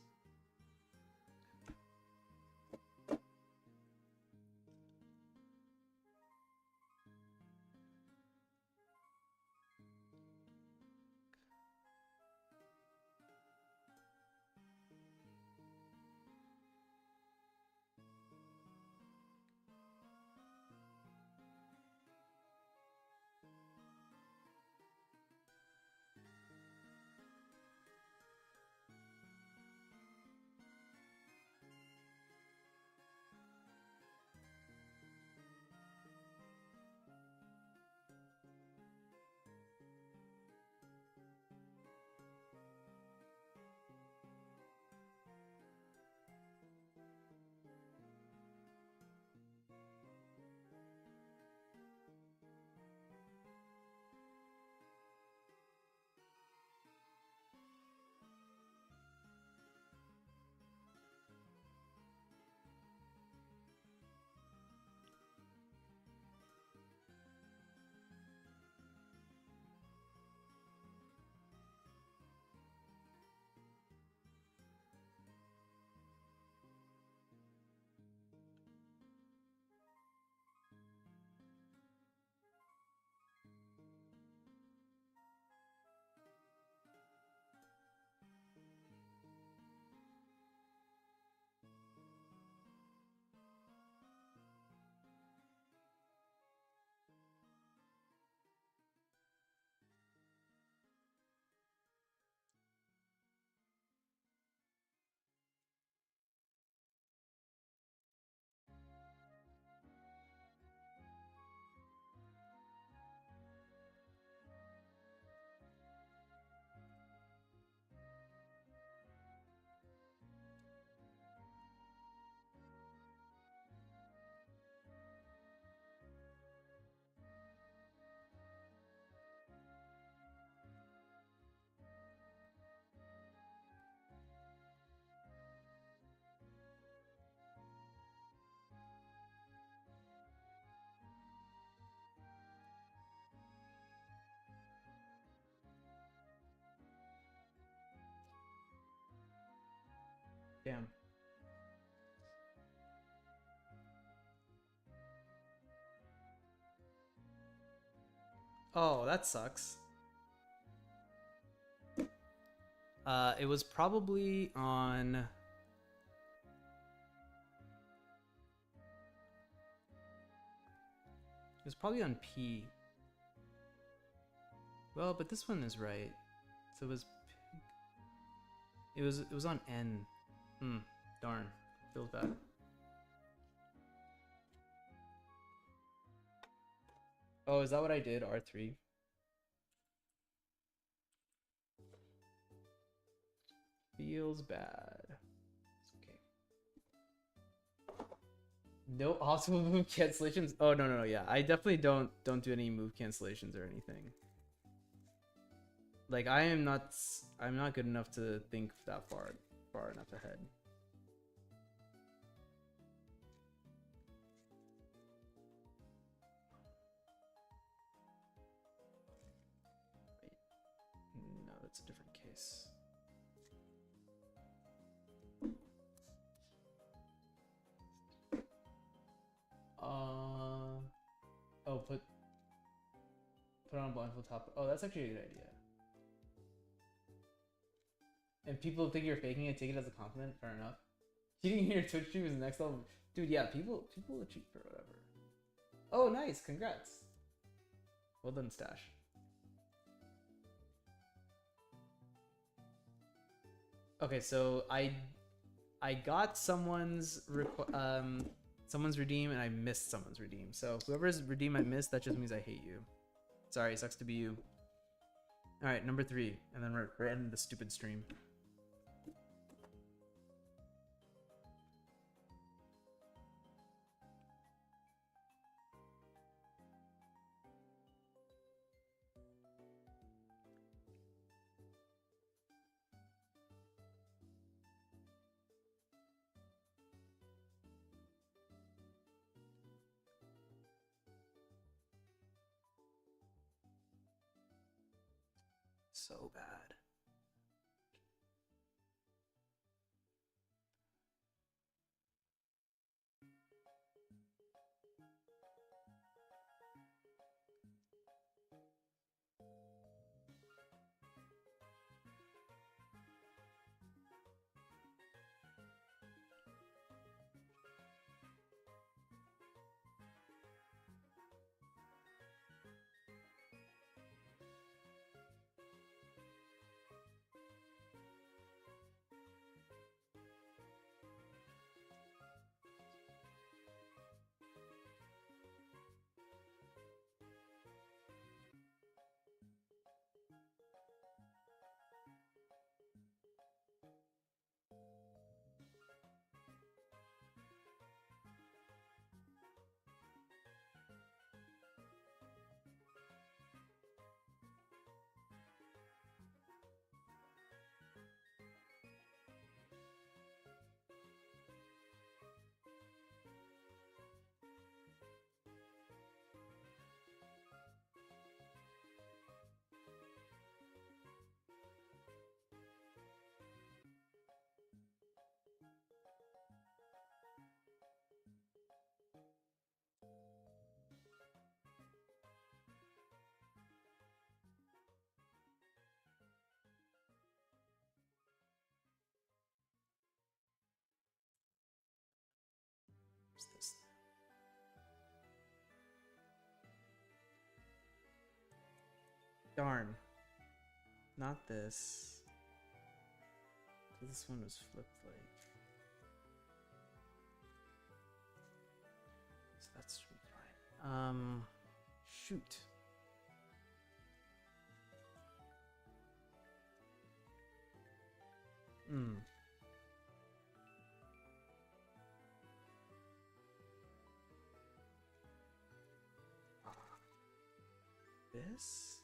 Damn. Oh, that sucks. It was probably on. It was probably on P. Well, but this one is right. So it was on N. Darn. Feels bad. Oh, is that what I did? R3. Feels bad. It's okay. No optimal move cancellations. Oh no, yeah. I definitely don't do any move cancellations or anything. Like I'm not good enough to think that far enough ahead. Wait. No, that's a different case. Oh, put on blindfold top. Oh, that's actually a good idea. And people think you're faking it, take it as a compliment. Fair enough. Cheating in your Twitch stream is the next level, dude. Yeah, people will cheat for whatever. Oh, nice! Congrats. Well done, Stash. Okay, so I got someone's redeem and I missed someone's redeem. So whoever's redeem I missed, that just means I hate you. Sorry, it sucks to be you. All right, number 3, and then we're ending the stupid stream. So bad. What's this? Darn. Not this. This one was flipped like. So that should be fine. Shoot. This?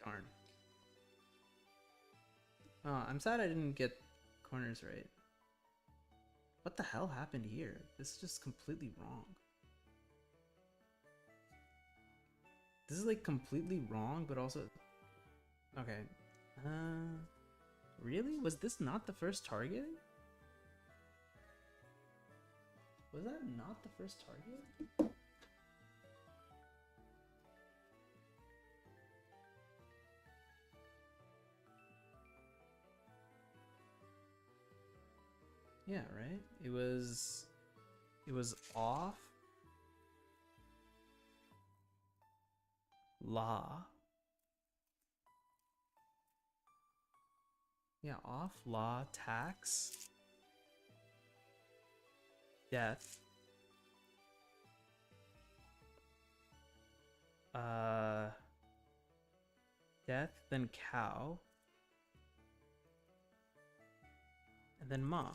Darn. Oh, I'm sad I didn't get corners right. What the hell happened here? This is just completely wrong. This is like completely wrong, but also... Okay. Really? Was this not the first target? Was that not the first target? Yeah, right? It was off la. Yeah, off law tax death death then cow and then ma.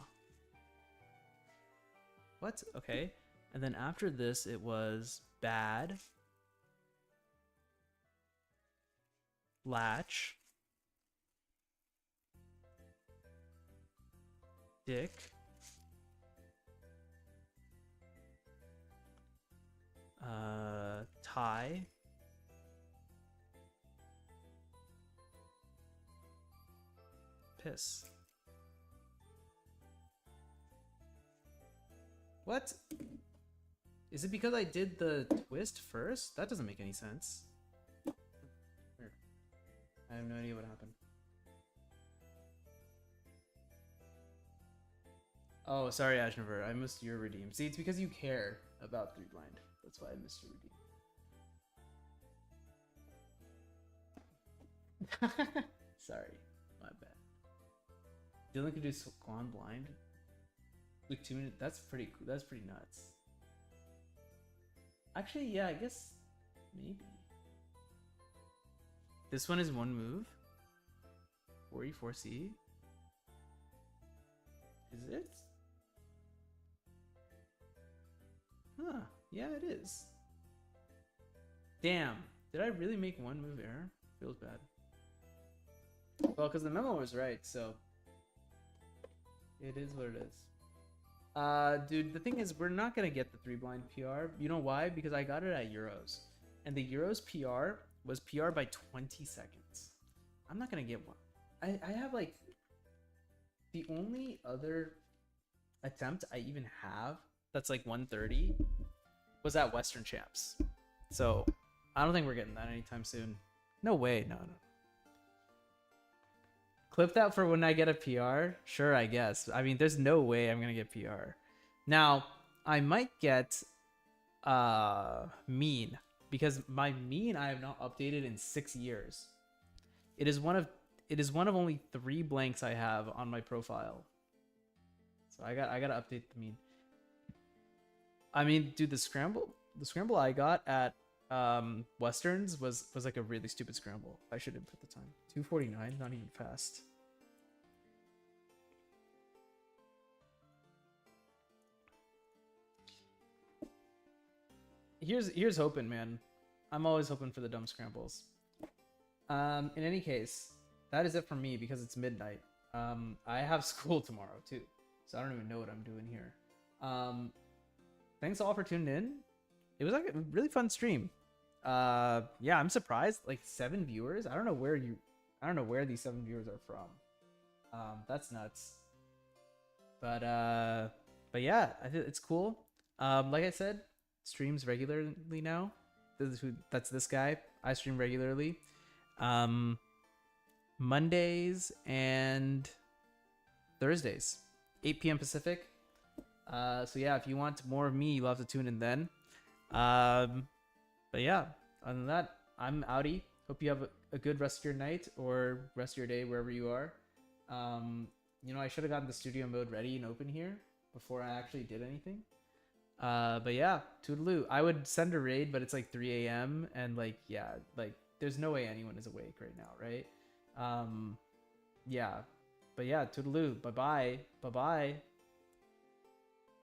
What? Okay. And then after this it was bad latch dick tie piss. What? Is it because I did the twist first? That doesn't make any sense. Weird. I have no idea what happened. Oh, sorry, Ashnever. I missed your redeem. See, it's because you care about 3 blind. That's why I missed your redeem. Sorry, my bad. Dylan could do Squan blind. Like 2 minutes. That's pretty cool. That's pretty nuts. Actually, yeah, I guess maybe. This one is 1 move. 44C. Is it? Huh. Yeah, it is. Damn. Did I really make 1 move error? Feels bad. Well, because the memo was right, so it is what it is. Dude, the thing is, we're not gonna get the 3 blind PR. You know why? Because I got it at Euros, and the Euros PR was PR by 20 seconds. I'm not gonna get one. I have like the only other attempt I even have that's like 130 was at Western Champs. So I don't think we're getting that anytime soon. No way. No. Clip that for when I get a PR? Sure, I guess. I mean, there's no way I'm gonna get PR. Now, I might get mean, because my mean I have not updated in 6 years. It is one of only 3 blanks I have on my profile. So I gotta update the mean. I mean, dude, the scramble I got at Westerns was like a really stupid scramble. I should have put the time. 2:49, not even fast. Here's hoping, man. I'm always hoping for the dumb scrambles. In any case, that is it for me because it's midnight. I have school tomorrow too, so I don't even know what I'm doing here. Thanks all for tuning in. It was like a really fun stream. Yeah, I'm surprised. Like 7 viewers. I don't know where these 7 viewers are from. That's nuts. But yeah, I think it's cool. Like I said, streams regularly now. That's this guy. I stream regularly. Mondays and Thursdays, 8 p.m. Pacific. So yeah, if you want more of me, you'll have to tune in then. But yeah, other than that, I'm outie. Hope you have a good rest of your night or rest of your day wherever you are. You know, I should have gotten the studio mode ready and open here before I actually did anything. But yeah, toodaloo. I would send a raid, but it's like 3 a.m. and like, yeah, like there's no way anyone is awake right now, right? Yeah. But yeah, toodaloo. Bye-bye. Bye-bye.